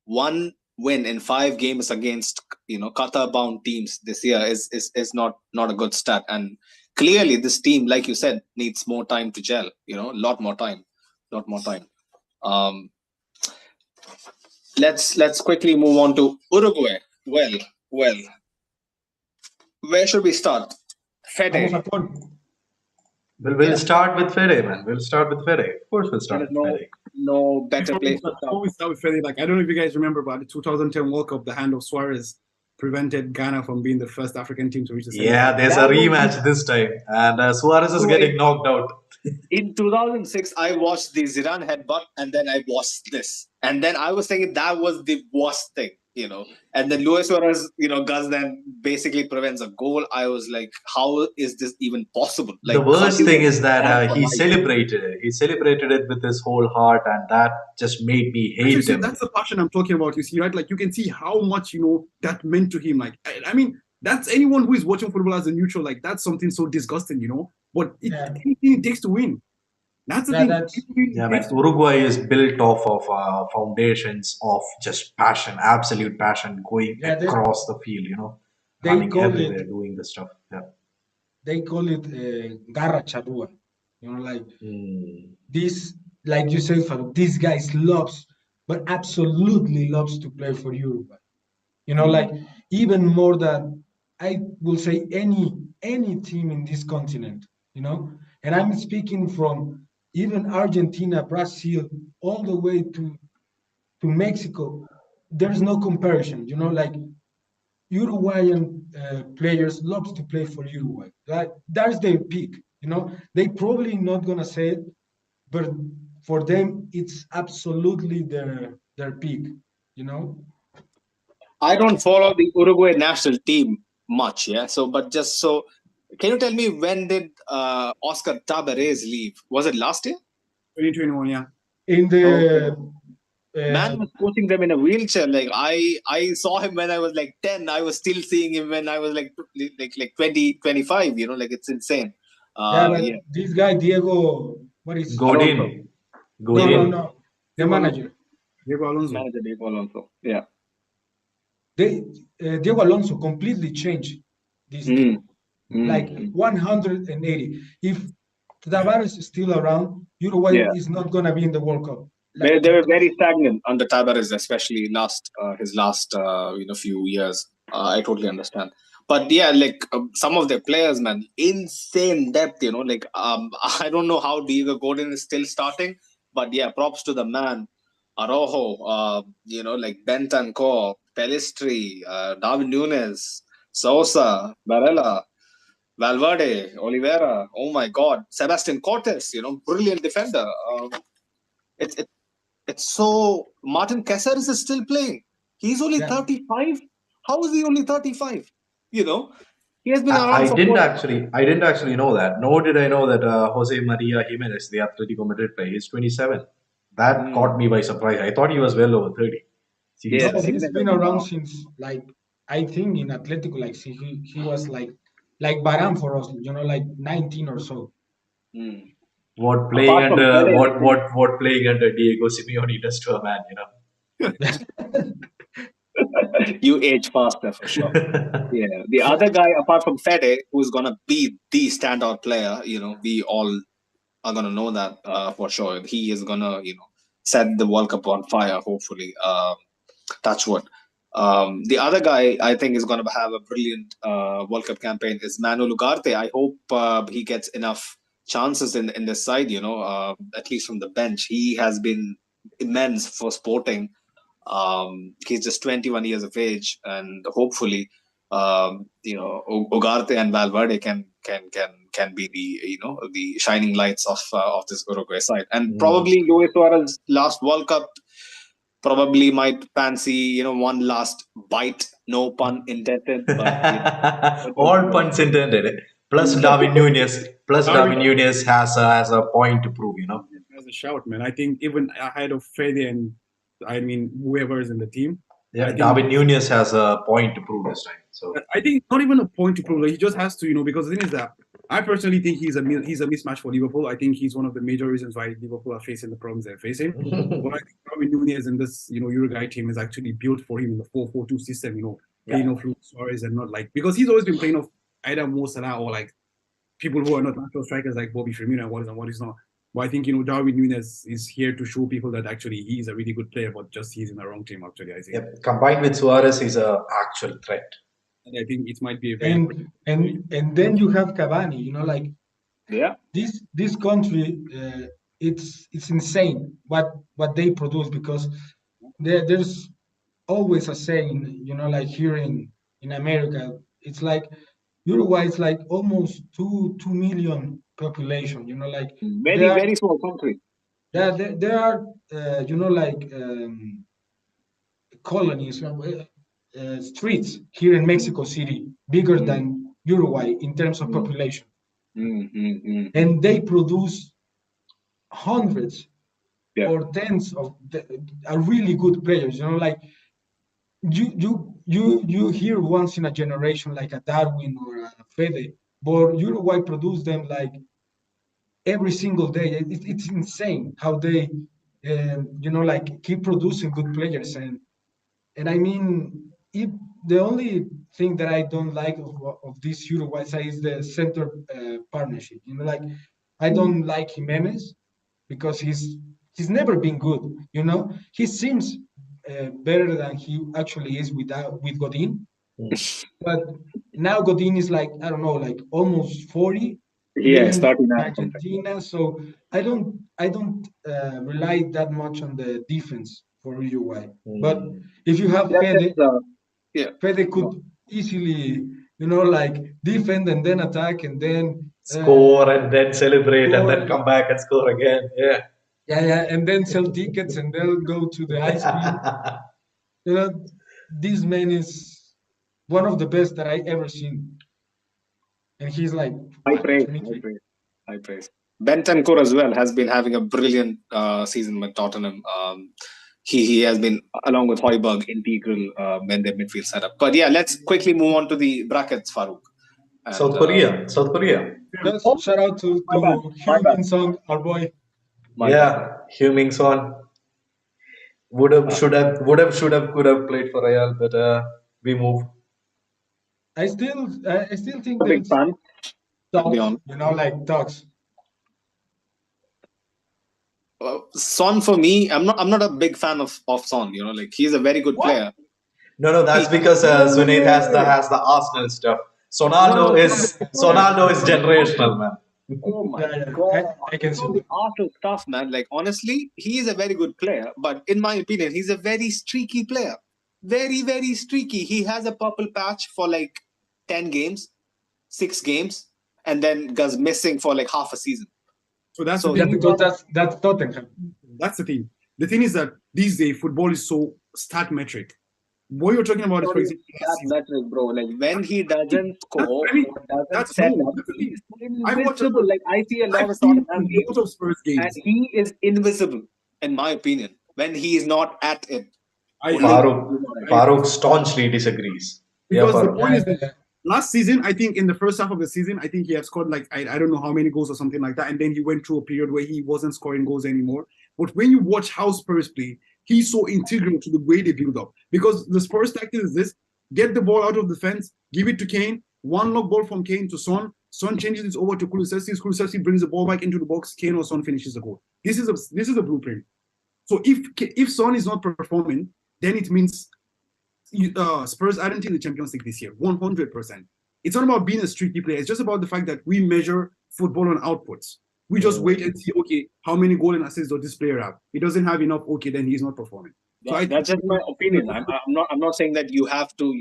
One win in 5 games against Qatar bound teams this year is not a good stat. And clearly this team, like you said, needs more time to gel. A lot more time. Let's quickly move on to Uruguay. Well, where should we start? Fede. We'll start with Fede, man. We'll start with Fede. Of course, we'll start with Fede. No better place to start. We start with Fede. Like I don't know if you guys remember, but the 2010 World Cup, the hand of Suarez prevented Ghana from being the first African team to reach the semi. Yeah, there's a rematch this time, and Suarez is getting knocked out. In 2006, I watched the Zidane headbutt, and then I watched this, and then I was thinking that was the worst thing, And then Luis Suarez, Gus then basically prevents a goal. I was like, how is this even possible? Like, the worst thing is that he celebrated it. He celebrated it with his whole heart, and that just made me hate him. That's the passion I'm talking about. You see, right? Like you can see how much that meant to him. Like I mean, that's anyone who is watching football as a neutral. Like that's something so disgusting, But anything it takes to win. That's the thing. Man, Uruguay is built off of foundations of just passion, absolute passion, going across the field. Running everywhere, doing this stuff. Yeah. They call it garra charrua. Like this, like you said, these guys but absolutely loves to play for Uruguay. Like even more than I will say any team in this continent. And I'm speaking from even Argentina, Brazil, all the way to Mexico. There's no comparison. Like Uruguayan players loves to play for Uruguay. That's their peak. They probably not gonna say it, but for them it's absolutely their peak. I don't follow the Uruguay national team much, yeah. So, but just so, can you tell me when did Oscar Tabarez leave? Was it last year? 2021, yeah. In the Man was coaching them in a wheelchair. Like I saw him when I was like 10. I was still seeing him when I was like 20, 25. You know, like it's insane. yeah, but Yeah, this guy Diego, what is Alonso, Godin. no, no, Godin. no, the Diego Alonso. manager. Diego Alonso. manager Diego Alonso. Yeah. They Diego Alonso completely changed this Mm, team, like mm. 180. If Tavares is still around, Uruguay Yeah. is not gonna be in the World Cup. Like They were because very stagnant under Tabarez, especially his last few years. I totally understand, but yeah, like some of their players, man, insane depth. You know, like I don't know how Diego Godin is still starting, but yeah, props to the man, Arojo. Like Bentancur, Pelistri, Darwin Nunes, Sosa, Barella, Valverde, Oliveira. Oh my God, Sebastian Cortes. Brilliant defender. It's it's so Martin Caceres is still playing. He's only yeah, 35. How is he only 35? You know, he has been I around for didn't what? actually, I didn't actually know that. Nor did I know that Jose Maria Jimenez, the Atletico Madrid player, is 27. That Mm, caught me by surprise. I thought he was well over 30. yes, no, Jesus. he's Jimenez has been been around around. since like I think in Atletico, like he was like Baran for us, like 19 or so. Mm. What playing Apart from under Fede, I what think what what playing under Diego Simeone does to a man, you age faster for sure. Yeah, the other guy apart from Fede, who's gonna be the standout player, we all are gonna know that for sure. He is gonna, set the World Cup on fire. Hopefully, touch wood. The other guy I think is going to have a brilliant World Cup campaign is Manu Ugarte. I hope he gets enough chances in this side. At least from the bench, he has been immense for Sporting. He's just 21 years of age, and hopefully, Ugarte and Valverde can be the shining lights of this Uruguay side, and Mm. probably Luis Suarez last World Cup probably might fancy one last bite, no pun intended, but All puns intended. Plus Darwin Nunez. Plus Darwin Darwin Nunez has a point to prove. has a shout, man. I think even ahead of Fede and I mean whoever is in the team, I Yeah, think Darwin Nunez has a point to prove this time. So I think not even a point to prove. Like, he just has to, because the thing is that I personally think he's a mismatch for Liverpool. I think he's one of the major reasons why Liverpool are facing the problems they're facing. But I think Darwin Nunez and this, Uruguay team is actually built for him in the 4-4-2 system, playing yeah. off Luis Suarez and not like because he's always been playing off either Mo Salah or like people who are not natural strikers like Bobby Firmino and what is not. But I think, Darwin Nunez is here to show people that actually he's a really good player, but just he's in the wrong team, actually, I think. Yep. Combined with Suarez, he's a actual threat. And I think it might be a very and quick. and then you have Cavani, like yeah. this country, it's insane what they produce because there's always a saying, like here in America, it's like Uruguay is like almost 2 million population, like Very, there very small country. there are like colonies, streets here in Mexico City bigger Mm, than Uruguay in terms of mm, population, mm. and they produce hundreds Yeah. or tens of are really good players. Like you hear once in a generation like a Darwin or a Fede, but Uruguay produce them like every single day. It's insane how they like keep producing good players. And I mean, if the only thing that I don't like of this Uruguay side is the center partnership. Like I Mm. don't like Jimenez because he's never been good. He seems better than he actually is with Godin. But now Godin is like I don't know, like almost 40, Yes, playing 39 in or something. Argentina. So I don't rely that much on the defense for Uruguay. But if you have That's Fede, just yeah. Fede Go could on. easily, like defend and then attack and then Score and then celebrate and score. then come back and score again. Yeah. Yeah, yeah, and then sell tickets and then go to the ice cream. You know, this man is one of the best that I ever seen, and he's like High what praise, high 23. praise, high praise. Bentancur as well has been having a brilliant season with Tottenham. He has been, along with Højbjerg, integral in their midfield setup. But yeah, let's quickly move on to the brackets, Farouk. And South Korea. South Korea. Just oh, shout out to my bad, my bad, Min Song, our boy. my bad. Yeah, Heung-min Son should have, could have played for Real, but we move. I still think A big there's fan, to be talks, honest. like talks. Son for me, I'm not a big fan of Son. Like he's a very good What? player. No, that's See, because Zunaid has the Arsenal stuff. no, it's not that. Sonaldo is It's not that Arsenal. generational, man. Oh my Yeah, God. I can It's see not the that. Arsenal stuff, man. Like, honestly, he is a very good player. But in my opinion, he's a very streaky player. Very, very streaky. He has a purple patch for like 10 games, 6 games, and then goes missing for like half a season. So that's So the Yeah, thing. he's because not that's Tottenham. That's the thing. The thing is that these days football is so stat metric. What you're talking about is, for even example, last that season. metric, bro. Like, when he doesn't That's, score I mean, or doesn't that's set true. up, That's the he thing. is I watch a invisible. lot. Like, I see a lot I've of seen Tottenham a lot games, of Spurs and games. he is invisible, in my opinion, when he is not at it. I, Only, I, I Farooq staunchly disagrees. Yeah, because the Farooq. point is Yeah, that last season, I think in the first half of the season, I think he had scored like I don't know how many goals or something like that, and then he went through a period where he wasn't scoring goals anymore. But when you watch how Spurs play, he's so integral to the way they build up. Because the Spurs tactic is this: get the ball out of the fence, give it to Kane, one long ball from Kane to Son. Son changes it over to Kulusevski. Kulusevski brings the ball back into the box. Kane or Son finishes the goal. This is a blueprint. So if Son is not performing, then it means Spurs aren't in the Champions League this year, 100%. It's not about being a streaky player. It's just about the fact that we measure football on outputs. We just wait and see, okay, how many goal and assists does this player have? He doesn't have enough, okay, then he's not performing. So that's just my opinion. I'm not saying that you have to,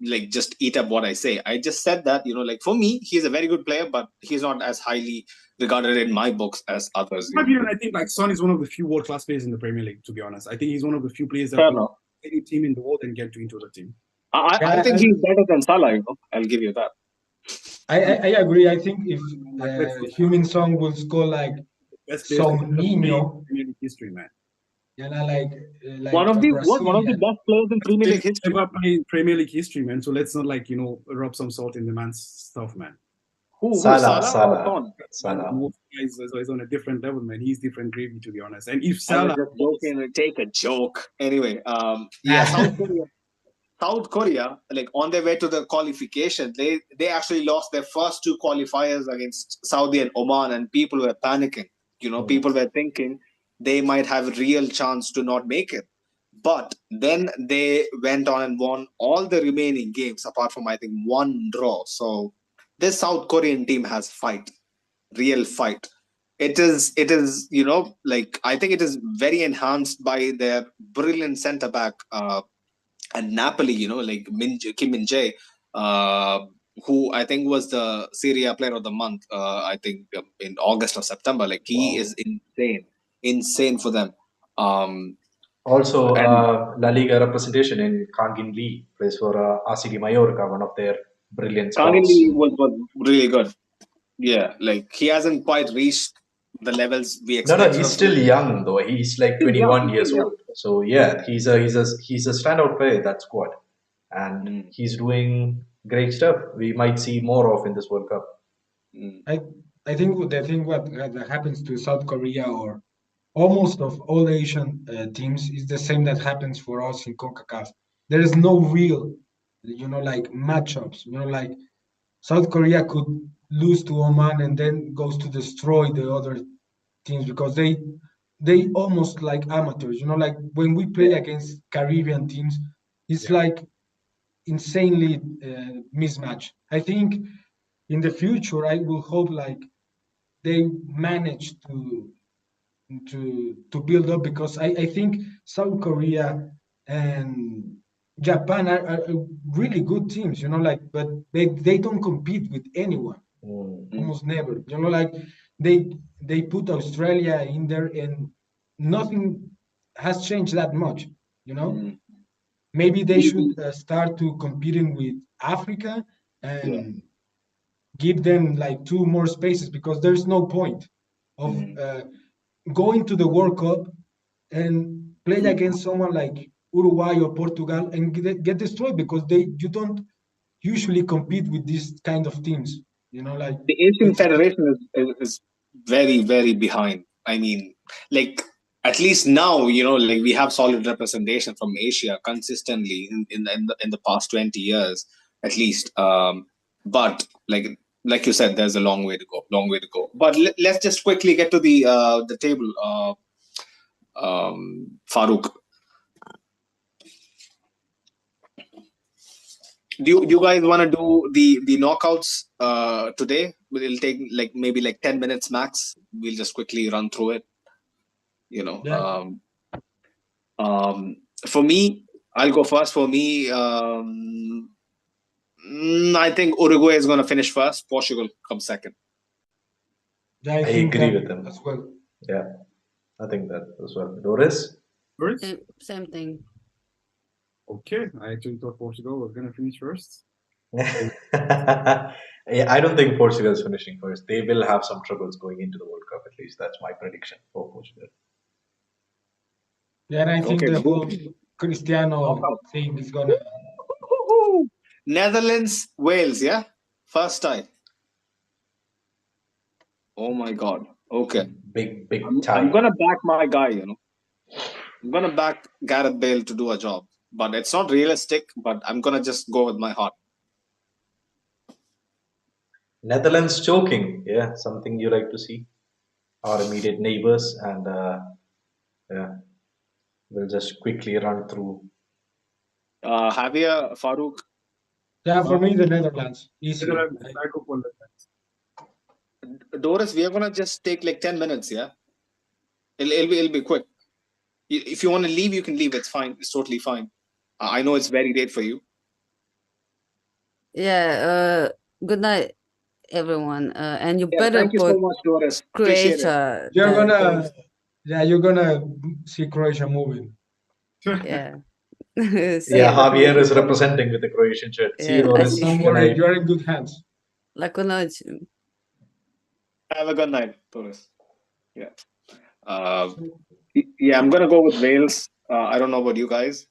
like just eat up what I say. I just said that, like for me, he's a very good player, but he's not as highly regarded in my books as others. in my opinion, I think like Son is one of the few world-class players in the Premier League, to be honest. I think he's one of the few players that Fair will enough. any team in the world and get into the team. I think he's better than Salah. I'll give you that. I agree. I think if Best Heung-min Song will score like players to ever play Soninho, Premier League history, man. like One of a the Brazilian. best players in Premier League history. Ever play Premier League history, man. So let's not rub some salt in the man's stuff, man. Who Salah, or Salah, Son? Salah. He's on a different level, man. He's different gravy, to be honest. And if I Salah, was just joking. Take a joke. Anyway, yeah, South Korea, like on their way to the qualification, they actually lost their first two qualifiers against Saudi and Oman, and people were panicking. People were thinking they might have a real chance to not make it. But then they went on and won all the remaining games, apart from I think one draw. So this South Korean team has fight, real fight. It is, like I think it is very enhanced by their brilliant centre back. And Napoli, like Kim Min Jae, who I think was the Serie A Player of the Month, I think in August or September. Like he is insane for them. Also, And La Liga representation in Kangin Lee plays for RCD Mallorca, one of their brilliant Kangin scouts. was really good. Yeah, like he hasn't quite reached the levels we No, expected. he's of still him. young though. He's like Still young, 21 years still young. old. So yeah, he's a standout player in that squad, and he's doing great stuff. We might see more of in this World Cup. I think the thing that happens to South Korea or almost of all Asian teams is the same that happens for us in CONCACAF. There is no real, like matchups. Like South Korea could lose to Oman and then goes to destroy the other teams because they almost like amateurs. Like when we play against Caribbean teams, it's like insanely mismatch. I think in the future, I will hope like they manage to build up because I think South Korea and Japan are really good teams, but they don't compete with anyone, almost never. Like they put Australia in there and nothing has changed that much. maybe they should start to competing with Africa and Yeah. give them like two more spaces, because there's no point of going to the World Cup and play against someone like Uruguay or Portugal and get destroyed, because you don't usually compete with these kind of teams. You know, like The Asian it's Federation is very, very behind. I mean, like at least now, like we have solid representation from Asia consistently in the past 20 years, at least. But like you said, there's a long way to go, long way to go. But let's just quickly get to the table, Farouk. Do you guys want to do the knockouts today? It'll take like maybe like 10 minutes max. We'll just quickly run through it. yeah. For me, I'll go first. For me, I think Uruguay is going to finish first. Portugal comes second. Yeah, I think agree that with them. as well. Yeah, I think that as well. Doris? First? Same thing. Okay, I actually thought Portugal was gonna finish first. Yeah, I don't think Portugal is finishing first. They will have some troubles going into the World Cup, at least. That's my prediction for Portugal. Yeah, and I think Okay, the good. whole Cristiano Knockout. thing is gonna. Netherlands, Wales, yeah? First time. Oh my God. Okay. Big I'm tie. going to back my guy, I'm going to back Gareth Bale to do a job. But it's not realistic, but I'm going to just go with my heart. Netherlands choking. Yeah, something you like to see. Our immediate neighbors, and yeah, we'll just quickly run through. Javier, Farouk, Yeah, for me the Netherlands easily. Netherlands, I go for Netherlands. Doris, we are going to just take like 10 minutes, yeah? It'll be quick. If you want to leave, you can leave. It's fine. It's totally fine. I know it's very late for you. Yeah. Good night, everyone. And you Yeah, better thank you so put much, Doris. Appreciate it. Croatia. You're than gonna, those- you're gonna see Croatia moving. Yeah. See Yeah, you. Javier is representing with the Croatian shirt. See you, Yeah. Doris. Don't Good worry, night. you're in good hands. La noche. Have a good night, Doris. Yeah. Yeah, I'm going to go with Wales. I don't know about you guys.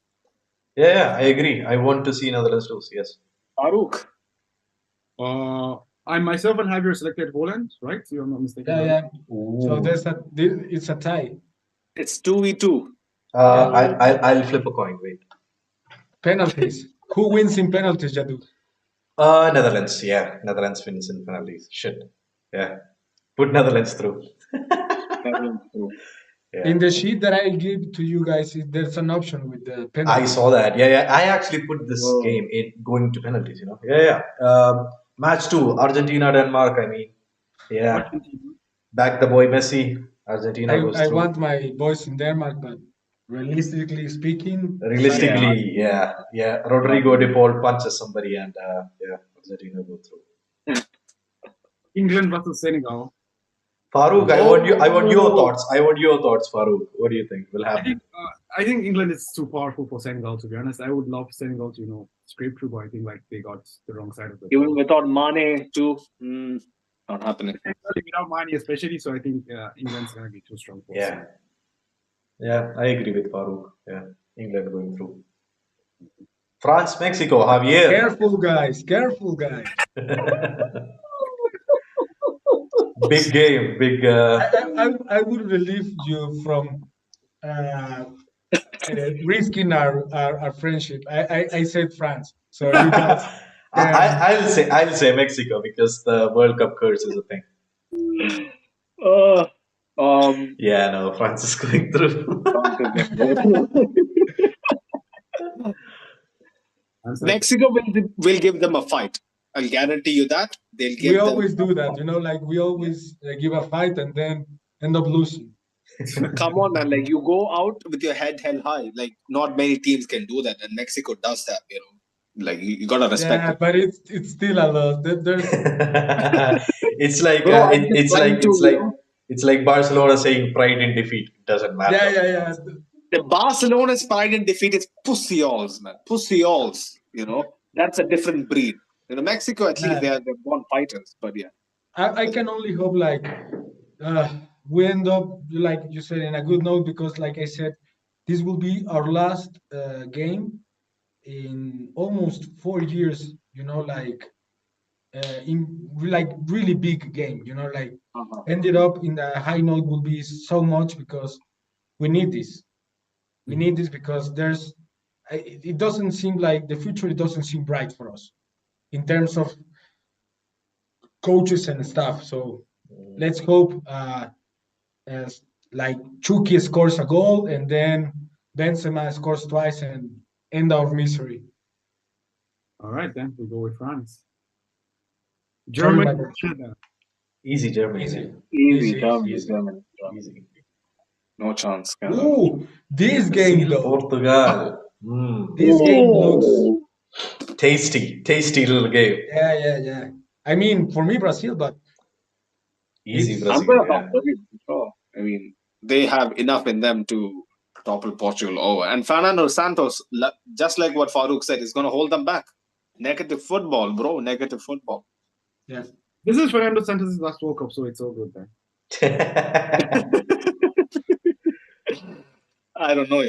Yeah, I agree. I want to see Netherlands lose. Yes. Farouk. I myself and Javier selected Holland, right? You're not mistaken. Yeah, right? yeah. So it's a tie. It's 2v2. I'll flip a coin. Wait. Penalties. Who wins in penalties, Jadu? Netherlands. Yeah, Netherlands wins in penalties. Shit. Yeah, put Netherlands through. Yeah. In the sheet that I give to you guys, there's an option with the I penalties. saw that. Yeah, yeah. I actually put this Oh. game in going to penalties. Yeah, yeah. Match 2, Argentina, Denmark. I mean, yeah. Argentina. Back the boy Messi. Argentina goes I through. want my boys in Denmark, but realistically speaking, Realistically, yeah. Rodrigo de Paul punches somebody, and yeah, Argentina go through. England versus Senegal. Farouk, I want your thoughts. I want your thoughts, Farouk. What do you think will happen? I think England is too powerful for Senegal, to be honest. I would love Senegal to, scrape through, but I think like they got the wrong side of it. Even without Mane too, not happening. Without Mane especially, so I think England's gonna be too strong for Yeah. Yeah, I agree with Farouk. Yeah, England going through. France, Mexico, Javier. careful guys. Big game, big. I would relieve you from risking our friendship. I said France, so you guys. I'll say Mexico because the World Cup curse is a thing. Yeah, no, France is going through. Mexico will give them a fight. I'll guarantee you that. They'll give We them always do that, like we always give a fight and then end up losing. Come on, man. Like you go out with your head held high. Like not many teams can do that, and Mexico does that. Like you gotta respect Yeah, it. but it's still a lot. There's It's like Bro, I'm just trying to, it's like Barcelona saying pride in defeat. It doesn't matter. yeah. The Barcelona's pride and defeat is pussyalls, man. Pussyalls. That's a different breed. Mexico at least they're born fighters, but yeah. I can only hope we end up like you said in a good note because like I said, this will be our last game in almost 4 years. In like really big game. Ended up in the high note will be so much because we need this. We need this because it doesn't seem like the future. It doesn't seem bright for us in terms of coaches and stuff. So let's hope as like Chucky scores a goal and then Benzema scores twice and end our misery. All right, then we go with France. Sorry, Germany. Michael. Canada. Easy Germany. Easy. man. Easy, Easy. Germany. Easy. No chance. Canada. Ooh, this game Brazil, though. Portugal. This game looks Tasty little game. yeah. I mean, for me, Brazil, but Easy It's- I'm Brazil. gonna Yeah. talk Brazil for sure. I mean, they have enough in them to topple Portugal over. And Fernando Santos, just like what Farouk said, is gonna hold them back. Negative football, bro. Negative football. yeah. This is Fernando Santos' last World Cup, so it's all good then. I don't know,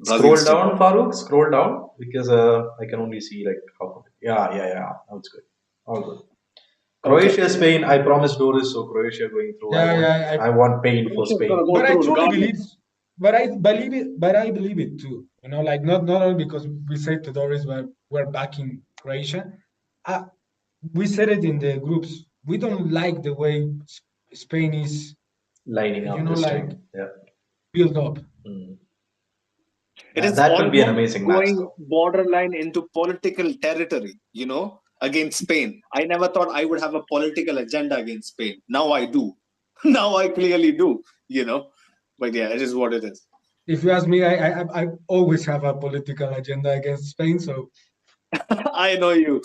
Scroll Brazil's team. down, Farouk. Scroll down because I can only see like how. Yeah. Now it's good. All good. Croatia, Spain. I promised Doris, so Croatia going through. I want pain for Croatia's Spain. gonna go But I through truly regardless. believe, but I believe it too. Like not only because we said to Doris we're backing Croatia. We said it in the groups. We don't like the way Spain is, Lining up this like time. Yeah. built up. It is That will be an almost amazing match, going though. borderline into political territory, against Spain. I never thought I would have a political agenda against Spain. Now I do. Now I clearly do, But yeah, it is what it is. If you ask me, I always have a political agenda against Spain. So I know you.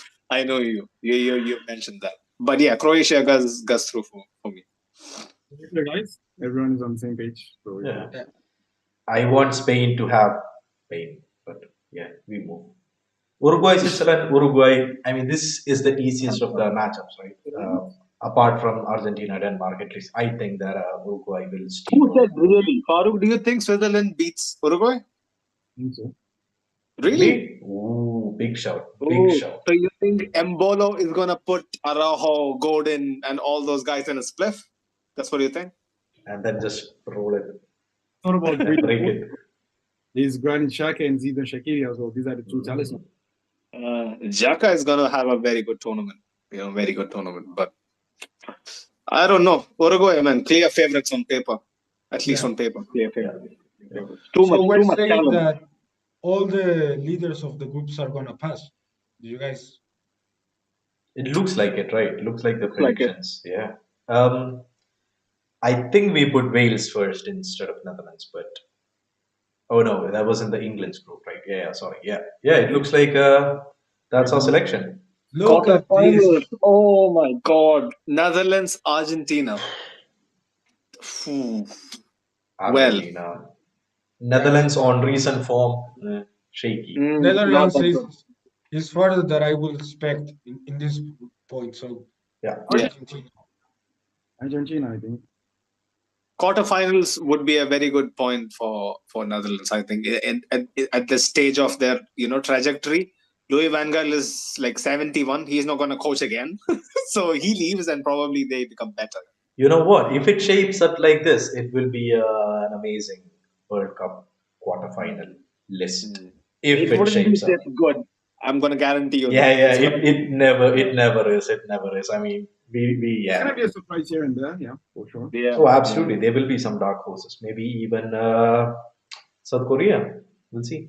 You mentioned that. But yeah, Croatia goes through for me. Okay, guys, everyone is on the same page. So Yeah. I want Spain to have pain, but yeah, we move. Uruguay, Switzerland, Uruguay. I mean, this is the easiest of the matchups, right? Apart from Argentina, Denmark, at least I think that Uruguay will Who steamroll. said really? Farouk, do you think Switzerland beats Uruguay? I think so. Really? Ooh, big shout. Oh, Big shout. so you think Embolo is gonna put Araujo, Gordon, and all those guys in a spliff? That's what you think? And then just roll it Not about and break it. There's Granit Xhaka and Zidane Shaqiri as well. These are the two talismans. Xhaka is gonna have a very good tournament. Very good tournament. But I don't know. Uruguay, man, clear favorites on paper. At least on paper, clear favorites. Too so we're much saying talent. that all the leaders of the groups are gonna pass. Do you guys? It looks like it, right? It looks like the like it. predictions. Yeah. I think we put Wales first instead of Netherlands, but oh no, that was in the England's group, right? Yeah, sorry. Yeah. It looks like that's our selection. Look at this. Quarterfinals. Oh my God. Netherlands, Argentina. Phew. Argentina. Netherlands on recent form, shaky. Netherlands not that good. is further that I will expect in this point. So Yeah. Argentina. Argentina, I think. Quarterfinals would be a very good point for Netherlands, I think. At this stage of their trajectory, Louis van Gaal is like 71. He's not going to coach again, so he leaves, and probably they become better. You know what? If it shapes up like this, it will be an amazing World Cup quarterfinal list. If it wouldn't shapes be up. this good. I'm going to guarantee you. Yeah. It's gonna- It never is. It never is. I mean, we It's yeah. gonna be a surprise here and there, yeah, for sure. Yeah. Oh, absolutely. There will be some dark horses. Maybe even South Korea. We'll see.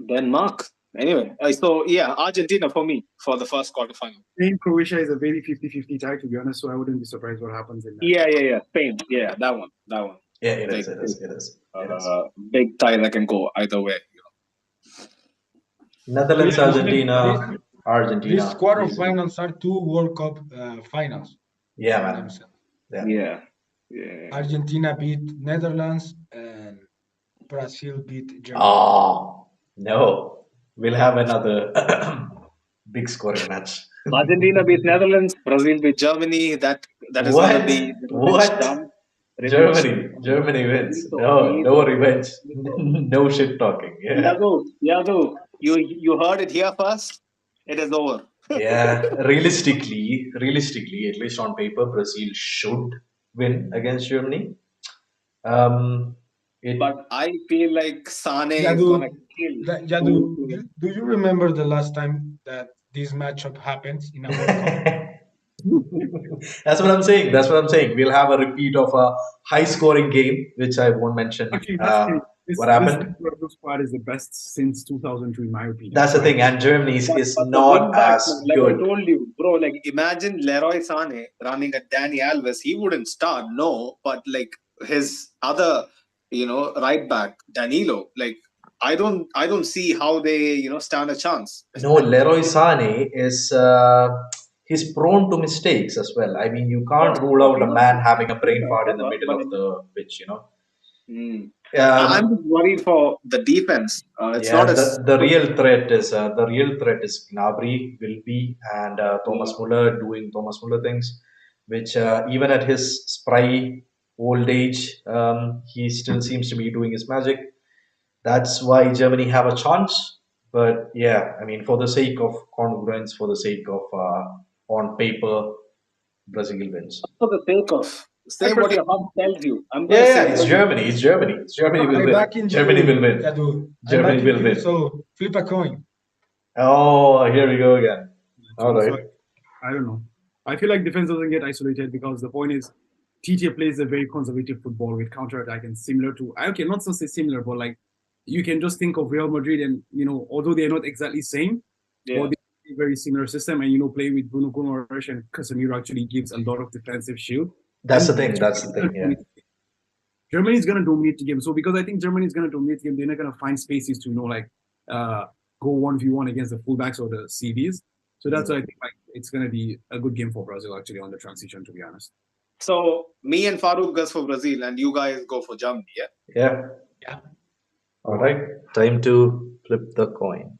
Denmark. Anyway, so yeah, Argentina for me for the first quarterfinal. Spain, Croatia is a very 50-50 tie, to be honest, so I wouldn't be surprised what happens in that. Yeah. Spain. Yeah, that one. Yeah, it Like, is. Big tie that can go either way. Netherlands, Argentina. These quarterfinals are two World Cup finals. Yeah, man. Yeah. Argentina beat Netherlands, and Brazil beat Germany. Oh, no. We'll have another big scoring match. Argentina beat Netherlands, Brazil beat Germany. That is gonna What? be the revenge What? done. Revenge. Germany wins. Finito, No, finito, no revenge. finito. No shit talking. Yeah. Yago, you heard it here first. It is over. Yeah. Realistically, at least on paper, Brazil should win against Germany. Um, it But I feel like Sane is Jadu, gonna kill. Jadu, do you remember the last time that this matchup happens in a World Cup? That's what I'm saying. That's what I'm saying. We'll have a repeat of a high scoring game, which I won't mention Actually, that's the thing. what This happened. Ecuador squad is the best since 2002, in my opinion. That's the thing. And Germany is But the not wing back, as like I good. told you, bro, like imagine Leroy Sane running at Danny Alves. He wouldn't start, no, but like his other, right back, Danilo, like I don't see how they, stand a chance. No, Leroy Sane is he's prone to mistakes as well. I mean, you can't rule out a man having a brain fart in the middle of the pitch. Mm. I'm Um, just worried for the defense. It's yeah, not as the good. real threat is Gnabry, Wilby, and Thomas Muller doing Thomas Muller things, which even at his spry old age, he still seems to be doing his magic. That's why Germany have a chance. But yeah, I mean, for the sake of congruence, for the sake of on paper, Brazil wins. For the sake of say what your heart tells you. I'm going Yeah, to yeah, say it's Germany. It's Germany. Germany will I'm win. backing Germany you, will win. Jadu. I'm Germany backing will you, win. so flip a coin. Oh, here we go again. All So, right. I don't know. I feel like defense doesn't get isolated because the point is TJ plays a very conservative football with counter-attack and similar to okay, not so say similar, but like you can just think of Real Madrid and although they're not exactly same, Yeah. but they have a very similar system and play with Bruno Guimaraes and Casemiro actually gives a lot of defensive shield. That's the And thing. That's the thing. Yeah. Germany is gonna dominate the game. So because I think Germany is gonna dominate the game, they're not gonna find spaces to go 1v1 against the fullbacks or the CDs. So that's why I think it's gonna be a good game for Brazil actually on the transition, to be honest. So me and Farouk goes for Brazil, and you guys go for Germany. Yeah. Yeah. Yeah. All right. Time to flip the coin.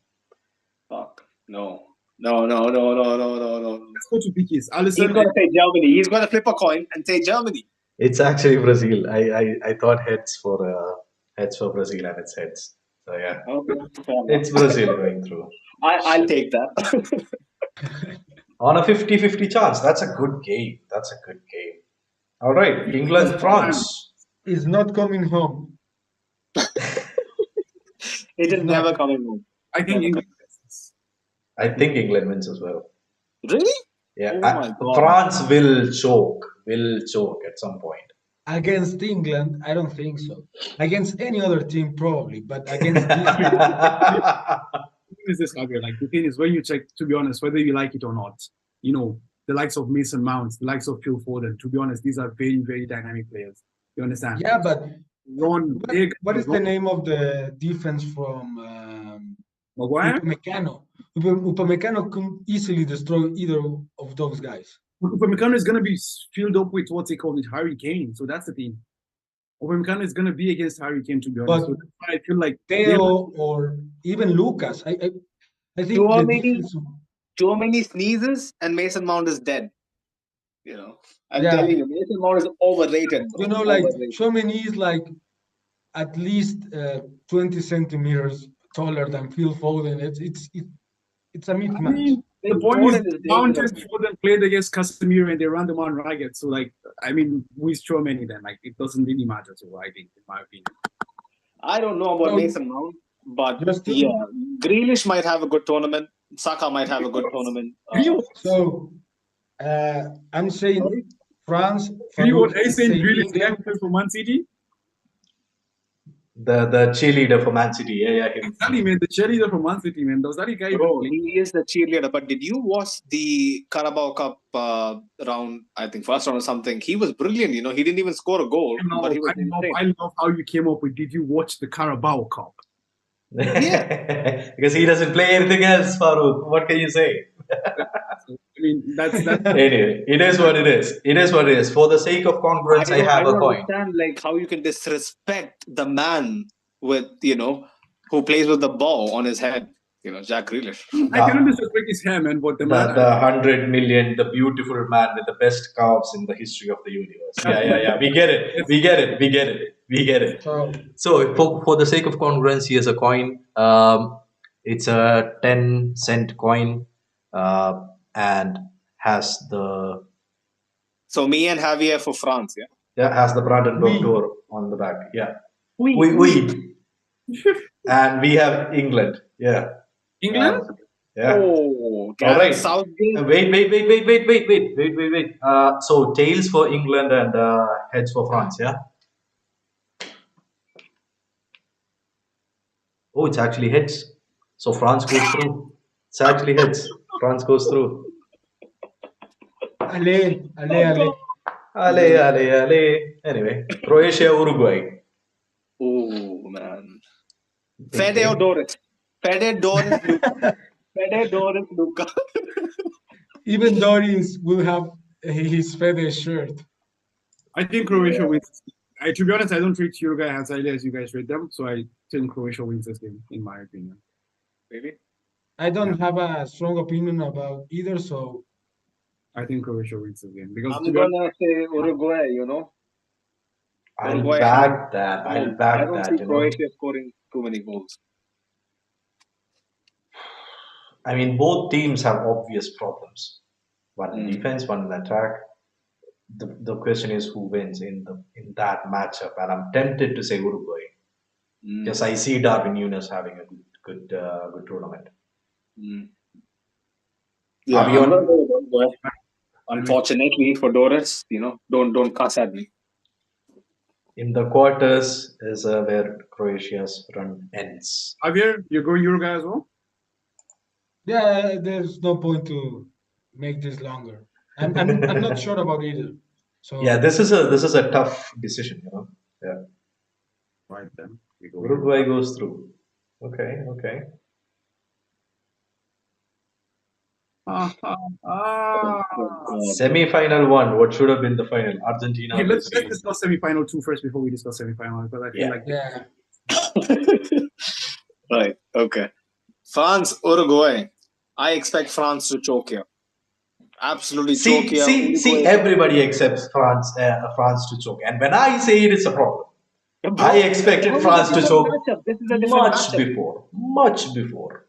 Fuck. No. No. Let's go to Pickies. He's Allison, gonna say Germany. He's gonna flip a coin and say Germany. It's actually Brazil. I thought heads for Brazil and it's heads. So yeah, Okay. Fair enough. it's Brazil going through. I'll take that. On a 50-50 chance. That's a good game. That's a good game. All right. England, France. It's not coming home. It is never coming home. I think Never England. I think England wins as well. Really? Yeah. Oh my God. France will choke. Will choke at some point. Against England, I don't think so. Against any other team, probably, but against this Is this Javier? Like the thing is, when you check, to be honest, whether you like it or not, the likes of Mason Mount, the likes of Phil Foden. To be honest, these are very, very dynamic players. You understand? yeah, but Ron, what is the name of the defense from Maguire? Upamecano? Upamecano can easily destroy either of those guys. Upamecano is going to be filled up with what's it called, with Harry Kane. So that's the thing. Upamecano is going to be against Harry Kane, to be honest. But So that's why I feel like Theo or even Lucas, I think the defense. Too many sneezes and Mason Mount is dead. I'm Yeah. telling you, Mason Mount is overrated. Bro. Like Overrated. Tchouaméni is like at least 20 centimeters taller than Phil Foden. It's a mismatch. I mean, the point is, Mount and Foden played against Casemiro and they ran them on ragged. So, who is Tchouaméni then? It doesn't really matter to I think, in my opinion. I don't know about Mason Mount, but Grealish might have a good tournament. Saka might have a good tournament. So, I'm saying France. Are you saying Grealish captain for Man City? The cheerleader for Man City. Yeah. Exactly, man. The cheerleader for Man City, man. Does that guy? Bro, he is the cheerleader. But did you watch the Carabao Cup round? I think first round or something. He was brilliant. He didn't even score a goal. But he was I love how you came up with. Did you watch the Carabao Cup? Yeah. Because he doesn't play anything else, Farouk. What can you say? I mean, that's anyway. It is what it is. It is what it is. For the sake of congruence, I have a coin. I don't understand how you can disrespect the man with, who plays with the ball on his head. Jack Grealish. I cannot disrespect his hair, man, but the man. The 100 million, the beautiful man with the best calves in the history of the universe. Yeah. We get it. So for the sake of congruence, here's a coin. It's a 10-cent coin, and has the So me and Javier for France, yeah. has the Brandenburg door on the back. Yeah. We. And we have England. Yeah. England? Yeah. Oh, All right. Southgate. Wait. So tails for England and heads for France. Yeah. Oh, it's actually heads. So France goes through. It's actually heads. France goes through. Ale. Anyway, Croatia, Uruguay. Oh man. Fede or Doris? Fede, Doris, Luca. Even Doris will have his feather shirt. I think Croatia wins. To be honest, I don't rate Uruguay as highly as you guys rate them, so I think Croatia wins this game, in my opinion. Really? I don't have a strong opinion about either, so I think Croatia wins this game because I'm gonna say Uruguay. I'll Uruguay back that. I don't see Croatia scoring too many goals. I mean, both teams have obvious problems. One in defense, one in attack. The question is who wins in that matchup, and I'm tempted to say Uruguay because I see Darwin Núñez having a good tournament. Yeah, I'm gonna go with Uruguay. Unfortunately for Doris, don't cuss at me. In the quarters is where Croatia's run ends. Javier, you're going Uruguay as well? yeah, there's no point to make this longer. I'm not sure about either. So Yeah, this is a tough decision, Yeah. Right then. Uruguay goes through. Okay. Semi-final one. What should have been the final? Argentina. Okay, let's discuss semi-final 2 first before we discuss semi-final, because I feel like Right. Okay. France, Uruguay. I expect France to choke here. Absolutely choke here. See, everybody accepts France to choke, and when I say it, it's a problem. I expected France to choke much before.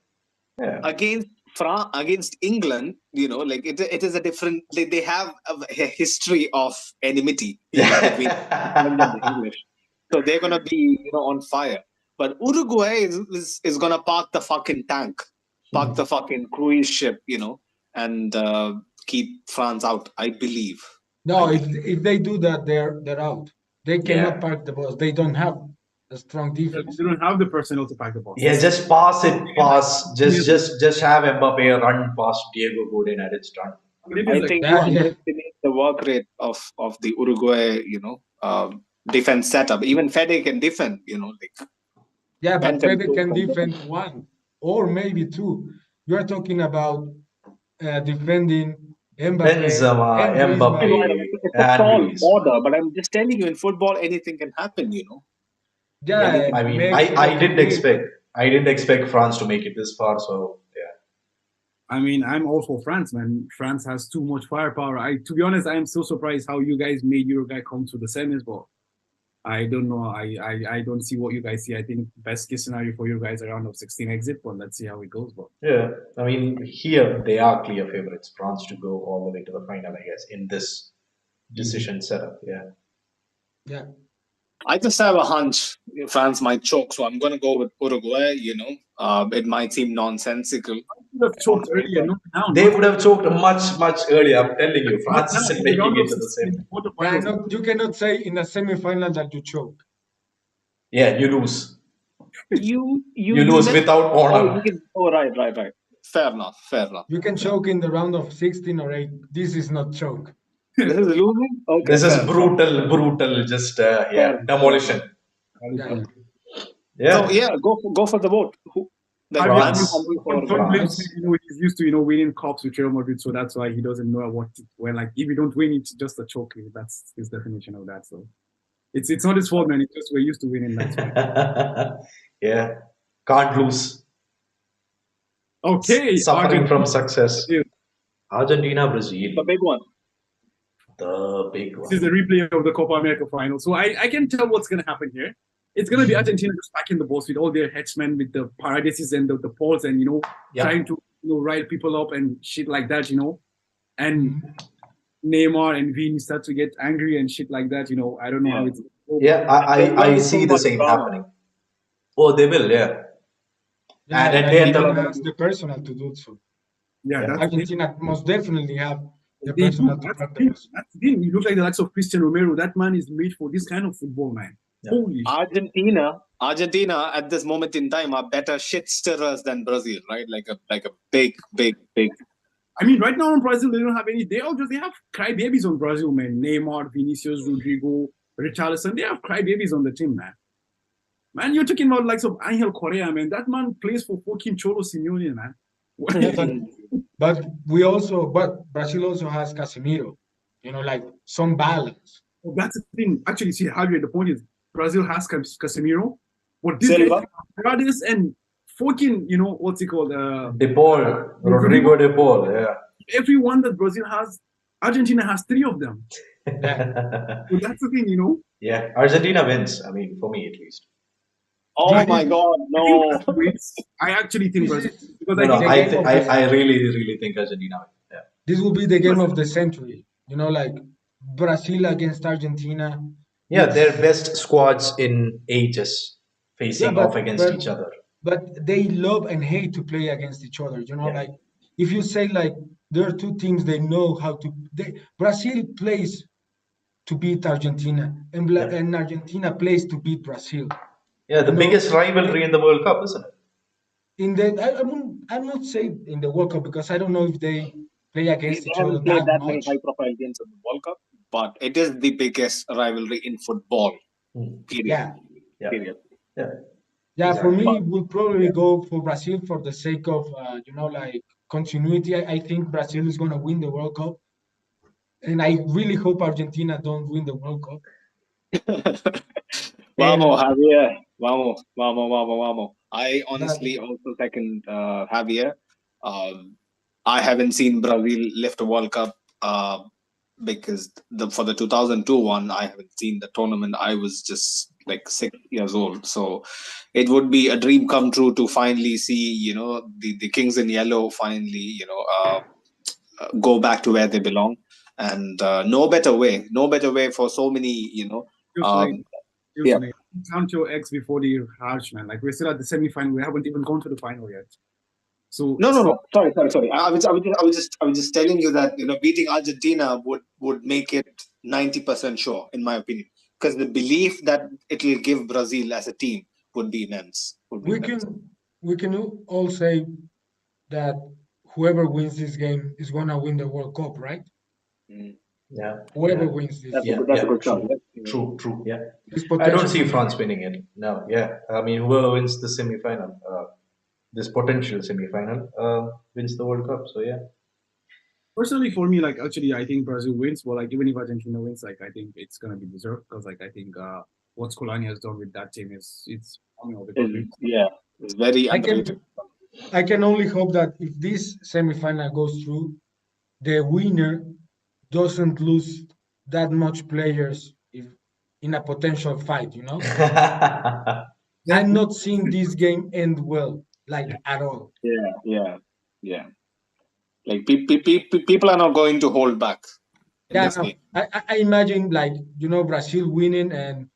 Yeah. Against England, it is a different. They have a history of enmity between England and the English, so they're gonna be on fire. But Uruguay is gonna park the fucking tank, park the fucking cruise ship, and keep France out. I believe. No, if they do that, they're out. They cannot park the bus. They don't have a strong defense. they don't have the personnel to pack the ball. Yeah, just pass. Just have Mbappe run past Diego Godin and it's done. I think you underestimate the work rate of the Uruguay, defense setup. Even Fede can defend, Yeah, but Fede can defend one or maybe two. You are talking about defending Mbappe, Benzema, and Mbappe, it's a tall order, but I'm just telling you, in football, anything can happen, Yeah, I mean, I didn't expect France to make it this far, so yeah. I mean, I'm all for France, man. France has too much firepower. To be honest, I am so surprised how you guys made Uruguay come to the semis, but I don't know. I don't see what you guys see. I think best case scenario for you guys around of 16 exit, but let's see how it goes. But yeah, I mean, here they are clear favorites. France to go all the way to the final, I guess, in this decision setup. Yeah. I just have a hunch France might choke, so I'm going to go with Uruguay. It might seem nonsensical. They would have choked earlier. They would have choked much earlier. I'm telling you, France isn't making it to the semi. You cannot say in a semi-final that you choke. Yeah, you lose. You lose without honor. Right. Fair enough. You can choke in the round of 16 or 8. This is not choke. This is losing? Okay, this is brutal, just demolition. Yeah. So go for the vote. He's used to winning cups with Real Madrid, so that's why he doesn't know if you don't win, it's just a choke. That's his definition of that. So It's not his fault, man. It's just we're used to winning. That's why. Yeah, can't lose. Okay, Suffering from Argentina. success. Argentina, The Brazil, big one. the big This is one. a replay of the Copa America final. So I can tell what's going to happen here. It's going to be Argentina just back in the box with all their headsmen, with the Paradises and the Pauls, and Yeah. trying to rile people up and shit like that, and Mm-hmm. Neymar and Vini start to get angry and shit like that. I don't know how it's. Yeah, I see the same happening. Oh, they will, yeah. Yeah, And at and the end of Argentina has the personnel to do so. Yeah, Yeah. that's the thing. Argentina most definitely have the They do. personnel to That's crack the the thing. most. That's the thing. You look like the likes of Cristian Romero. That man is made for this kind of football, man. Yeah. Holy shit. Argentina at this moment in time are better shit stirrers than Brazil, right? Like a big. I mean, right now in Brazil, they don't have any. They have crybabies on Brazil, man. Neymar, Vinicius, Rodrigo, Richarlison. They have crybabies on the team, man. Man, you're talking about likes of Angel Correa, man. That man plays for fucking Cholo Simeone, man. Yeah, but Brazil also has Casemiro. Like some balance. That's the thing. Actually, see, Javier, the point is Brazil has Casemiro, but this Silva. guy, Paredes and fucking, what's it called? De Paul, Rodrigo De Paul, yeah. Everyone that Brazil has, Argentina has 3 of them. Yeah. So that's the thing, Yeah, Argentina wins. I mean, for me at least. Oh my God, no! I actually think Brazil, because No, I think the game of this- I really think Argentina wins. Yeah. This will be the game of the century. Like Brazil against Argentina. Yeah, It's- their best squads in ages facing off against each other. But they love and hate to play against each other. Yeah. Like if you say like there are two teams they know how to. Brazil plays to beat Argentina, and Argentina plays to beat Brazil. Yeah, the biggest rivalry in the World Cup, isn't it? I won't say in the World Cup because I don't know if they play against They each other haven't played that many much. high-profile games in the World Cup, but it is the biggest rivalry in football. Period. Yeah. Period. Yeah. Yeah, for Exactly. me, we'll probably go for Brazil for the sake of, like continuity. I think Brazil is going to win the World Cup. And I really hope Argentina don't win the World Cup. Vamos, Javier. Vamos. I honestly also second Javier. I haven't seen Brazil lift a World Cup because for the 2002 one, I haven't seen the tournament. I was just like 6 years old. So it would be a dream come true to finally see, the Kings in Yellow finally, go back to where they belong. And no better way for so many, yeah. Count your eggs before they hatch, man. Like we're still at the semi-final. We haven't even gone to the final yet. So No. Sorry. I was just telling you that beating Argentina would make it 90% sure, in my opinion, because the belief that it will give Brazil as a team would be immense. We can all say that whoever wins this game is gonna win the World Cup, right? Yeah. Whoever wins this. That's a good true. shot. True. Yeah. This I don't potential see France winning it. No. Yeah. I mean, whoever wins the semi-final, this potential semi-final, wins the World Cup. So yeah. Personally, for me, like actually, I think Brazil wins. But like even if Argentina wins, like I think it's gonna be deserved because like I think what Scolani has done with that team it's it's very underrated. I can only hope that if this semi-final goes through, the winner doesn't lose that much players in a potential fight. I'm not seeing this game end well, like at all. Yeah. Like people are not going to hold back. Yeah, no, I imagine like Brazil winning and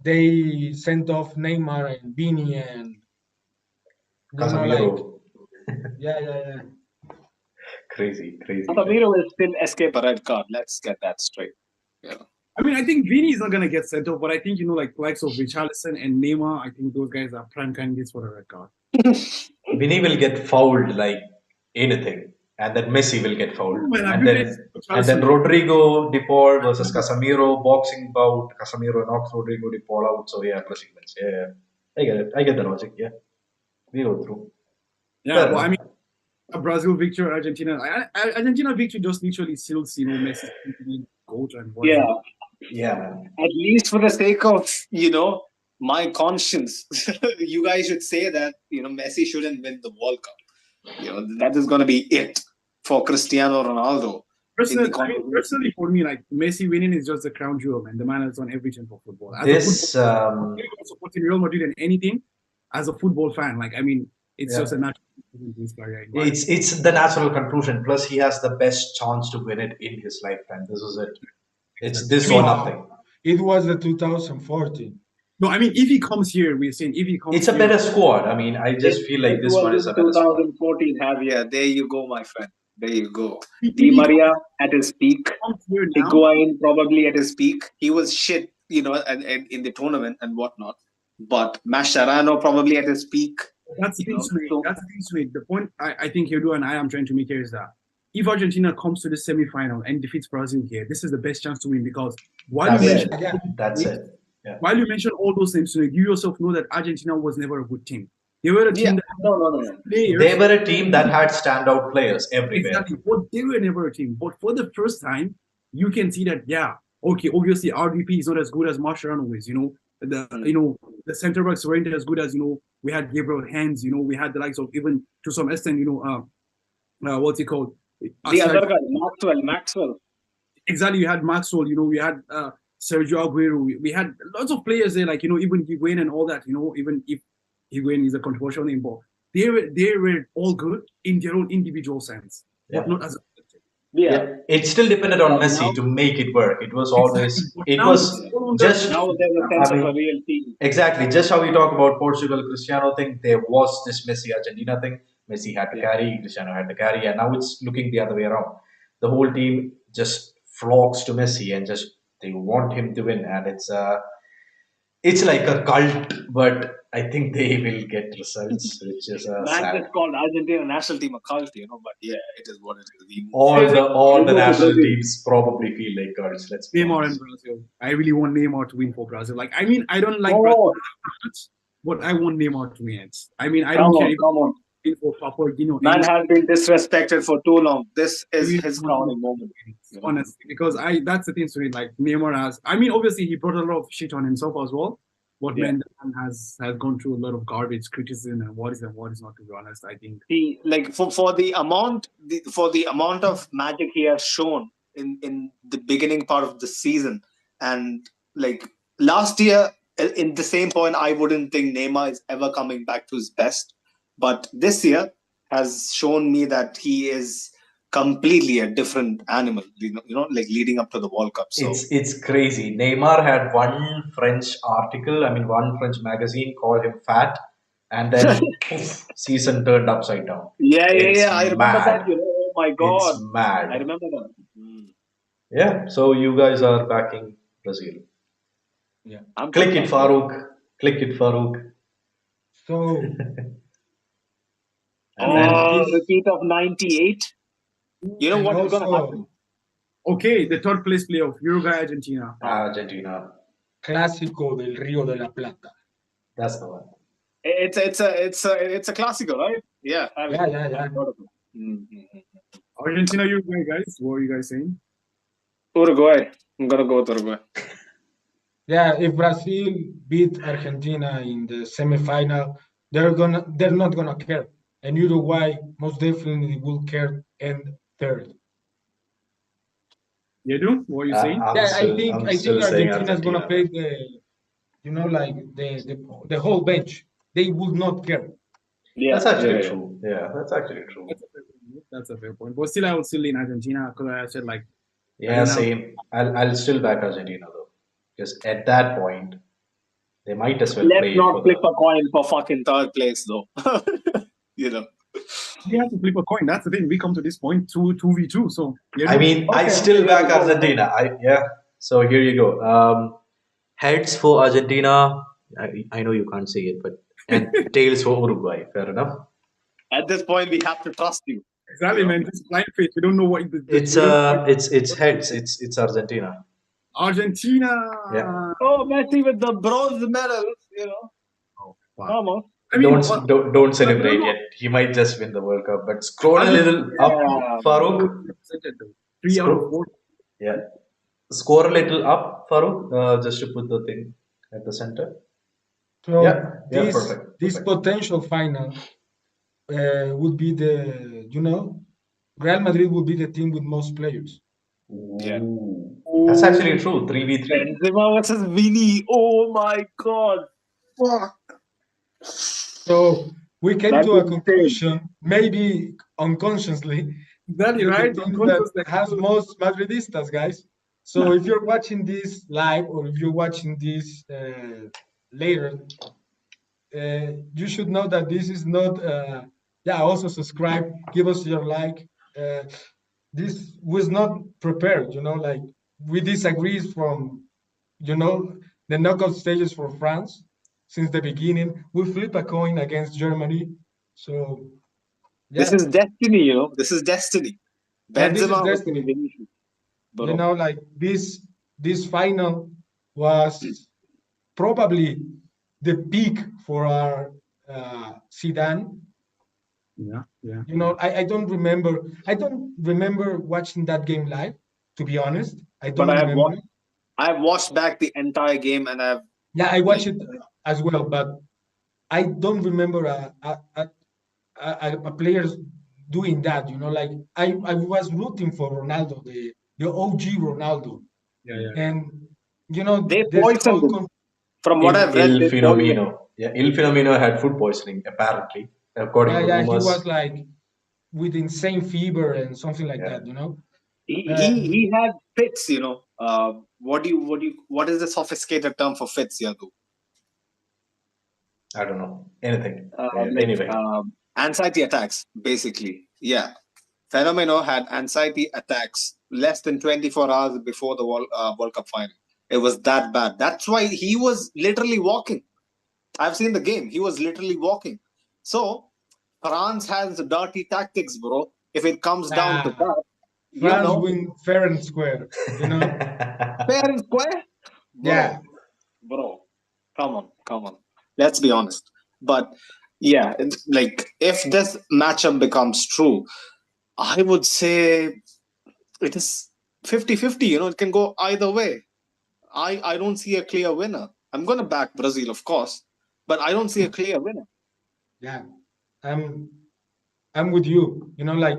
they sent off Neymar and Vini and Casemiro. Yeah. Crazy. Casemiro will still escape a red card. Let's get that straight. Yeah. I mean, I think Vini is not gonna get sent off, but I think like likes of Richarlison and Neymar, I think those guys are prime candidates for a red card. Vini will get fouled like anything, and then Messi will get fouled, and then Rodrigo De Paul versus Casemiro boxing bout. Casemiro knocks Rodrigo De Paul out. So yeah, Brazil wins. Yeah, I get it. I get the logic. Yeah, we go through. Yeah, well, I mean, a Brazil victory, Argentina victory just literally seals Messi gold and yeah. Yeah, man. At least for the sake of, my conscience, you guys should say that, Messi shouldn't win the World Cup. That is going to be it for Cristiano Ronaldo in the conversation. Personally, for me, like Messi winning is just the crown jewel, man. The man has done everything for football. As a This, football supporting Real Madrid and anything, as a football fan, like I mean, it's Yeah. just a natural conclusion to his career. in my opinion. it's the natural conclusion. Plus, he has the best chance to win it in his lifetime. This is it. It's this or nothing. It was the 2014. No, I mean, if he comes here, we're saying if he comes It's a here, better squad. I mean, I just feel like this one is a better squad. 2014 Javier. There you go, my friend. There you go. if Di he Maria at his peak. comes here now, Higuain probably at his peak. He was shit, and in the tournament and whatnot. But Mascherano probably at his peak. that's the You thing, know, Sweet. so- That's the thing, Sweet. The point I think Edu and I am trying to make here is that if Argentina comes to the semi-final and defeats Brazil here, this is the best chance to win because while That's you it. mention Yeah. That's it. Yeah. while you mention all those names, Sweet, you yourself know that Argentina was never a good team. They were a team Yeah. that No. players. They were a team that had standout players everywhere. Exactly. But they were never a team. But for the first time, you can see that, yeah, okay, obviously RDP is not as good as Mascherano is, the center backs weren't as good as, we had Gabriel Hands, we had the likes of even to some extent, what's it called? The other guy, Maxwell. Exactly, you had Maxwell, we had Sergio Aguero, we had lots of players there, like, even Higuain and all that, even if Higuain is a controversial name, but they were all good in their own individual sense, Yeah. but not as a collective. Yeah. It still depended on Messi to make it work. It was always, Exactly. it Now was it's all on just, Now there's a sense I mean, of a real team. exactly, just how we talk about Portugal Cristiano thing, there was this Messi Argentina thing. Messi had to carry, Cristiano had to carry, and now it's looking the other way around. The whole team just flocks to Messi and just they want him to win, and it's like a cult, but I think they will get results, which is Man sad. just called Argentina national team a cult, but yeah, it is what it is. All the Go to national Brazil. teams probably feel like cults. Let's be Neymar honest. and Brazil. I really want Neymar to win for Brazil. Like, I mean, I don't like Oh. Brazil that much, but I want Neymar to win it. I mean, I Come don't care on, if come on. he win for Papa, Man has been disrespected for too long. This is really his want crowning Neymar moment. to win, honestly, because that's the thing to me. Like Neymar has, I mean, obviously he brought a lot of shit on himself as well. But Yeah. man, the man has gone through a lot of garbage, criticism, and what is not. To be honest, I think He like for the amount of magic he has shown in the beginning part of the season, and like last year in the same point, I wouldn't think Neymar is ever coming back to his best, but this year has shown me that he is completely a different animal. Like leading up to the World Cup. So It's crazy. Neymar had one French article, I mean one French magazine called him fat, and then poof, season turned upside down. yeah. It's I remember mad. that. Oh my God, It's mad. I remember that. Mm. Yeah, so you guys are backing Brazil. Yeah. I'm Click for it, Farouk. Click it, Farouk. So And then- Oh, This- repeat of '98. You know and what is going to also happen? okay. The third place playoff, Uruguay, Argentina. Argentina. Clásico del Río de la Plata. That's the one. It's a classical, right? Yeah. Yeah. Mhm. Argentina, Uruguay, guys. What are you guys saying? Uruguay. I'm gonna go with Uruguay. Yeah, if Brazil beat Argentina in the semifinal, they're not gonna care. And Uruguay most definitely will care and third. You do? What are you saying? I'm Yeah, still, I think I'm still saying Argentina's gonna Argentina. play like the whole bench. They would not care. Yeah. That's actually yeah. true. Yeah, that's actually true. That's a fair point. But still, I would still lean Argentina because I said like Yeah, don't know. same. I'll still back Argentina though, because at that point they might as well Let's play not for flip the. a coin for fucking third place, though. you know. we have to flip a coin. That's the thing. We come to this point 2v2. So you I know, mean, I Okay, still yeah, back go, go. Argentina. So here you go. Heads for Argentina. I know you can't say it, but and tails for Uruguay. Fair enough. At this point, we have to trust you. exactly, Yeah. man. Just blind faith. We don't know what It's we don't- it's heads. It's Argentina. Argentina. Yeah. Oh, Messi with the bronze medals, Oh, fuck. Almost. I mean, Don't celebrate yet. He might just win the World Cup. But scroll a little up, Yeah. Farouk. 3 out of Scroll. 4. Yeah. Score a little up, Farouk, just to put the thing at the center. So Yeah, this perfect. this potential final would be Real Madrid would be the team with most players. Yeah. Ooh. That's actually true. 3v3. Benzema versus Vini. Oh my god. Fuck. So we came That'd to be a insane. conclusion, maybe unconsciously, Exactly, that right? the team Unconscious, that has most Madridistas, guys. So if you're watching this live or if you're watching this later, you should know that this is not. Also subscribe, give us your like. This was not prepared. Like we disagree from the knockout stages for France since the beginning. We flip a coin against Germany. So This is destiny, This is destiny. this is Benzema versus destiny. Vinicius. Bro. Like this final was probably the peak for our Zidane. Yeah. I don't remember watching that game live, to be honest. I don't But remember. I've watched back the entire game and I've I watched it as well, but I don't remember a player doing that. Like I was rooting for Ronaldo, the OG Ronaldo, Yeah. and they this poisoned whole him. From what I've read, they poisoned him. Yeah, Il Fenomeno had food poisoning, apparently, according to he rumors. was like with insane fever and something like that. He had fits, what is the sophisticated term for fits, Yadu? I don't know anything. Like, Anyway, anxiety attacks, basically. Yeah. Fenomeno had anxiety attacks less than 24 hours before the World Cup final. It was that bad. That's why he was literally walking. I've seen the game. He was literally walking. So France has dirty tactics, bro. If it comes down to that, France win fair and square. fair and square. Bro, come on. Let's be honest. But yeah, like if this matchup becomes true, I would say it is 50-50. It can go either way. I don't see a clear winner. I'm gonna back Brazil, of course, but I don't see a clear winner. Yeah, I'm with you. Like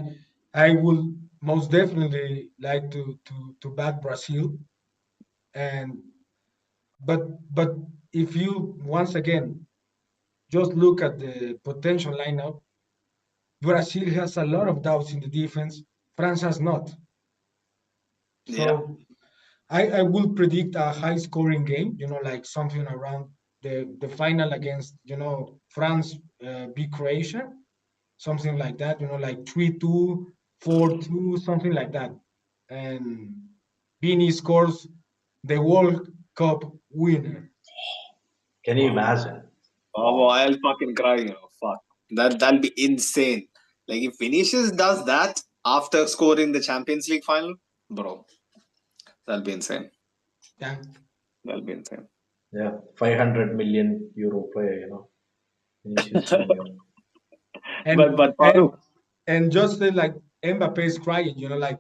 I would most definitely like to back Brazil, but if you once again just look at the potential lineup, Brazil has a lot of doubts in the defense. France has not. So I will predict a high scoring game, like something around the final against, France beat Croatia, something like that, like 3-2, 4-2, something like that. And Vini scores the World Cup winner. Can you imagine? Oh, I'll fucking cry, fuck. That'll be insane. Like if Vinicius does that after scoring the Champions League final, bro, that'll be insane. Yeah. That'll be insane. Yeah, 500 million euro player, Vinicius Junior. And just like Mbappe is crying, like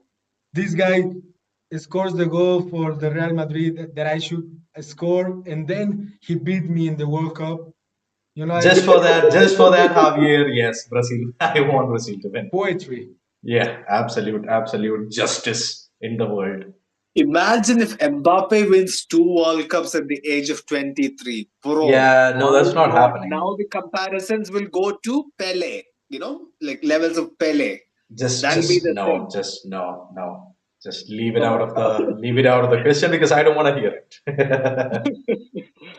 this guy scores the goal for the Real Madrid that I should score, and then he beat me in the World Cup. Just for that, Javier, yes, Brazil. I want Brazil to win. Poetry. Yeah, absolute justice in the world. Imagine if Mbappe wins 2 World Cups at the age of 23. Bro. Yeah, no, that's not happening. Now the comparisons will go to Pele, like levels of Pele. Just no. Just leave it out of the question because I don't want to hear it.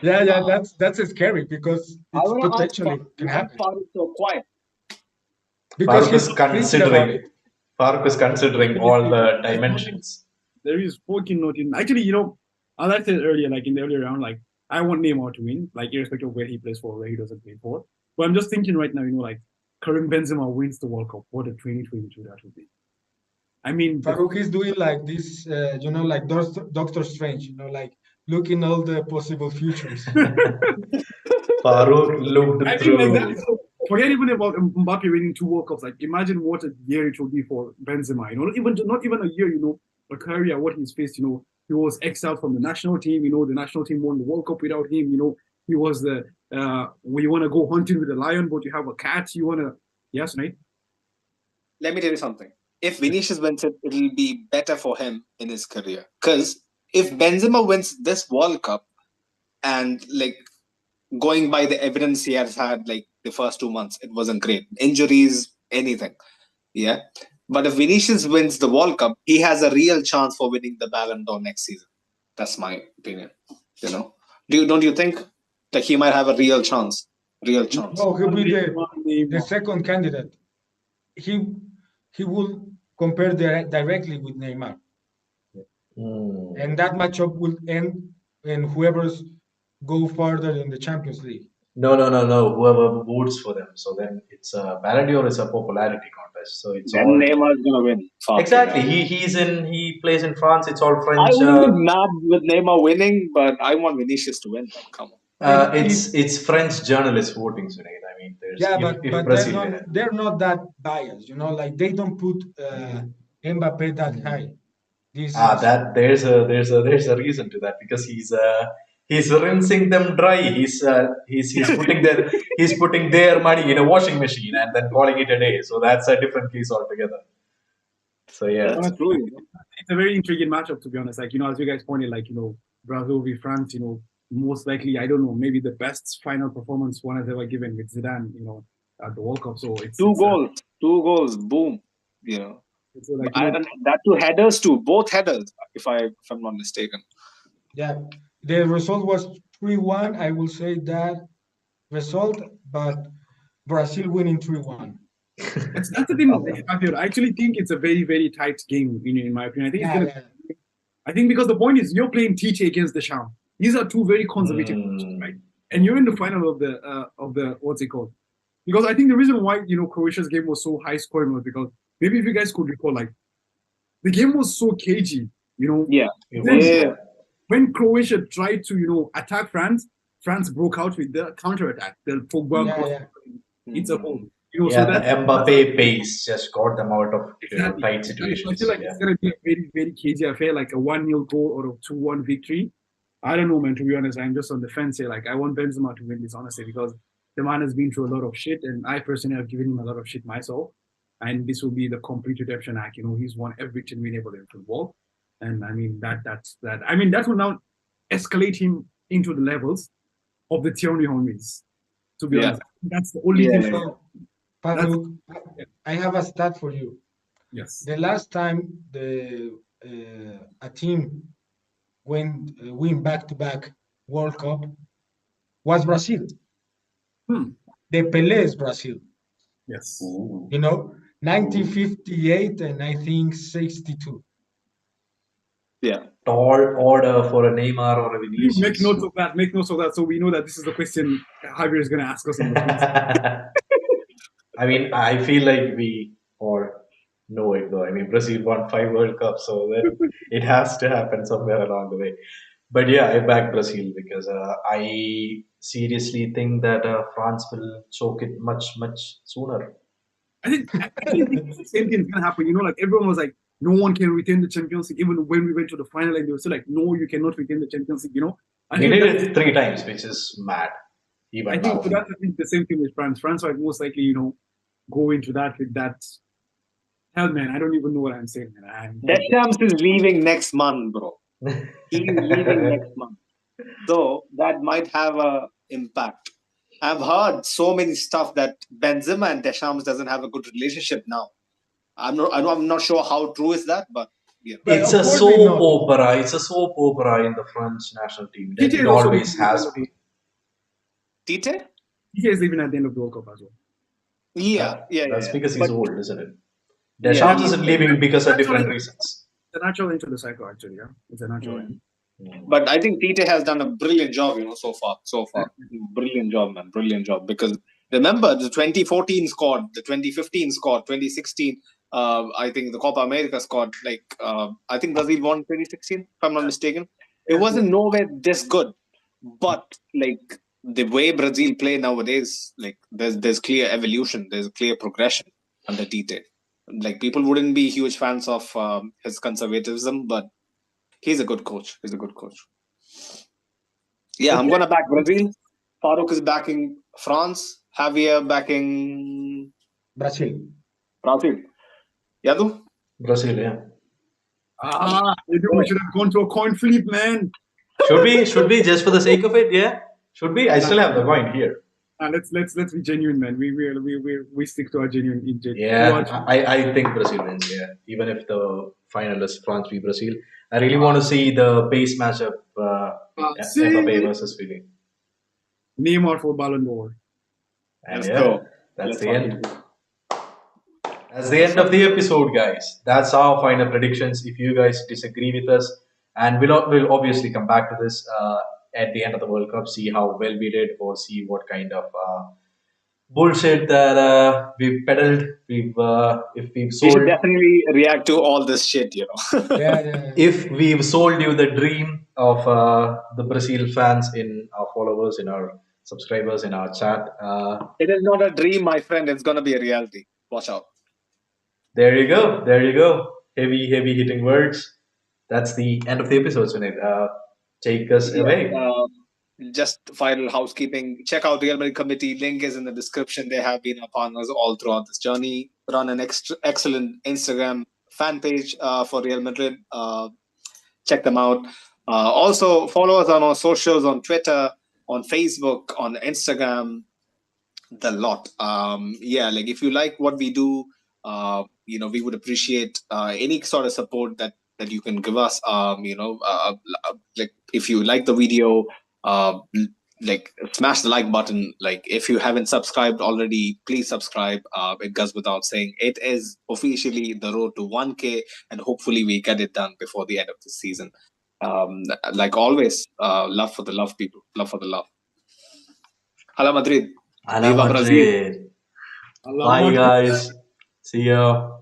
Yeah, that's scary because it's potentially can happen. So quiet. Because Faruk is considering all the dimensions. There is 14 not in. Actually, as I said earlier, like in the earlier round, like I want Neymar to win, like irrespective of where he plays for, where he doesn't play for. But I'm just thinking right now, like Karim Benzema wins the World Cup. What a 2022 that would be. I mean, Farouk is doing like this, like Doctor Strange, like looking all the possible futures. Farouk looked through. Like that, forget even about Mbappe winning 2 World Cups. Like imagine what a year it will be for Benzema. Not even a year. A career, what he's faced. He was exiled from the national team. The national team won the World Cup without him. He was the when you want to go hunting with a lion, but you have a cat. You want to, yes, right? Let me tell you something. If Vinicius wins it, it'll be better for him in his career. Because if Benzema wins this World Cup, and like going by the evidence he has had, like the first 2 months, it wasn't great. Injuries, anything. Yeah. But if Vinicius wins the World Cup, he has a real chance for winning the Ballon d'Or next season. That's my opinion. Don't you think that he might have a real chance? Real chance. No, he'll be the second candidate. He will compare directly with Neymar. And that matchup will end and whoever's go further in the Champions League. No. Whoever votes for them. So then it's a Ballon d'Or is a popularity contest. So it's Then all Neymar's gonna win. exactly. He plays in France. It's all I French. wouldn't be mad with Neymar winning, but I want Vinicius to win. Come on. It's French journalists voting, Sinead. I mean, there's if Brazil win it. they're not that biased, like they don't put Mbappe that high. That there's a reason to that because he's rinsing them dry. He's putting their money in a washing machine and then calling it a day. So that's a different case altogether. So yeah, That's true. It's a very intriguing matchup, to be honest. Like, as you guys pointed, like, Brazil v France, most likely, I don't know, maybe the best final performance one has ever given with Zidane, at the World Cup. So it's two goals, boom. So like, and that two headers too, both headers, if I'm not mistaken. Yeah, the result was 3-1. I will say that result, but Brazil winning 3-1. That's the thing. I actually think it's a very, very tight game, in my opinion. I think it's gonna. I think because the point is you're playing Tite against Deschamps. These are two very conservative coaches, right? And you're in the final of the what's it called? Because I think the reason why Croatia's game was so high scoring was because maybe if you guys could recall, like the game was so cagey, Yeah. When Croatia tried to attack France, France broke out with the counter attack. The Pogba it's a goal. So that Mbappe pace just got them out of tight situations. I feel like it's gonna be a very, very cagey affair, like a 1-0 goal or a 2-1 victory. I don't know, man. To be honest, I'm just on the fence here. Like, I want Benzema to win this, honestly, because the man has been through a lot of shit, and I personally have given him a lot of shit myself. And this will be the complete redemption act. He's won everything winnable in football, and I mean that will now escalate him into the levels of the Thierry Henrys. To be honest, that's the only thing. Farooq, I have a stat for you. Yes. The last time a team win back-to-back World Cup was Brazil. The Pelé's Brazil. Yes. 1958 and I think 62. Yeah. Tall order for a Neymar or a Vinicius. Make notes of that. So we know that this is the question Javier is going to ask us on the tweets. I mean, I feel like we all know it though. I mean, Brazil won 5 World Cups, so then it has to happen somewhere along the way. But yeah, I back Brazil because I seriously think that France will choke it much, much sooner. I think the same thing is going to happen. Like everyone was like, no one can retain the Champions League. Even when we went to the final, and they were still like, no, you cannot retain the Champions League. We did it 3 times, which is mad. Even I think that's the same thing with France. France might most likely, go into that with that. Hell, man, I don't even know what I'm saying, man. Deschamps is leaving next month, bro. He's leaving next month. So that might have an impact. I've heard so many stuff that Benzema and Deschamps doesn't have a good relationship now. I'm not sure how true is that, but yeah. It's a soap opera. It's a soap opera in the French national team. It always has been. Tite? Tite is leaving at the end of the World Cup as well. Yeah. That's because he's old, isn't it? Deschamps isn't leaving because of different reasons. It's a natural into the cycle, actually. Yeah, it's a natural end. But I think Tite has done a brilliant job, so far. Brilliant job, man. Brilliant job. Because remember, the 2014 squad, the 2015 squad, 2016, I think the Copa America squad, I think Brazil won 2016, if I'm not mistaken. It wasn't nowhere this good. But, the way Brazil play nowadays, there's clear evolution, there's clear progression under Tite. People wouldn't be huge fans of his conservatism, but he's a good coach. He's a good coach. Yeah, I'm gonna back Brazil. Farouk is backing France. Javier backing Brazil. Brazil. Yadu? Brazil, yeah. We should have gone to a coin flip, man. Should we? Should we? Just for the sake of it, yeah. Should we? I still have the coin here. Let's be genuine, man. We stick to our genuine. Yeah, I think Brazil wins. Yeah, even if the final is France v Brazil, I really want to see the base matchup. Mbappe versus Philly. Neymar for Ballon d'Or. And Let's yeah, go. that's Let's the fucking end. go. That's the end of the episode, guys. That's our final predictions. If you guys disagree with us, and we'll obviously come back to this at the end of the World Cup, see how well we did, or see what kind of bullshit that we've peddled. If we've We should sold, definitely react to all this shit, you know. Yeah, if we've sold you the dream of the Brazil fans, in our followers, in our subscribers, in our chat. It is not a dream, my friend. It's gonna be a reality. Watch out. There you go. There you go. Heavy hitting words. That's the end of the episode, Sunil. Take us away. Just final housekeeping. Check out Real Madrid Committee. Link is in the description. They have been our partners all throughout this journey. Run an excellent Instagram fan page for Real Madrid. Check them out. Also, follow us on our socials on Twitter, on Facebook, on Instagram. The lot. Yeah, like if you like what we do, we would appreciate any sort of support that you can give us. Like if you like the video, like smash the like button. Like if you haven't subscribed already, please subscribe. It goes without saying. It is officially the road to 1K, and hopefully we get it done before the end of the season. Like always, love for the love, people. Love for the love. Hala Madrid. Hala Viva Brazil. Madrid. Bye, guys. See ya.